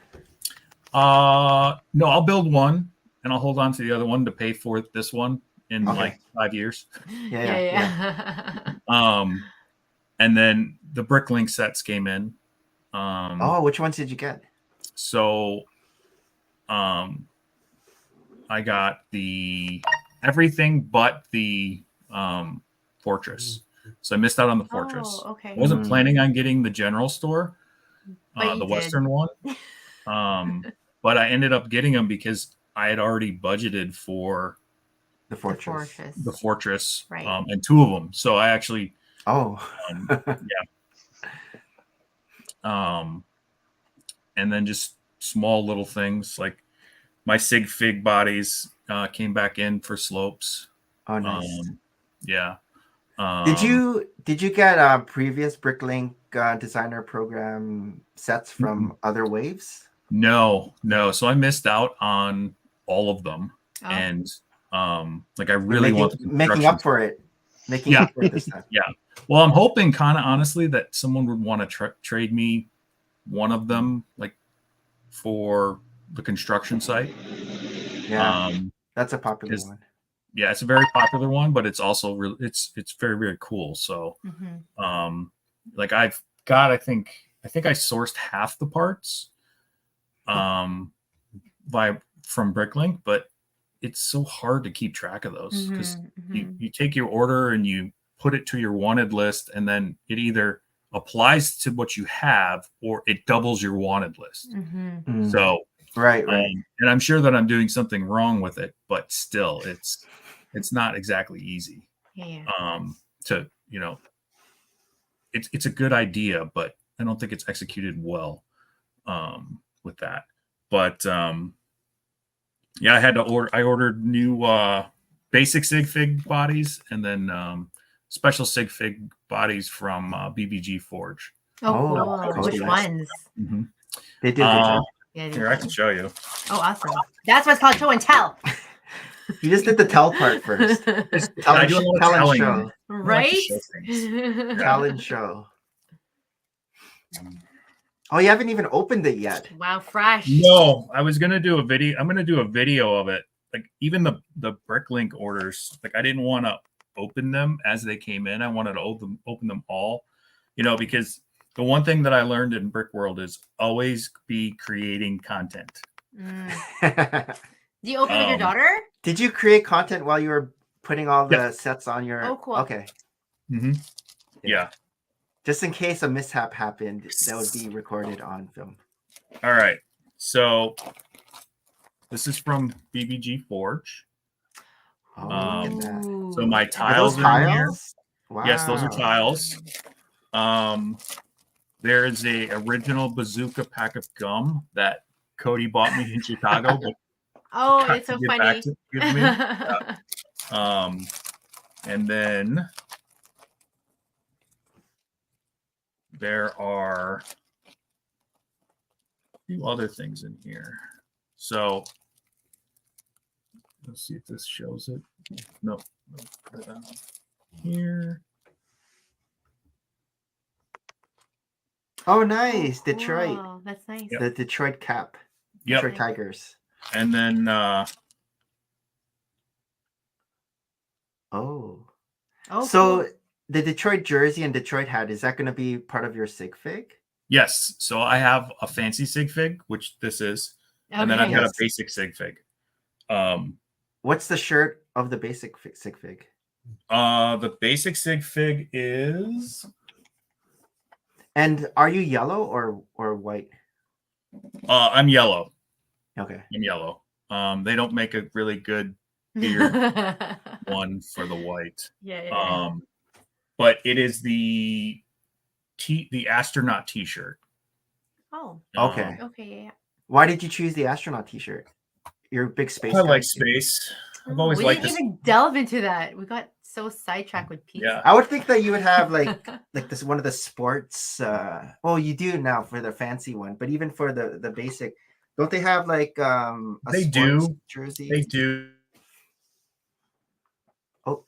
B: No, I'll build one and I'll hold on to the other one to pay for this one in like 5 years.
C: Yeah.
B: And then the Bricklink sets came in.
A: Which ones did you get?
B: So, I got everything but the fortress. So I missed out on the fortress.
C: Okay.
B: I wasn't planning on getting the general store, the Western one. But I ended up getting them because I had already budgeted for
A: the fortress.
C: Right.
B: And 2 of them. So I actually, and then just small little things like my sig fig bodies came back in for slopes.
A: Oh, nice.
B: Yeah.
A: Did you get previous Bricklink designer program sets from other waves?
B: No. So I missed out on all of them, and like I really want
A: making up for it. Making up for it this time.
B: Yeah. Well, I'm hoping, kind of honestly, that someone would want to trade me one of them, like for the construction site.
A: Yeah, that's a popular one.
B: Yeah, it's a very popular one, but it's also really it's very, very cool. So, like I think I sourced half the parts, from Bricklink, but it's so hard to keep track of those because you take your order and you put it to your wanted list, and then it either applies to what you have or it doubles your wanted list. So
A: right.
B: And I'm sure that I'm doing something wrong with it, but still it's not exactly easy. To, it's a good idea, but I don't think it's executed well with that. But yeah, I ordered new basic sig fig bodies, and then special sig fig bodies from BBG Forge.
C: Cool. Which ones?
A: They did good job.
B: Here, I can show you.
C: Oh, awesome. That's what's called show and tell.
A: You just did the tell part first. Tell and show.
C: Right?
A: Tell and show. Oh, you haven't even opened it yet.
C: Wow, fresh.
B: No, I was gonna do a video. I'm gonna do a video of it. Like even the Bricklink orders, like I didn't want to open them as they came in. I wanted to open them all, because the one thing that I learned in Brick World is always be creating content.
C: Do you open with your daughter?
A: Did you create content while you were putting all the sets on your?
C: Oh, cool.
A: Okay.
B: Yeah.
A: Just in case a mishap happened, that would be recorded on film.
B: All right. So this is from BBG Forge.
A: Oh, look at that.
B: So my tiles are in here.
A: Wow.
B: Yes, those are tiles. There's a original bazooka pack of gum that Cody bought me in Chicago. But
C: it's so funny.
B: And then there are a few other things in here. So let's see if this shows it. No. Put it on here.
A: Oh, nice. Detroit.
C: Wow, that's nice.
A: The Detroit cap.
B: Yep.
A: Detroit Tigers.
B: And then
A: so
C: cool.
A: the Detroit jersey and Detroit hat, is that going to be part of your sig fig?
B: Yes. So I have a fancy sig fig, which this is, and then I've got a basic sig fig.
A: What's the shirt of the basic sig fig?
B: The basic sig fig is.
A: And are you yellow or white?
B: I'm yellow.
A: Okay.
B: I'm yellow. They don't make a really good beard one for the white.
C: Yeah.
B: But it is the astronaut t-shirt.
C: Oh.
A: Okay.
C: Okay. Yeah.
A: Why did you choose the astronaut t-shirt? You're a big space.
B: I like space. I've always liked this.
C: We didn't even delve into that. We got so sidetracked with pizza.
B: Yeah.
A: I would think that you would have like this one of the sports. Well, you do now for the fancy one, but even for the basic, don't they have like a
B: they
A: sports
B: do
A: jersey?
B: They do.
A: Oh,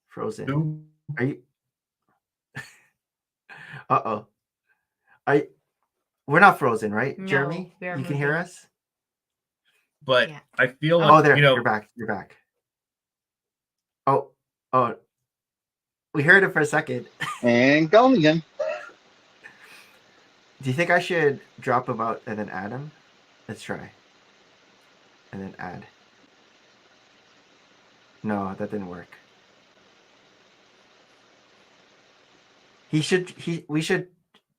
A: frozen. Are you? We're not frozen, right,
C: No,
A: Jeremy?
C: we are
A: You can hear
C: moving.
A: us.
B: But
C: Yeah.
B: I feel like,
A: Oh, there. You're back. You're back. Oh, we heard it for a second.
D: And gone again.
A: Do you think I should drop him out and then add him? Let's try. And then add. No, that didn't work. We should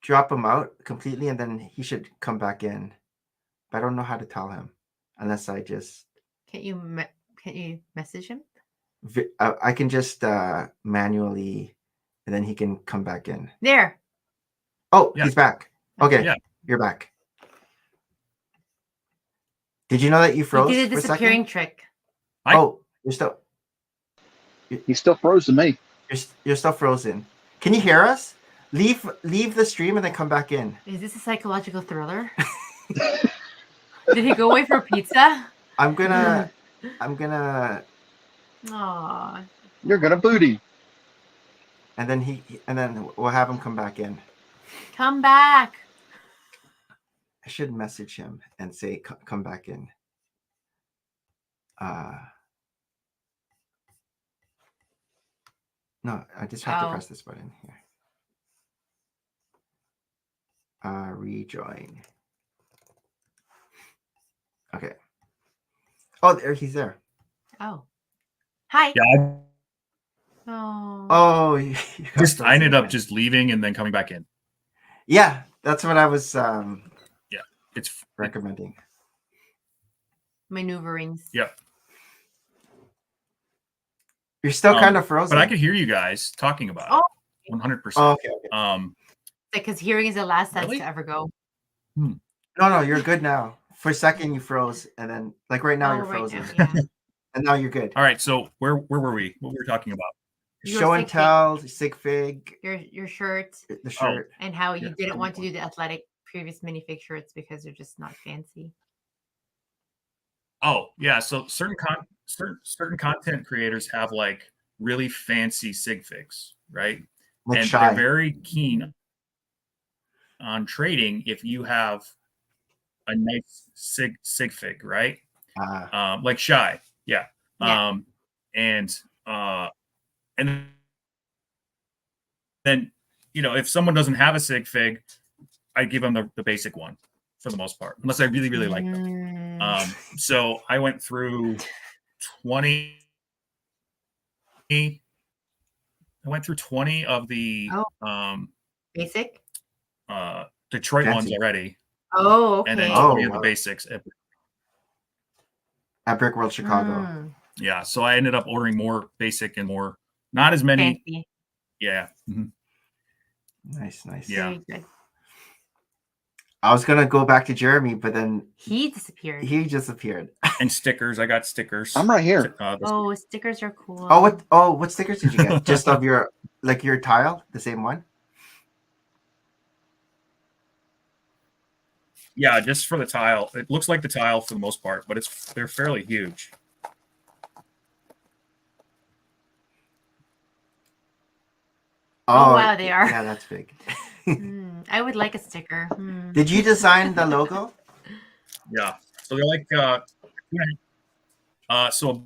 A: drop him out completely and then he should come back in. But I don't know how to tell him unless I just.
C: Can't you message him?
A: I can just manually, and then he can come back in.
C: There.
A: Oh,
B: Yeah.
A: He's back. Okay,
B: Yeah.
A: You're back. Did you know that you froze?
C: He did a
A: for a
C: disappearing
A: second?
C: trick.
A: Oh, you're still.
D: He's still frozen me.
A: You're still frozen. Can you hear us? Leave the stream and then come back in.
C: Is this a psychological thriller? Did he go away for pizza?
A: I'm gonna.
C: Aw.
D: You're gonna booty.
A: And then we'll have him come back in.
C: Come back.
A: I should message him and say come back in. No, I just have to press this button here. Rejoin. Okay. Oh, he's there.
C: Oh. Hi.
B: Yeah.
C: Oh.
B: I ended up just leaving and then coming back in.
A: Yeah, that's what I was
B: It's
A: recommending.
C: Maneuverings.
B: Yeah.
A: You're still kind of frozen.
B: But I could hear you guys talking about it. 100%.
A: Oh, okay.
C: Because hearing is the last sense
B: Really?
C: to ever go.
A: No, you're good now. For a second you froze, and then like right now you're frozen.
C: Now, yeah.
A: And now you're good.
B: All right, so where were we? What were we talking about?
C: Your
A: Show and
C: sig
A: tell, sig fig,
C: Your shirt
A: the shirt.
C: and how you
B: Yeah,
C: didn't
B: good
C: want to
B: point.
C: do the athletic previous minifig shirts because they're just not fancy.
B: Oh, yeah. So certain content creators have like really fancy sig figs, right?
A: Like
B: and
A: shy.
B: they're very keen on trading if you have a nice sig fig, right? Like Shy, yeah.
C: Yeah.
B: And then if someone doesn't have a sig fig, I give them the basic one for the most part, unless I really really like them. So I went through 20. I went through 20 of the
C: basic
B: Detroit
A: Fancy.
B: ones already.
C: Oh, okay.
B: And then
A: Oh,
B: 20 of the
A: wow.
B: basics.
A: At Brick World Chicago.
B: Yeah, so I ended up ordering more basic and more, not as many.
C: Fancy.
B: Yeah. Mhm.
A: Nice.
B: Yeah.
C: Very good.
A: I was gonna go back to Jeremy, but then
C: He disappeared.
A: he just appeared.
B: And stickers. I got stickers.
D: I'm right here.
C: Oh, stickers are cool.
A: What stickers did you get? Just of your tile, the same one?
B: Yeah, just for the tile. It looks like the tile for the most part, but they're fairly huge.
C: Oh, wow, they are.
A: Yeah, that's big.
C: I would like a sticker.
A: Did you design the logo?
B: Yeah. So they're like so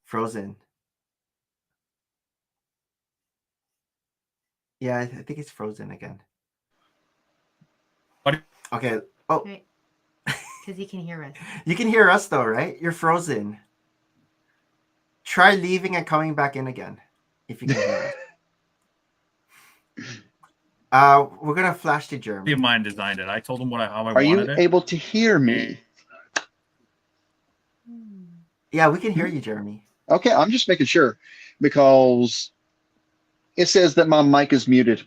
A: Frozen. Yeah, I think it's frozen again.
B: What?
A: Okay. Oh,
C: Because he can hear us.
A: you can hear us though, right? You're frozen. Try leaving and coming back in again, if you can hear us. We're gonna flash to
B: a
A: Jeremy.
B: friend of mine designed it. I told him how I
D: Are
B: wanted
D: you
B: it.
D: able to hear me?
A: Yeah, we can hear you, Jeremy.
D: Okay, I'm just making sure because it says that my mic is muted.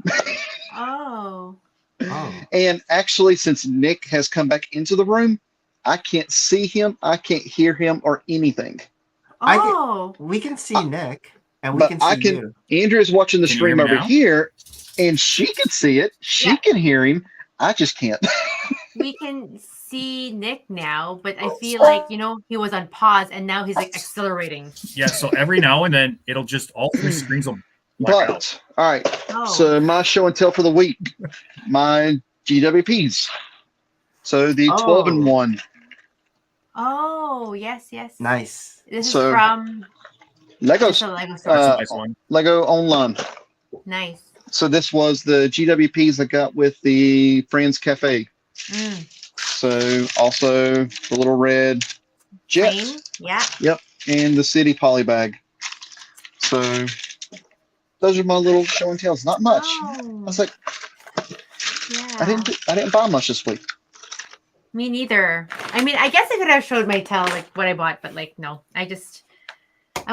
C: Oh.
A: Oh.
D: And actually, since Nick has come back into the room, I can't see him, I can't hear him or anything.
A: We can see Nick, and we
D: But
A: can see
D: I can.
A: you.
D: Andrea's watching the
B: Can you
D: stream
B: hear me
D: over
B: now?
D: here, and she can see it. She can hear him. I just can't.
C: We can see Nick now, but I feel like, he was on pause and now he's like accelerating.
B: Yeah, so every now and then it'll just all three screens will black out.
D: But all right.
C: Oh.
D: So my show and tell for the week, my GWPs. So the 12 and 1.
C: Oh, yes.
A: Nice.
C: This is
D: So-
C: from
D: Legos.
C: Lego store.
B: That's a nice one.
D: Lego Online.
C: Nice.
D: So this was the GWPs I got with the Friends Cafe.
C: Mm.
D: So also the little red jet.
C: Plane. Yeah.
D: Yep. And the city poly bag. So those are my little show and tells. Not much. I was like,
C: yeah.
D: I didn't buy much this week.
C: Me neither. I mean, I guess I could have showed my tell like what I bought, but like no. I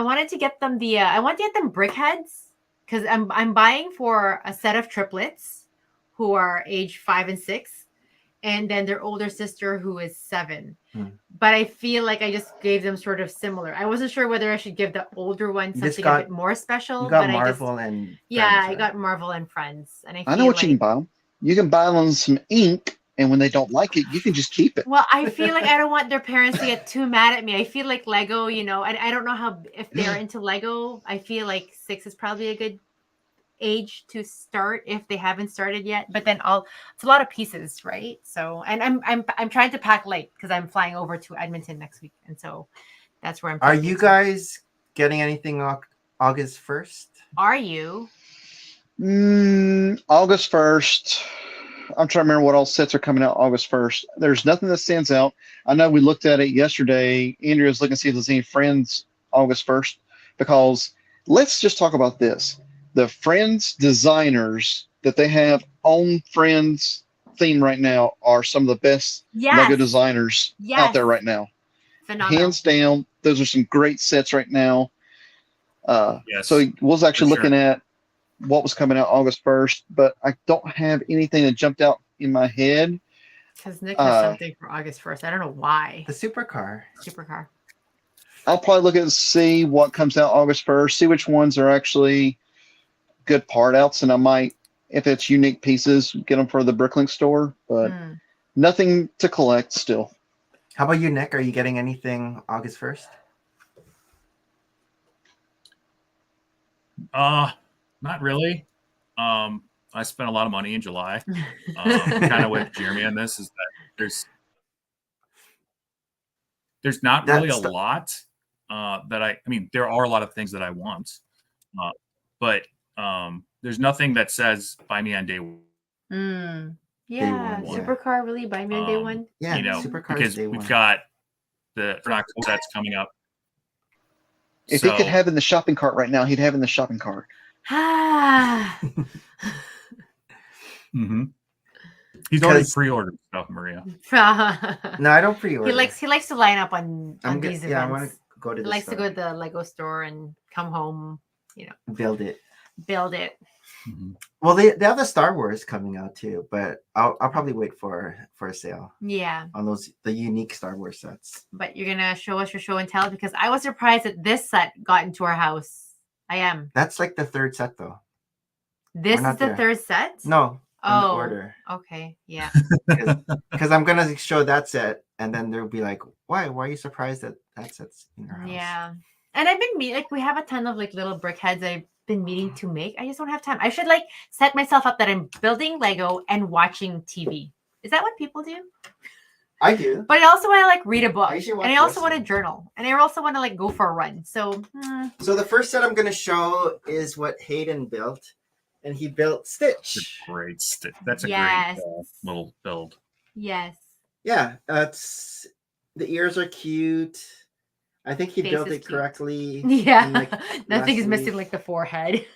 C: wanted to get them I want to get them brick heads because I'm buying for a set of triplets who are age 5 and 6, and then their older sister who is 7. But I feel like I just gave them sort of similar. I wasn't sure whether I should give the older one something a bit more special.
A: You got
C: but
A: Marvel and Friends,
C: yeah, I
A: right?
C: got Marvel and Friends, and
D: I know what you can buy them. You can buy them some ink, and when they don't like it, you can just keep it.
C: Well, I feel like I don't want their parents to get too mad at me. I feel like Lego, and I don't know if they're into Lego. I feel like 6 is probably a good age to start if they haven't started yet. But then it's a lot of pieces, right? So, and I'm trying to pack light because I'm flying over to Edmonton next week, and so that's where I'm.
A: Are you guys getting anything August 1st?
C: Are you?
D: August 1st. I'm trying to remember what all sets are coming out August 1st. There's nothing that stands out. I know we looked at it yesterday. Andrea was looking to see if there's any Friends August 1st, because let's just talk about this. The Friends designers that they have on Friends theme right now are some of the best Lego designers out there right now.
C: Phenomenal.
D: Hands down, those are some great sets right now.
B: Yes,
D: so we was actually looking at what was coming out August 1st, but I don't have anything that jumped out in my head.
C: Because Nick has something for August 1st. I don't know why.
A: The supercar.
D: I'll probably look and see what comes out August 1st, see which ones are actually good part outs, and I might, if it's unique pieces, get them for the Bricklink store, but nothing to collect still.
A: How about you, Nick? Are you getting anything August 1st?
B: Not really. I spent a lot of money in July. Kind of with Jeremy on this is that there's not really a lot that I mean, there are a lot of things that I want, but there's nothing that says buy me on day one.
C: Yeah, supercar really buy me on day one.
A: Yeah,
B: supercar because we've got the that's coming up.
D: If he could have in the shopping cart right now, he'd have in the shopping cart.
B: He's already pre-ordered stuff, Maria.
A: No, I don't pre-order.
C: He likes to line up on these events.
A: Yeah, I want to go to.
C: He likes to go to the Lego store and come home.
A: Build it.
D: Mm-hmm.
A: Well, they have the Star Wars coming out too, but I'll probably wait for a sale.
C: Yeah.
A: On the unique Star Wars sets.
C: But you're gonna show us your show and tell, because I was surprised that this set got into our house. I am.
A: That's like the third set though.
C: This is the third set?
A: No. In order.
C: Okay. Yeah.
A: Because I'm gonna show that set, and then they'll be like, "Why? Why are you surprised that set's in our house?"
C: Yeah. And I've been we have a ton of little brick heads I've been meaning to make. I just don't have time. I should set myself up that I'm building Lego and watching TV. Is that what people do?
A: I do.
C: But I also want to read a book, and I also want to
A: wrestling.
C: journal, and I also want to go for a run. So
A: the first set I'm gonna show is what Hayden built. And he built Stitch.
B: That's a great little build.
C: Yes.
A: Yeah, the ears are cute. I think he built it correctly.
C: Yeah, nothing is missing the forehead.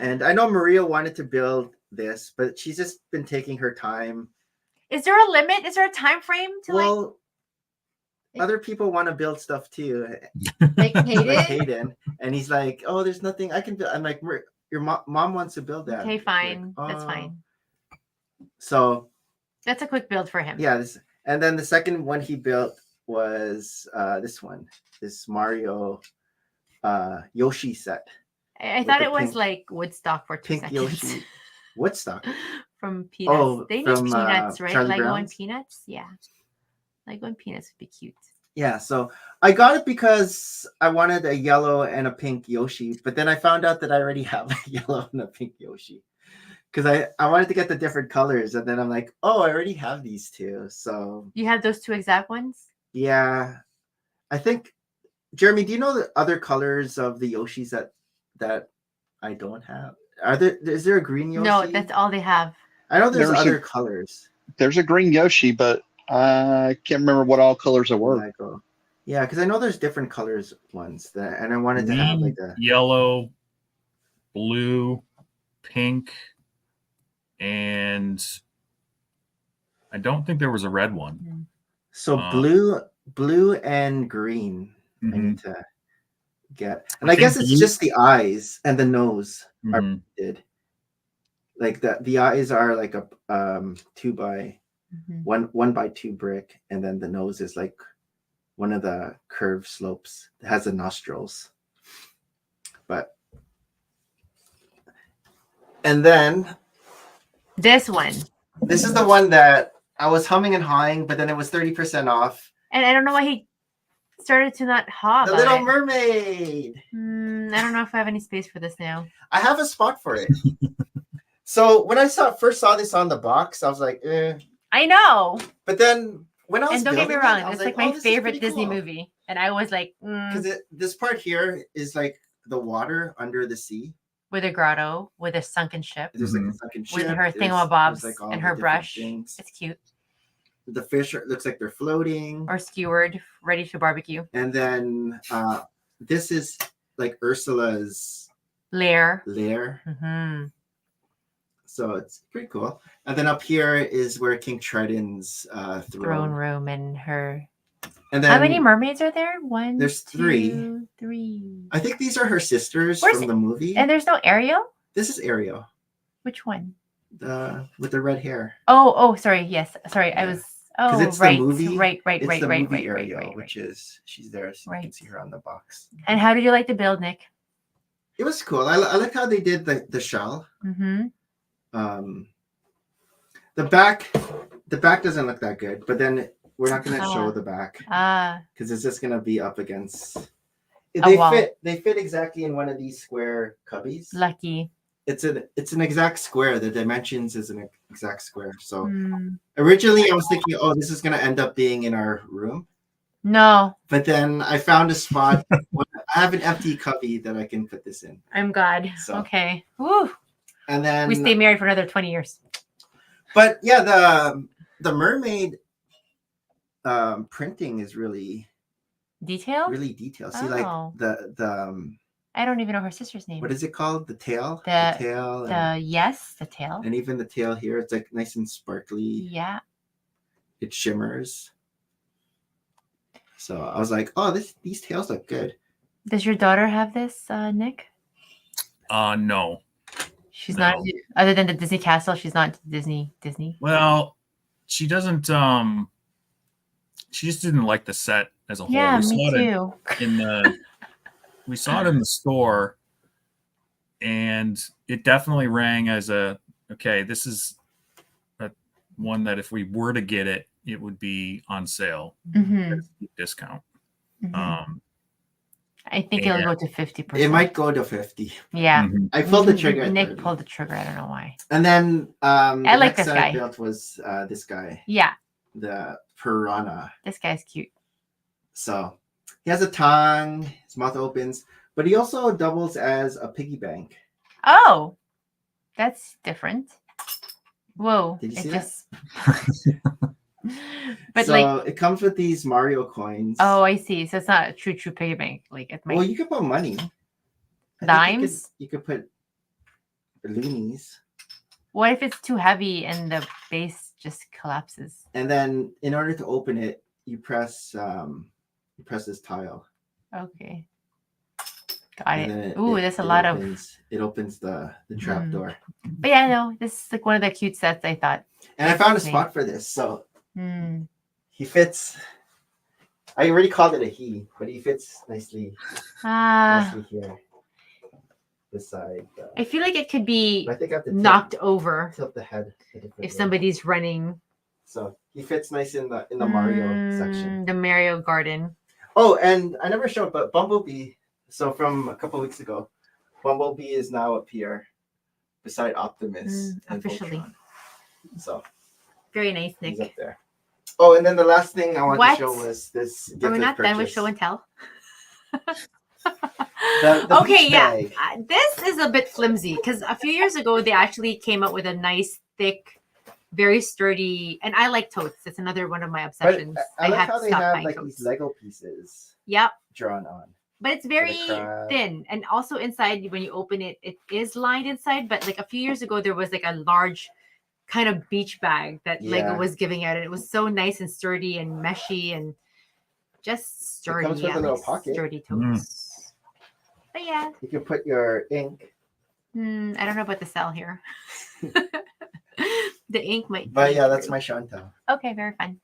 A: And I know Maria wanted to build this, but she's just been taking her time.
C: Is there a limit? Is there a time frame to
A: other people want to build stuff too.
C: Like
A: Hayden. And he's like, "Oh, there's nothing I can build." I'm like, your mom wants to build that.
C: Okay, fine. That's fine.
A: So
C: that's a quick build for him.
A: Yeah. And then the second one he built was this Mario Yoshi set.
C: I thought it was Woodstock for 2
A: pink
C: seconds.
A: Yoshi. Woodstock.
C: From Peanuts.
A: Oh,
C: they need Peanuts, right?
A: Charlie
C: Lego
A: Brown's?
C: and Peanuts? Yeah. Lego and Peanuts would be cute.
A: Yeah, so I got it because I wanted a yellow and a pink Yoshi, but then I found out that I already have a yellow and a pink Yoshi. Because I wanted to get the different colors, and then I'm like, oh, I already have these two. So
C: you have those two exact ones?
A: Yeah. I think Jeremy, do you know the other colors of the Yoshis that I don't have? Is there a green Yoshi?
C: No, that's all they have.
A: I know there's other colors.
D: There's a green Yoshi, but I can't remember what all colors it were.
A: Yeah, because I know there's different colors ones, and I wanted to have like a
B: yellow, blue, pink, and I don't think there was a red one.
A: So blue and green. I need to get, and I guess it's just the eyes and the nose are did. Like the eyes are like a 1x2 brick, and then the nose is like one of the curved slopes. It has the nostrils. And then
C: this one.
A: This is the one that I was humming and hawing, but then it was 30% off.
C: And I don't know why he started to not haw.
A: The Little Mermaid.
C: I don't know if I have any space for this now.
A: I have a spot for it. So when I first saw this on the box, I was like, eh.
C: I know.
A: But then when I was
C: don't get me wrong, it's like my favorite Disney
A: cool.
C: movie. And I was like,
A: because this part here is like the water under the sea.
C: With a grotto, with a sunken ship.
A: There's like a sunken ship.
C: With her thingamabobs and her brush. Things. It's cute.
A: The fish looks like they're floating.
C: Or skewered, ready to barbecue.
A: And then this is like Ursula's
C: lair.
A: Mm-hmm. So it's pretty cool. And then up here is where King Triton's
C: throne room and her.
A: And then
C: how many mermaids are there?
A: There's three. I think these are her sisters from the movie.
C: And there's no Ariel?
A: This is Ariel.
C: Which one?
A: With the red hair.
C: Oh, sorry. Yes. Sorry. Yeah. I was
A: it's
C: right.
A: The movie.
C: Right.
A: It's the movie Ariel, which is she's there, so you can see her on the box.
C: And how did you like the build, Nick?
A: It was cool. I like how they did the shell.
C: Mm-hmm.
A: The back doesn't look that good, but then we're not going to show the back because it's just going to be up against. They fit exactly in one of these square cubbies.
C: Lucky.
A: It's an exact square. The dimensions is an exact square. So originally I was thinking, oh, this is going to end up being in our room.
C: No.
A: But then I found a spot. I have an empty cubby that I can put this in.
C: I'm glad. So. Okay. Woo.
A: And then
C: we stay married for another 20 years.
A: But yeah, the mermaid printing is really
C: detailed.
A: Really detailed. See, like the
C: I don't even know her sister's name.
A: What is it called? The tail.
C: The tail. The tail.
A: And even the tail here, it's like nice and sparkly.
C: Yeah.
A: It shimmers. So I was like, oh, these tails look good.
C: Does your daughter have this, Nick?
B: No.
C: She's not, other than the Disney Castle, she's not Disney.
B: Well, she doesn't, she just didn't like the set as a whole.
C: Yeah, me too.
B: We saw it in the store, and it definitely rang as this is one that if we were to get it, it would be on sale, discount.
C: Mm-hmm. I think it'll go to 50%.
A: It might go to 50.
C: Yeah.
A: I pulled the trigger.
C: Nick pulled the trigger. I don't know why.
A: And then
C: I like this guy.
A: Built was this guy.
C: Yeah.
A: The piranha.
C: This guy's cute.
A: So he has a tongue. His mouth opens, but he also doubles as a piggy bank.
C: Oh, that's different. Whoa!
A: Did you see
C: that? But
A: so it comes with these Mario coins.
C: Oh, I see. So it's not a true piggy bank. Like it might.
A: Well, you could put money.
C: Dimes.
A: You could put loonies.
C: What if it's too heavy and the base just collapses?
A: And then, in order to open it, you press this tile.
C: Okay. Got it. Ooh, that's a lot of.
A: It opens the trap door.
C: But yeah, no, this is like one of the cute sets I thought.
A: And I found a spot for this, so he fits. I already called it a he, but he fits nicely. Nicely here. Beside.
C: I feel like it could be
A: I think I have to
C: knocked over.
A: Tilt the head
C: if somebody's running.
A: So he fits nice in the Mario section.
C: The Mario Garden.
A: Oh, and I never showed, but Bumblebee. So from a couple weeks ago, Bumblebee is now up here beside Optimus
C: officially.
A: Voltron. So
C: very nice, Nick.
A: He's up there. Oh, and then the last thing I wanted to show was this.
C: Are we not done with show and tell? Okay, yeah. This is a bit flimsy because a few years ago they actually came up with a nice, thick, very sturdy, and I like totes. It's another one of my obsessions.
A: But I like how they have like these Lego pieces.
C: Yep.
A: Drawn on.
C: But it's very thin, and also inside when you open it, it is lined inside. But like a few years ago, there was like a large kind of beach bag that Lego was giving out, and it was so nice and sturdy and meshy and just sturdy. It comes with a little pocket. Sturdy totes. But yeah,
A: you can put your ink.
C: I don't know about the cell here. The ink might.
A: But yeah, that's my Chantal.
C: Okay, very fun.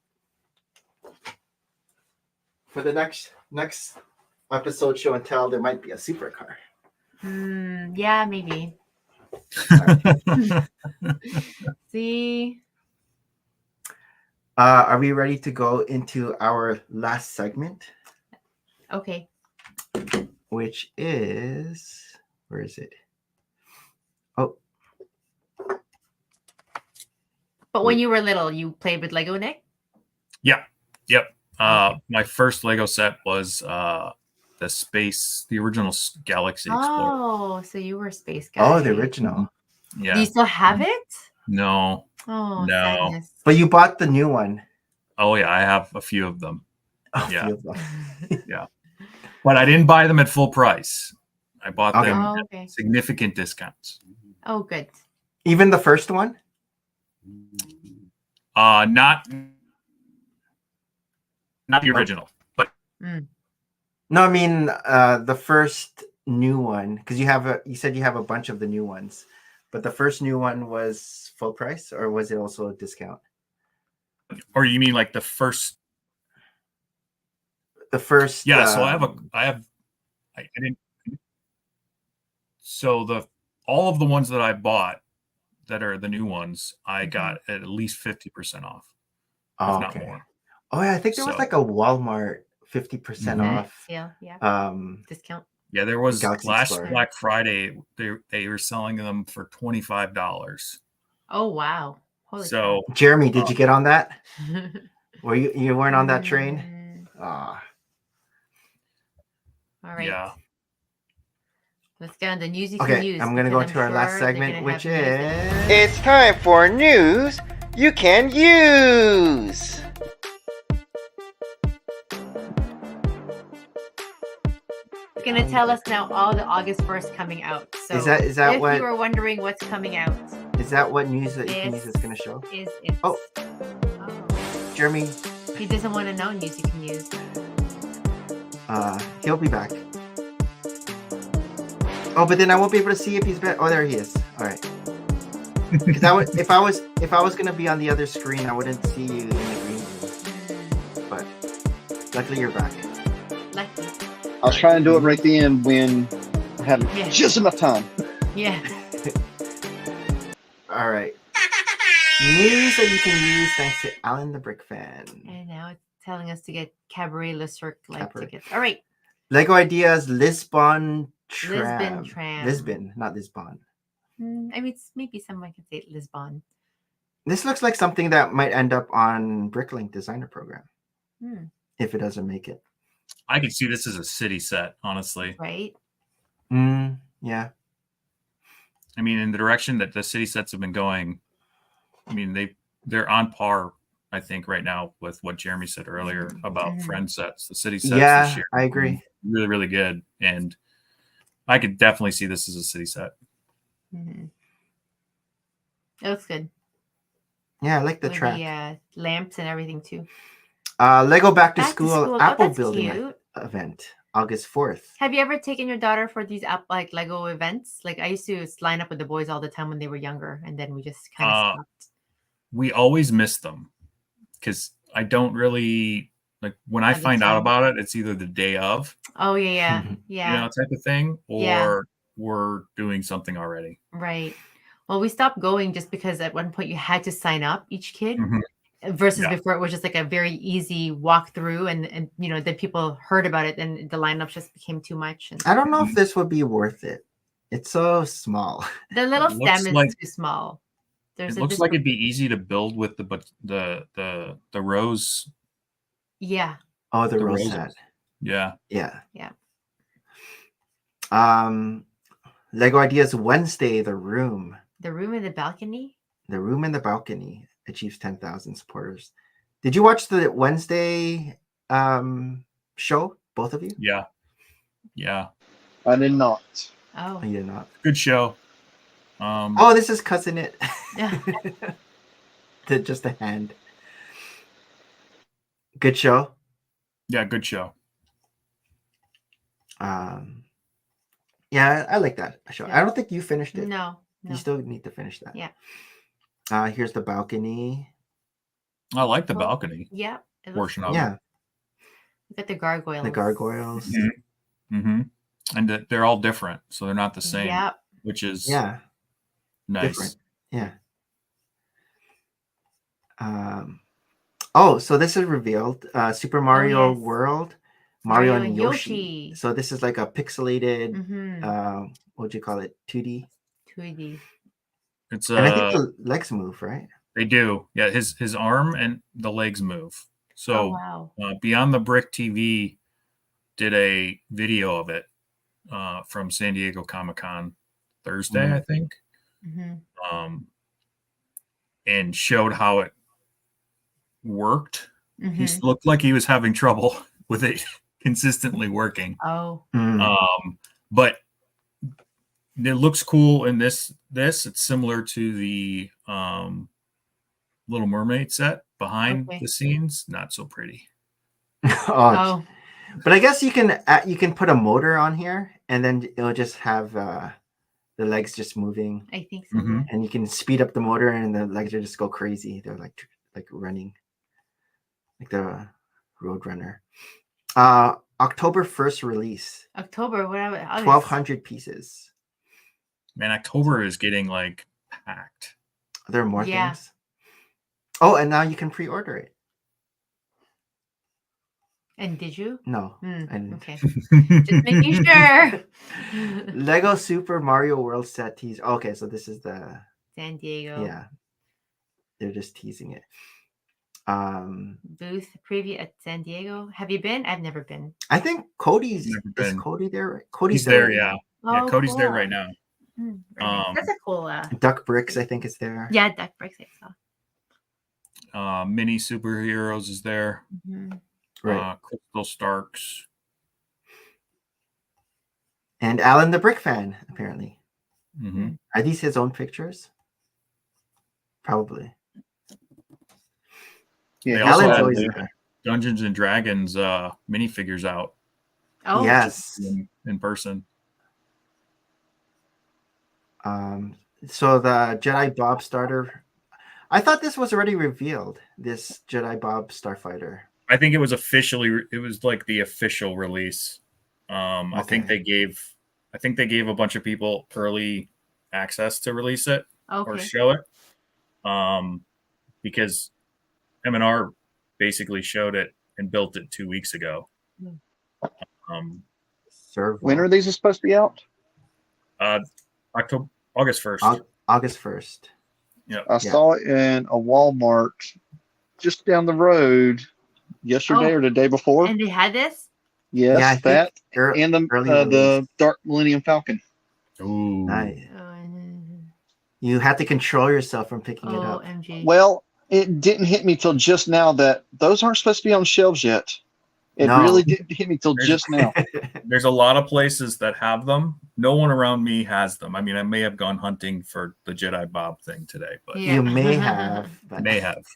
A: For the next episode show and tell, there might be a supercar.
C: Yeah, maybe. See.
A: Are we ready to go into our last segment?
C: Okay.
A: Which is, where is it? Oh.
C: But when you were little, you played with Lego, Nick?
B: Yeah. Yep. My first Lego set was the original Galaxy Explorer.
C: Oh, so you were a space guy.
A: Oh, the original.
B: Yeah.
C: Do you still have it?
B: No.
C: Oh,
B: no.
C: Sadness.
A: But you bought the new one.
B: Oh yeah, I have a few of them.
A: Yeah.
B: Yeah. But I didn't buy them at full price. I bought them at significant discounts.
C: Oh, good.
A: Even the first one?
B: Not the original, but
A: no, I mean the first new one, because you said you have a bunch of the new ones, but the first new one was full price, or was it also a discount?
B: Or you mean like the first?
A: The first.
B: Yeah. So I didn't. So all of the ones that I bought that are the new ones, I got at least 50% off, if not more.
A: Oh yeah, I think there was like a Walmart 50% off.
C: Yeah. Discount.
B: Yeah, there was last Black Friday. They were selling them for $25.
C: Oh wow! Holy
A: so, crap. Jeremy, did you get on that? Were you weren't on that train?
C: All right.
B: Yeah.
C: Let's get on the news.
A: Okay, I'm gonna go to our last segment, which is it's time for news you can use.
C: It's gonna tell us now all the August 1st coming out. So
A: is that
C: if you were wondering what's coming out,
A: is that what news that you can use is gonna show?
C: Is it?
A: Oh, Jeremy.
C: He doesn't want to know news you can use.
A: He'll be back. Oh, but then I won't be able to see if he's back. Oh, there he is. All right. Because if I was gonna be on the other screen, I wouldn't see you in the green room. But luckily you're back.
C: Lucky.
D: I was trying to do it right then when I had just enough time.
C: Yeah.
A: All right. News that you can use thanks to Alan the Brick Fan.
C: And now it's telling us to get Cabaret Le Cirque live tickets. All right.
A: Lego Ideas Lisbon Tram.
C: Lisbon Tram.
A: Lisbon, not Lisbon.
C: I mean, maybe someone could say Lisbon.
A: This looks like something that might end up on Bricklink Designer Program. If it doesn't make it.
B: I could see this as a city set, honestly.
C: Right?
A: Yeah.
B: I mean, in the direction that the city sets have been going, I mean, they're on par, I think, right now with what Jeremy said earlier about friend sets. The city sets this year,
A: I agree.
B: Really, really good. And I could definitely see this as a city set.
C: It looks good.
A: Yeah, I like the track.
C: The lamps and everything too.
A: Lego Back to School Apple Building event, August 4th.
C: Have you ever taken your daughter for these Lego events? Like I used to line up with the boys all the time when they were younger, and then we just kind of stopped.
B: We always miss them because I don't really like when I find out about it. It's either the day of.
C: Oh yeah.
B: You know, type of thing, or we're doing something already.
C: Right. Well, we stopped going just because at one point you had to sign up each kid. Versus before it was just like a very easy walkthrough, and you know, then people heard about it and the lineup just became too much.
A: I don't know if this would be worth it. It's so small.
C: The little stem is too small.
B: It looks like it'd be easy to build with the rose.
C: Yeah.
A: Oh, the rose set.
B: Yeah.
A: Yeah.
C: Yeah.
A: Lego Ideas Wednesday, The Room.
C: The Room in the Balcony?
A: The Room in the Balcony achieves 10,000 supporters. Did you watch the Wednesday show, both of you?
B: Yeah. Yeah.
D: I did not.
C: Oh.
A: You did not.
B: Good show.
A: Oh, this is Cousin It.
C: Yeah.
A: Just a hand. Good show.
B: Yeah, good show.
A: Yeah, I like that show.
C: Yeah.
A: I don't think you finished it.
C: No.
A: You still need to finish that.
C: Yeah.
A: Here's the balcony.
B: I like the balcony.
C: Yeah.
B: Portion of it.
A: Yeah.
C: Look at the gargoyles.
A: The gargoyles.
B: Mm-hmm. Mm-hmm. And they're all different, so they're not the same.
C: Yeah.
B: Which is nice.
A: Different. Yeah. Oh, so this is revealed. Super Mario World, Mario and Yoshi. So this is like a pixelated. What would you call it? 2D.
C: 2D.
B: It's
A: and I think the legs move, right?
B: They do. Yeah, his arm and the legs move. So Beyond the Brick TV did a video of it from San Diego Comic-Con Thursday, I think. And showed how it worked. He looked like he was having trouble with it consistently working. But it looks cool in this. It's similar to the Little Mermaid set behind the scenes. Not so pretty.
A: But I guess you can put a motor on here, and then it'll just have the legs just moving.
C: I think so.
A: And you can speed up the motor, and the legs will just go crazy. They're like running, like the Roadrunner. October 1st release.
C: October, whatever.
A: 1,200 pieces.
B: Man, October is getting like packed.
A: There are more things. Oh, and now you can pre-order it.
C: And did you?
A: No. I didn't.
C: Okay. Just making sure.
A: Lego Super Mario World set tease. Okay, so this is the
C: San Diego.
A: Yeah. They're just teasing it.
C: Booth preview at San Diego. Have you been? I've never been.
A: I think Cody's is Cody there?
B: Cody's there, yeah. Yeah, Cody's there right now.
C: That's a cool
A: Duck Bricks, I think, is there.
C: Yeah, Duck Bricks, I
B: saw. Mini Superheroes is there.
A: Right.
B: Crystal Starks.
A: And Alan the Brick Fan, apparently.
B: Mm-hmm.
A: Are these his own pictures? Probably.
B: Yeah, Alan's always there. Dungeons and Dragons minifigures out.
C: Oh,
A: yes.
B: In person.
A: So the Jedi Bob starter. I thought this was already revealed. This Jedi Bob Starfighter.
B: I think it was it was like the official release. I think they gave a bunch of people early access to release it or show it. Because M&R basically showed it and built it 2 weeks ago.
D: When are these supposed to be out?
B: August 1st.
A: August 1st.
B: Yeah.
D: I saw it in a Walmart just down the road yesterday or the day before.
C: And they had this?
D: Yes, that and the Dark Millennium Falcon.
B: Ooh.
A: Nice. You had to control yourself from picking it up.
C: MG.
D: Well, it didn't hit me till just now that those aren't supposed to be on shelves yet. It really didn't hit me till just now.
B: There's a lot of places that have them. No one around me has them. I mean, I may have gone hunting for the Jedi Bob thing today, but
A: you may have. But...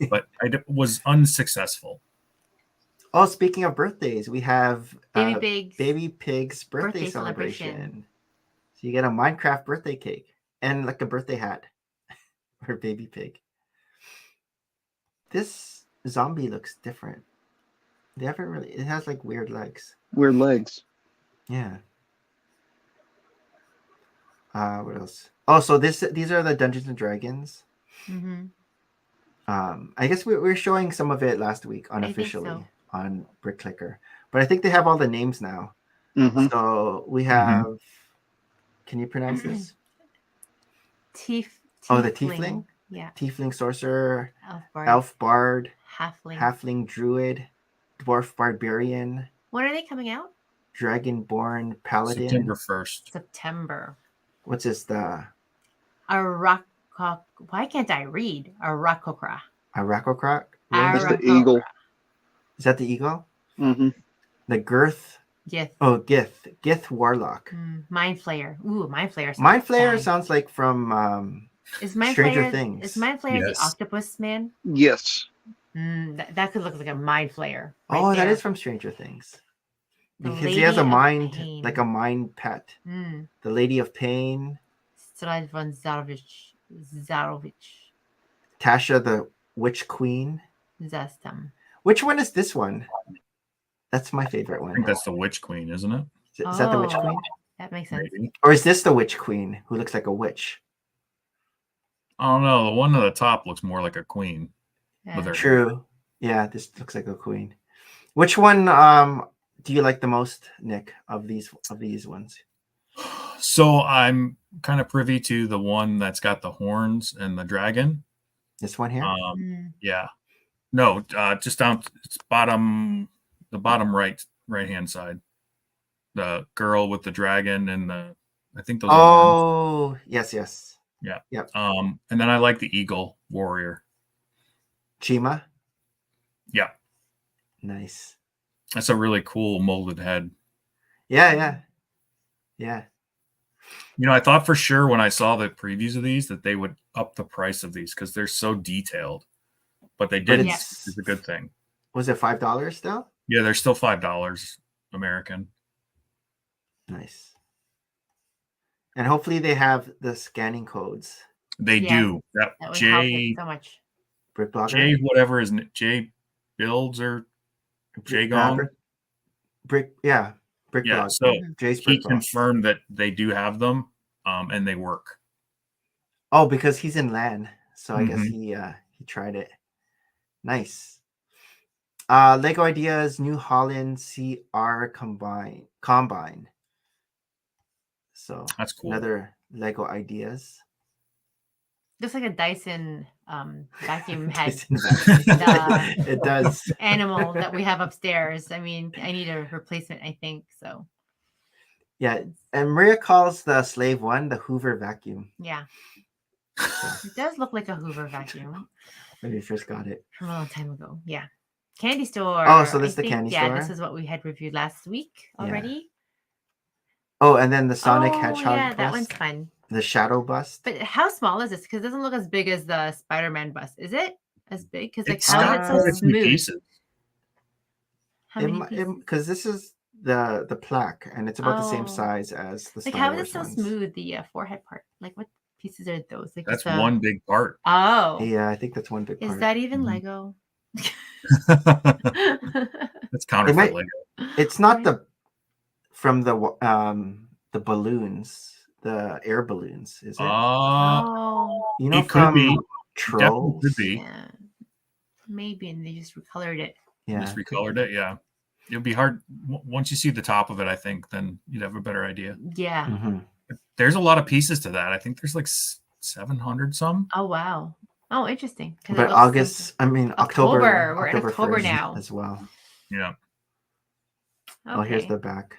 B: but I was unsuccessful.
A: Oh, speaking of birthdays, we have
C: Baby
A: Pig's birthday celebration. So you get a Minecraft birthday cake and like a birthday hat for Baby Pig. This zombie looks different. They haven't really. It has like weird legs.
D: Weird legs.
A: Yeah. What else? Oh, so these are the Dungeons and Dragons. I guess we're showing some of it last week unofficially on Brick Clicker, but I think they have all the names now. So we have. Can you pronounce this?
C: Tiefling.
A: Oh, the Tiefling.
C: Yeah.
A: Tiefling sorcerer. Elf bard.
C: Halfling.
A: Halfling druid. Dwarf barbarian.
C: When are they coming out?
A: Dragonborn Paladin.
B: September 1st.
C: September.
A: What's this? The
C: Why can't I read? Arakokra.
A: Arakocroc?
D: That's the eagle.
A: Is that the eagle?
D: Mm-hmm.
A: The Girth.
C: Gith.
A: Oh, Gith Warlock.
C: Mind Flayer. Ooh, Mind Flayer.
A: Mind Flayer sounds like from
C: is Mind
A: Stranger
C: Flayer,
A: Things.
C: Is Mind Flayer
B: Yes.
C: the octopus man?
D: Yes.
C: That could look like a Mind Flayer.
A: That is from Stranger Things. Because he has a mind, like a mind pet. The Lady of Pain.
C: Strad von Zarovich.
A: Tasha the Witch Queen.
C: Zestam.
A: Which one is this one? That's my favorite one.
B: I think that's the Witch Queen, isn't it?
A: Is that the Witch Queen?
C: That makes sense.
B: Maybe.
A: Or is this the Witch Queen who looks like a witch?
B: I don't know. The one at the top looks more like a queen.
C: Yeah.
B: With her.
A: True. Yeah, this looks like a queen. Which one do you like the most, Nick, of these ones?
B: So I'm kind of privy to the one that's got the horns and the dragon.
A: This one here?
B: Yeah. No, just down. It's the bottom right hand side. The girl with the dragon and I think those.
A: Oh, yes.
B: Yeah.
A: Yep.
B: And then I like the eagle warrior.
A: Chima?
B: Yeah.
A: Nice.
B: That's a really cool molded head.
A: Yeah.
B: I thought for sure when I saw the previews of these that they would up the price of these because they're so detailed, but they didn't. It's a good thing.
A: Was it $5 still?
B: Yeah, they're still $5 American.
A: Nice. And hopefully they have the scanning codes.
B: They do.
C: That would help it so much.
A: Brick Blogger?
B: Jay, whatever is Jay Builds or Jay Gong.
A: Brick Blogger.
B: So
A: Jay's
B: he
A: Brick
B: confirmed that they do have them, and they work.
A: Oh, because he's in LAN, so I guess he tried it. Nice. Lego Ideas New Holland CR Combine. So
B: that's cool.
A: Another Lego Ideas.
C: Looks like a Dyson vacuum head.
A: It does.
C: Animal that we have upstairs. I mean, I need a replacement, I think. So.
A: Yeah, and Maria calls the Slave one the Hoover vacuum.
C: Yeah. It does look like a Hoover vacuum.
A: When we first got it.
C: From a long time ago. Yeah. Candy store.
A: Oh, so this is the candy store?
C: Yeah, this is what we had reviewed last week already.
A: Oh, and then the Sonic Hedgehog
C: yeah,
A: bust.
C: that one's fun.
A: The Shadow bust.
C: But how small is this? Because it doesn't look as big as the Spider-Man bust. Is it as big? Because like how is it so smooth? How many pieces?
A: Because this is the plaque, and it's about the same size as the Star
C: how
A: Wars
C: is it so
A: ones.
C: smooth? The forehead part. Like what pieces are those? Like
B: that's one big part.
C: Oh.
A: Yeah, I think that's one big part.
C: Is that even Lego?
B: It's counterfeit Lego.
A: It's not from the balloons, the air balloons, is it? You know,
B: it could be.
A: Trolls.
B: Could be.
C: Yeah. Maybe, and they just recolored it.
A: Yeah.
B: Just recolored it, yeah. It'll be hard once you see the top of it, I think, then you'd have a better idea.
C: Yeah.
A: Mm-hmm.
B: There's a lot of pieces to that. I think there's like 700 some.
C: Oh wow. Oh, interesting.
A: But October.
C: We're in October now
A: as well.
B: Yeah.
C: Okay.
A: Oh, here's the back.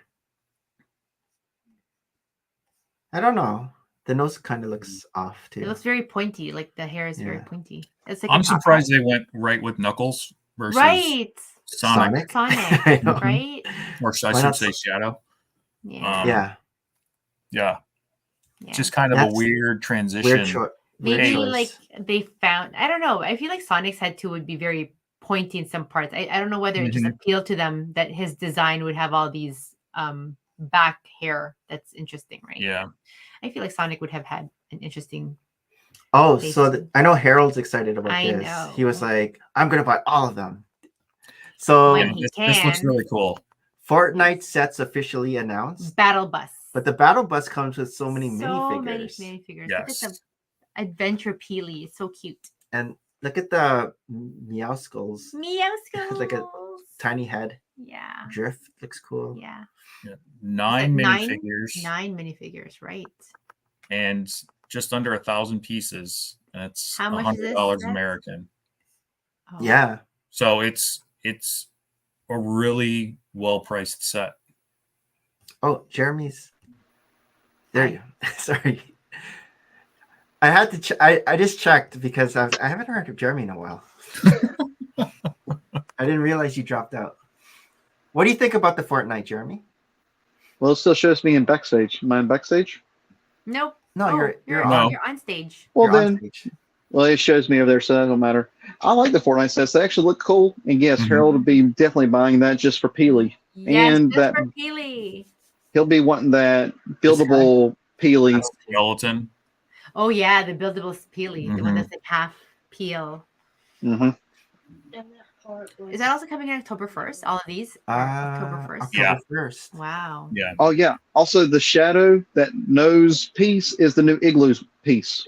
A: I don't know. The nose kind of looks off too.
C: It looks very pointy. Like the hair is very pointy. It's like
B: I'm surprised they went right with Knuckles versus Sonic.
C: Right?
B: Or I should say Shadow.
C: Yeah.
B: Yeah. Just kind of a weird transition.
C: Maybe like they found, I don't know. I feel like Sonic's head too would be very pointy in some parts. I don't know whether it just appealed to them that his design would have all these back hair that's interesting, right?
B: Yeah.
C: I feel like Sonic would have had an interesting.
A: Oh, so I know Harold's excited about this.
C: Know.
A: He was like, "I'm gonna buy all of them." So
B: this looks really cool.
A: Fortnite sets officially announced.
C: Battle Bus.
A: But the Battle Bus comes with so many minifigures.
C: Many minifigures.
B: Yes.
C: Look at the Adventure Peely. So cute.
A: And look at the Meow Skulls.
C: Meow Skulls.
A: Like a tiny head.
C: Yeah.
A: Drift looks cool.
C: Yeah.
B: 9 minifigures.
C: 9 minifigures, right?
B: And just under 1,000 pieces. That's
C: how much
B: $100 American.
A: Oh. Yeah.
B: So it's a really well priced set.
A: Oh, Jeremy's there. You sorry. I had to. I just checked because I haven't heard of Jeremy in a while. I didn't realize you dropped out. What do you think about the Fortnite, Jeremy?
D: Well, it still shows me in backstage. Am I in backstage?
C: Nope.
A: No,
C: Oh,
A: you're
B: on.
C: You're on stage.
D: Well,
A: you're on
D: then,
A: stage.
D: well, it shows me over there, so that don't matter. I like the Fortnite sets. They actually look cool. And yes,
B: Mhm.
D: Harold will be definitely buying that just for Peely.
C: Yes,
D: And
C: just
D: that
C: for Peely.
D: he'll be wanting that buildable Peely.
B: Skeleton.
C: Oh yeah, the buildable Peely, the one
B: Mhm.
C: that's like half peel.
D: Mm-hmm.
C: Is that also coming in October 1st? All of these are October 1st.
A: October 1st.
C: Wow.
B: Yeah.
D: Oh yeah. Also, the shadow, that nose piece, is the new igloo piece.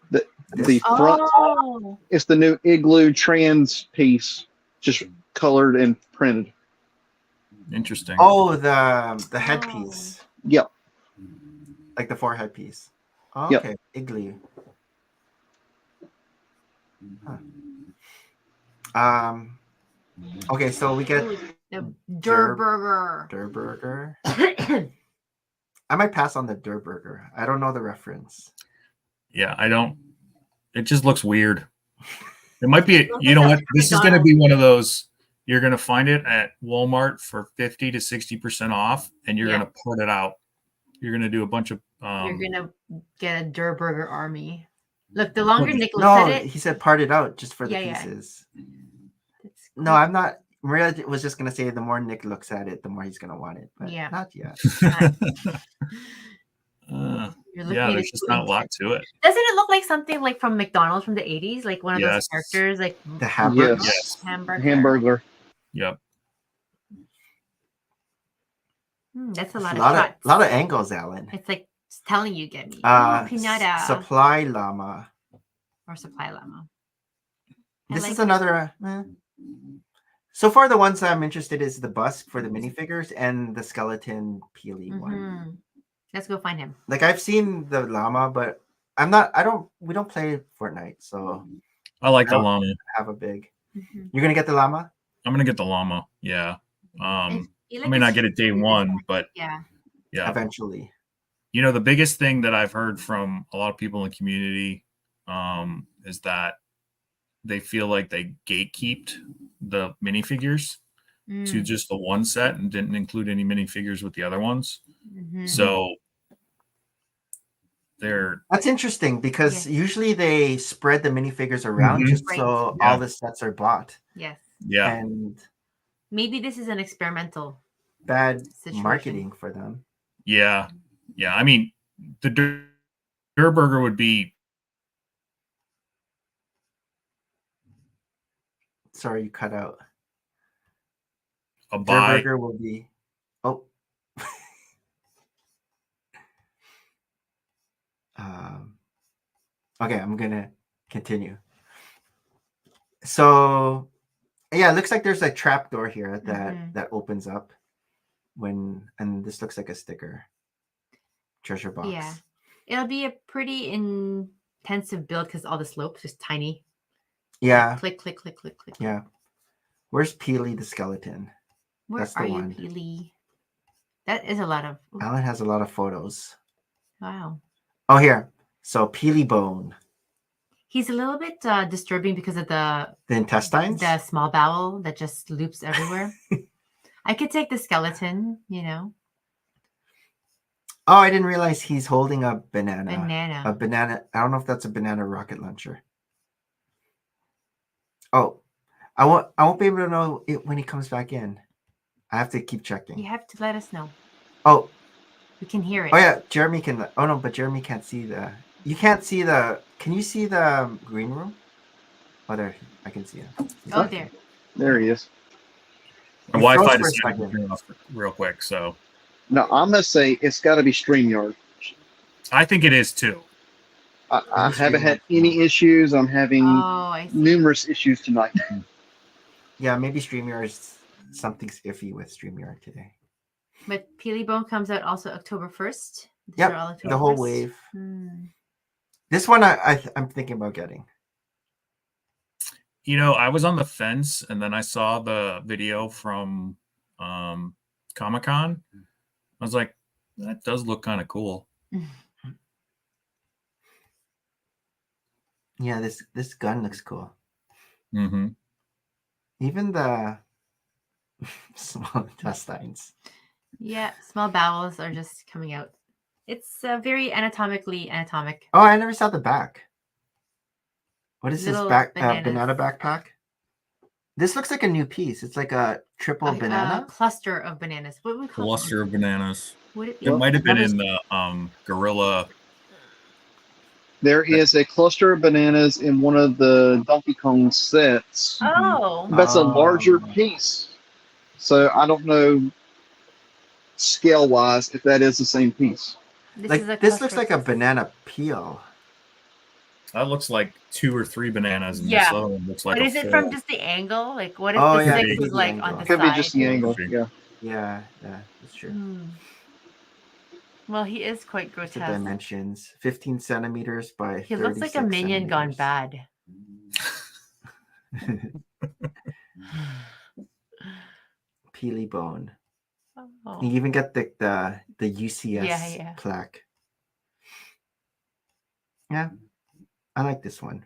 D: The front is the new igloo trans piece, just colored and printed.
B: Interesting.
A: Oh, the headpiece.
D: Yep.
A: Like the forehead piece. Oh,
D: Yep.
A: okay. Igloo. Huh. Okay, so we get
C: the Durburger.
A: Durburger. I might pass on the Durburger. I don't know the reference.
B: Yeah, I don't. It just looks weird. It might be. You know what? This is going to be one of those. You're going to find it at Walmart for 50 to 60% off, and you're going to put it out. You're going to do a bunch of.
C: You're going to get a Durburger army. Look, the longer Nick looks at it.
A: He said part it out just for the pieces. No, I'm not. Maria was just going to say the more Nick looks at it, the more he's going to want it. But not yet.
B: There's just not a lot to it.
C: Doesn't it look like something like from McDonald's from the 80s? Like one of those characters, like
A: the hamburger?
D: Yes.
C: Hamburger.
B: Yep.
C: That's a
A: lot of angles, Alan.
C: It's like it's telling you get me. Pinata.
A: Supply llama.
C: Or supply llama.
A: This is another. So far, the ones I'm interested is the bust for the minifigures and the skeleton Peely one.
C: Let's go find him.
A: Like I've seen the llama, but we don't play Fortnite, so
B: I like the llama.
A: Have a big. You're gonna get the llama?
B: I'm gonna get the llama. Yeah. I may not get it day one, but
C: yeah,
A: eventually.
B: You know, the biggest thing that I've heard from a lot of people in the community is that they feel like they gatekeeped the minifigures to just the one set and didn't include any minifigures with the other ones. So
A: that's interesting because usually they spread the minifigures around just so all the sets are bought.
C: Yes.
B: Yeah.
A: And
C: maybe this is an experimental
A: bad marketing for them.
B: Yeah. Yeah. I mean, the Durburger would be.
A: Sorry, you cut out.
B: A buy.
A: Durburger will be. Oh. Okay, I'm gonna continue. So, yeah, it looks like there's a trap door here that opens up and this looks like a sticker. Treasure box.
C: Yeah, it'll be a pretty intensive build because all the slopes is tiny.
A: Yeah.
C: Click, click, click, click, click.
A: Yeah. Where's Peely the skeleton?
C: Where are you, Peely? That is a lot of.
A: Alan has a lot of photos.
C: Wow.
A: Oh, here. So Peely bone.
C: He's a little bit disturbing because of the
A: intestines,
C: the small bowel that just loops everywhere. I could take the skeleton, you know.
A: Oh, I didn't realize he's holding a banana.
C: A
A: banana. I don't know if that's a banana rocket launcher. Oh, I won't be able to know it when he comes back in. I have to keep checking.
C: You have to let us know.
A: Oh,
C: we can hear it.
A: Oh yeah, Jeremy can. Oh no, but Jeremy can't see the. You can't see the. Can you see the green room? Oh, there. I can see him.
C: Oh, there.
D: There he is.
B: The Wi-Fi decided to turn off real quick, so.
D: No, I'm gonna say it's got to be StreamYard.
B: I think it is too.
D: I haven't had any issues. I'm having numerous issues tonight.
A: Yeah, maybe StreamYard. Something's iffy with StreamYard today.
C: But Peely Bone comes out also October 1st.
A: Yep, the whole wave. This one I'm thinking about getting.
B: You know, I was on the fence, and then I saw the video from Comic-Con. I was like, that does look kind of cool.
A: Yeah, this gun looks cool.
B: Mm-hmm.
A: Even the small intestines.
C: Yeah, small bowels are just coming out. It's very anatomic.
A: Oh, I never saw the back. What is
C: Little
A: this back
C: bananas.
A: banana backpack? This looks like a new piece. It's like a triple banana.
C: Cluster of bananas. What would we call it?
B: Cluster of bananas.
C: Would it be?
B: It might have been in the Gorilla.
D: There is a cluster of bananas in one of the Donkey Kong sets.
C: Oh.
D: That's a larger piece. So I don't know scale-wise if that is the same piece.
A: This looks like a banana peel.
B: That looks like 2 or 3 bananas. And
C: Yeah.
B: this other one looks like
C: But is it from just the angle? Like, what if the
A: yeah,
C: 6
A: it could
C: was
A: be
C: like
A: the
C: on
A: angle.
C: the
D: Could
C: side?
D: be just the angle. Yeah.
A: Yeah, that's true.
C: Well, he is quite
A: The
C: grotesque.
A: dimensions: 15 centimeters by.
C: He looks like a minion gone bad.
A: Peely bone.
C: Oh.
A: You even get the UCS plaque. Yeah, I like this one.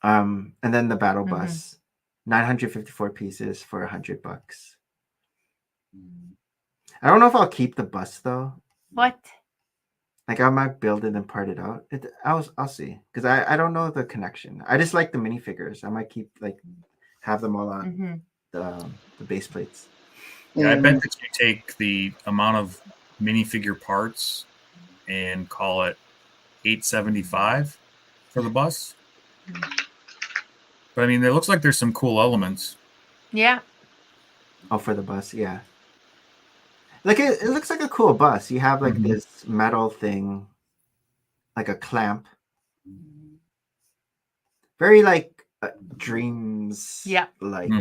A: And then the battle bus, 954 pieces for $100. I don't know if I'll keep the bus though.
C: What?
A: Like I might build it and part it out. I'll see, because I don't know the connection. I just like the minifigures. I might keep have them all on the base plates.
B: Yeah, I bet that you take the amount of minifigure parts and call it $875 for the bus. But I mean, it looks like there's some cool elements.
C: Yeah.
A: Oh, for the bus, yeah. Like it looks like a cool bus. You have like this metal thing, like a clamp. Very like dreams.
C: Yeah.
A: Like.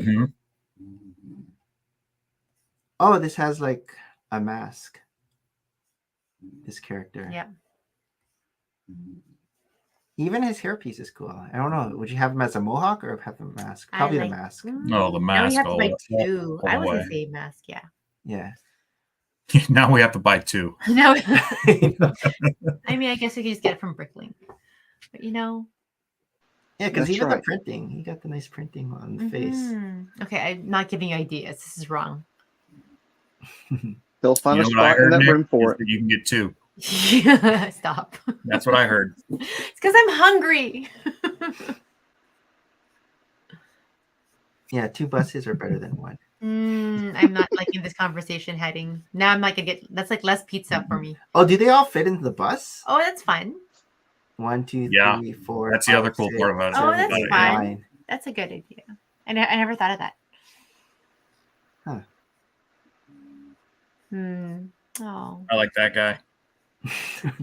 A: Oh, this has like a mask. This character.
C: Yeah.
A: Even his hairpiece is cool. I don't know. Would you have him as a mohawk or have him mask? Probably the mask.
B: No, the
C: Now we
B: mask.
C: have to buy 2. I was gonna say mask. Yeah.
A: Yeah.
B: Now we have to buy 2.
C: No. I mean, I guess we could just get it from Bricklink. But Yeah,
A: because he got the printing. He got the nice printing on the face.
C: Okay, I'm not giving you ideas. This is wrong.
D: They'll find a spot in that room for it.
B: You can get 2.
C: Stop.
B: That's what I heard.
C: It's because I'm hungry.
A: Yeah, 2 buses are better than 1.
C: I'm not liking this conversation heading. Now I'm not gonna get. That's like less pizza for me.
A: Oh, do they all fit into the bus?
C: Oh, that's fun.
A: 1, 2, 3, 4.
B: That's the other cool part about it.
C: Oh, that's fun.
A: 9.
C: That's a good idea. I never thought of that.
A: Huh.
C: Oh.
B: I like that guy.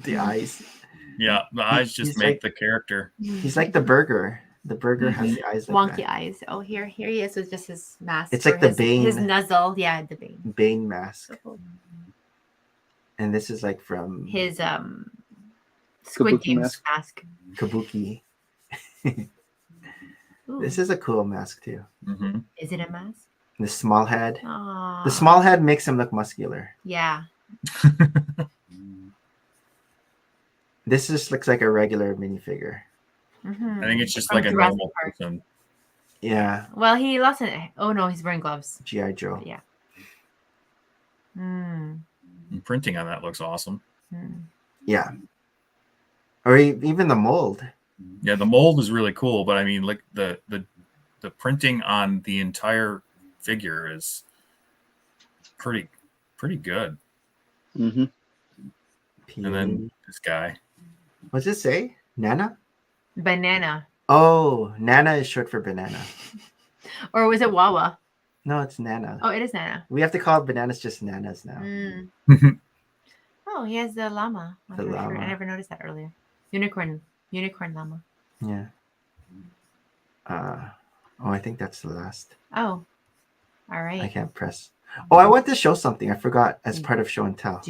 A: The eyes.
B: Yeah, the eyes just make the character.
A: He's like the burger. The burger has the eyes like
C: wonky
A: that.
C: eyes. Oh, here he is with just his mask.
A: It's like the Bane.
C: His nuzzle. Yeah, the Bane.
A: Bane mask. And this is like from
C: his Squid Games mask.
A: Kabuki. This is a cool mask too.
C: Is it a mask?
A: The small head.
C: Aww.
A: The small head makes him look muscular.
C: Yeah.
A: This just looks like a regular minifigure.
B: I think it's just like a normal person.
A: Yeah.
C: Well, he lost it. Oh no, he's wearing gloves.
A: G.I. Joe.
C: Yeah.
B: And printing on that looks awesome.
A: Yeah. Or even the mold.
B: Yeah, the mold is really cool, but I mean, like the printing on the entire figure is pretty good.
A: And
B: then this guy.
A: What's it say? Nana?
C: Banana.
A: Oh, Nana is short for banana.
C: Or was it Wawa?
A: No, it's Nana.
C: Oh, it is Nana.
A: We have to call bananas just Nanas now.
C: Oh, he has the llama.
A: The llama.
C: Sure. I never noticed that earlier. Unicorn llama.
A: Yeah. I think that's the last.
C: Oh, all right.
A: I can't press. Oh, I want to show something. I forgot as part of show and tell.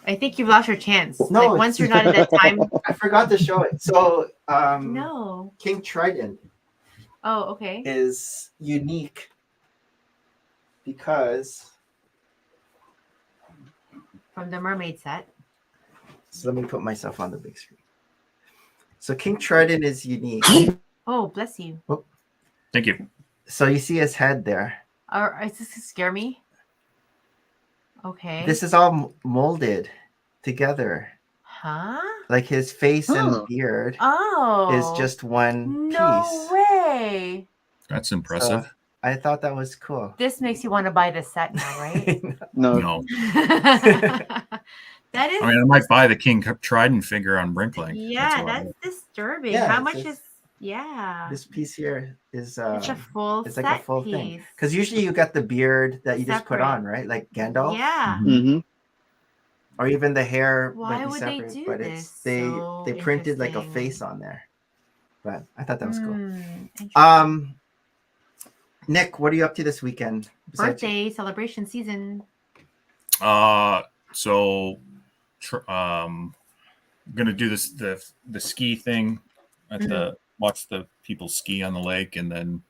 C: I think you've lost your chance.
A: No,
C: like once you're not at that time.
A: I forgot to show it. So,
C: no.
A: King Trident.
C: Okay.
A: is unique because
C: from the mermaid set.
A: So let me put myself on the big screen. So King Trident is unique.
C: Oh, bless you.
A: Oh.
B: Thank you.
A: So you see his head there.
C: Is this to scare me? Okay.
A: This is all molded together.
C: Huh?
A: Like his face and beard is just one piece.
C: No way.
B: That's impressive.
A: So I thought that was cool.
C: This makes you want to buy this set now, right?
B: No.
C: That is.
B: I mean, I might buy the King Trident figure on Brinklink.
C: Yeah, that's disturbing.
A: Yeah,
C: how much is? Yeah.
A: This piece here is
C: it's a full.
A: It's like a full thing. Because usually you got the beard that you just put on, right? Like Gandalf.
C: Yeah.
D: Mm-hmm.
A: Or even the hair.
C: Why would
A: separate,
C: they do
A: but
C: this?
A: They printed like a face on there. But I thought that was cool. Nick, what are you up to this weekend?
C: Birthday celebration season.
B: So gonna do this the ski thing at the watch the people ski on the lake, and then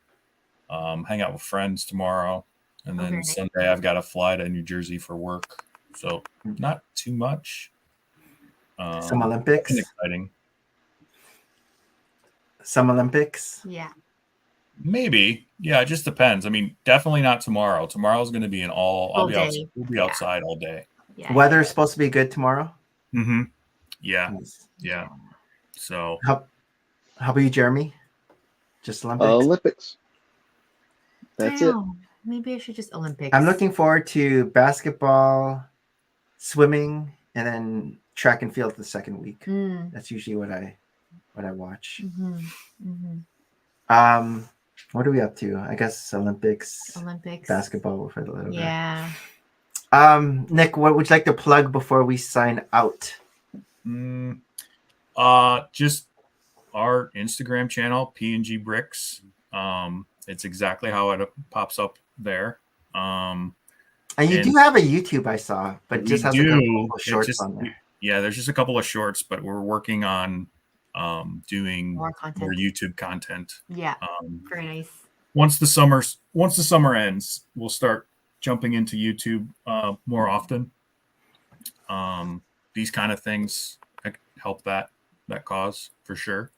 B: hang out with friends tomorrow, and then Sunday I've got to fly to New Jersey for work, so not too much.
A: Some Olympics.
B: Exciting.
A: Some Olympics.
C: Yeah.
B: Maybe. Yeah, it just depends. I mean, definitely not tomorrow. Tomorrow's going to be I'll be outside. We'll be outside all day.
C: Yeah.
A: Weather is supposed to be good tomorrow.
B: Mm-hmm. Yeah.
A: Nice.
B: Yeah. So
A: how about you, Jeremy? Just Olympics.
D: Olympics. That's it.
C: Maybe I should just Olympics.
A: I'm looking forward to basketball, swimming, and then track and field the second week. That's usually what I watch. What are we up to? I guess Olympics, basketball for a little bit.
C: Yeah.
A: Nick, what would you like to plug before we sign out?
B: Just our Instagram channel, PnG Bricks. It's exactly how it pops up there.
A: And you do have a YouTube, I saw, but it just has a couple of shorts on there.
B: Yeah, there's just a couple of shorts, but we're working on doing more YouTube content.
C: Yeah, very nice.
B: Once the summer ends, we'll start jumping into YouTube more often. These kind of things help that cause for sure.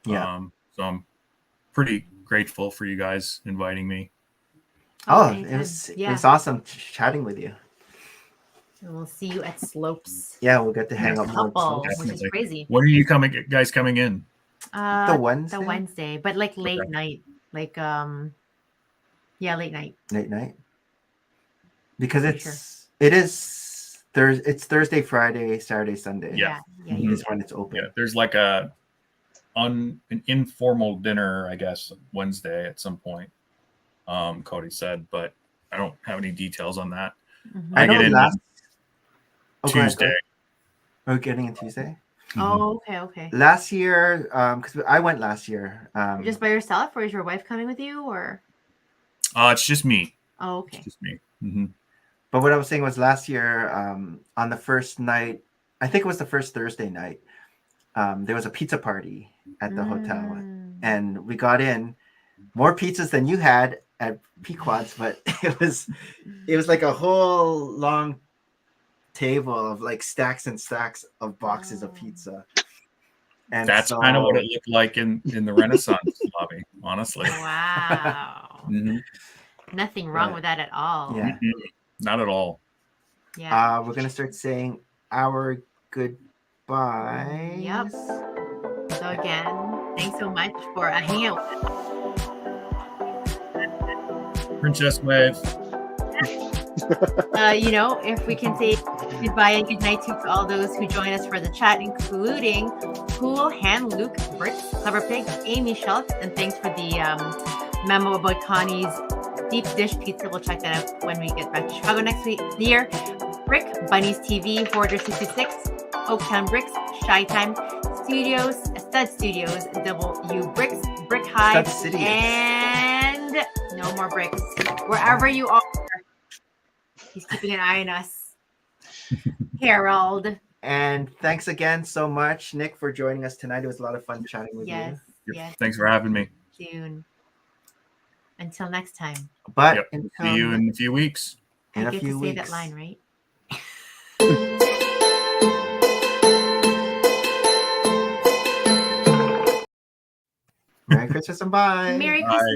A: Yeah.
B: So I'm pretty grateful for you guys inviting me.
A: It was awesome chatting with you.
C: And we'll see you at Slopes.
A: Yeah, we'll get to hang out more.
C: Which is crazy.
B: When are you guys coming in?
A: The Wednesday.
C: The Wednesday, but like late night, like late night.
A: Late night. Because it's Thursday, Friday, Saturday, Sunday.
B: Yeah.
A: Is when it's open.
B: Yeah, there's like an informal dinner, I guess, Wednesday at some point. Cody said, but I don't have any details on that.
A: I get in
B: Tuesday.
A: We're getting in Tuesday.
C: Oh, okay.
A: Last year, because I went last year.
C: Just by yourself, or is your wife coming with you, or?
B: It's just me.
C: Oh, okay.
B: It's just me. Mm-hmm.
A: But what I was saying was last year, on the first night, I think it was the first Thursday night, there was a pizza party at the hotel, and we got in more pizzas than you had at Pequod's, but it was like a whole long table of like stacks and stacks of boxes of pizza. And
B: that's kind of what it looked like in the Renaissance lobby, honestly.
C: Wow. Nothing wrong with that at all.
A: Yeah.
B: Not at all.
C: Yeah.
A: We're gonna start saying our goodbyes.
C: Yep. So again, thanks so much for hanging out with us.
B: Princess Wave.
C: If we can say goodbye and good night to all those who join us for the chat, including Cool Hand, Luke, Bricks, Clever Pig, Amy Schultz, and thanks for the memo about Connie's deep dish pizza. We'll check that out when we get back to Chicago next year. Brick, Bunnies TV, Hoarder 66, Oaktown Bricks, Shy Time Studios, Stud Studios, W Bricks, Brick Hive, and No More Bricks. Wherever you are, he's keeping an eye on us. Harold.
A: And thanks again so much, Nick, for joining us tonight. It was a lot of fun chatting with you.
C: Yes.
B: Thanks for having me.
C: Soon. Until next time.
A: But
B: see you in a few weeks.
A: In
C: I
A: a
C: get
A: few
C: to say
A: weeks.
C: that line, right?
A: Merry Christmas and bye.
C: Merry
B: Bye.
C: Christmas.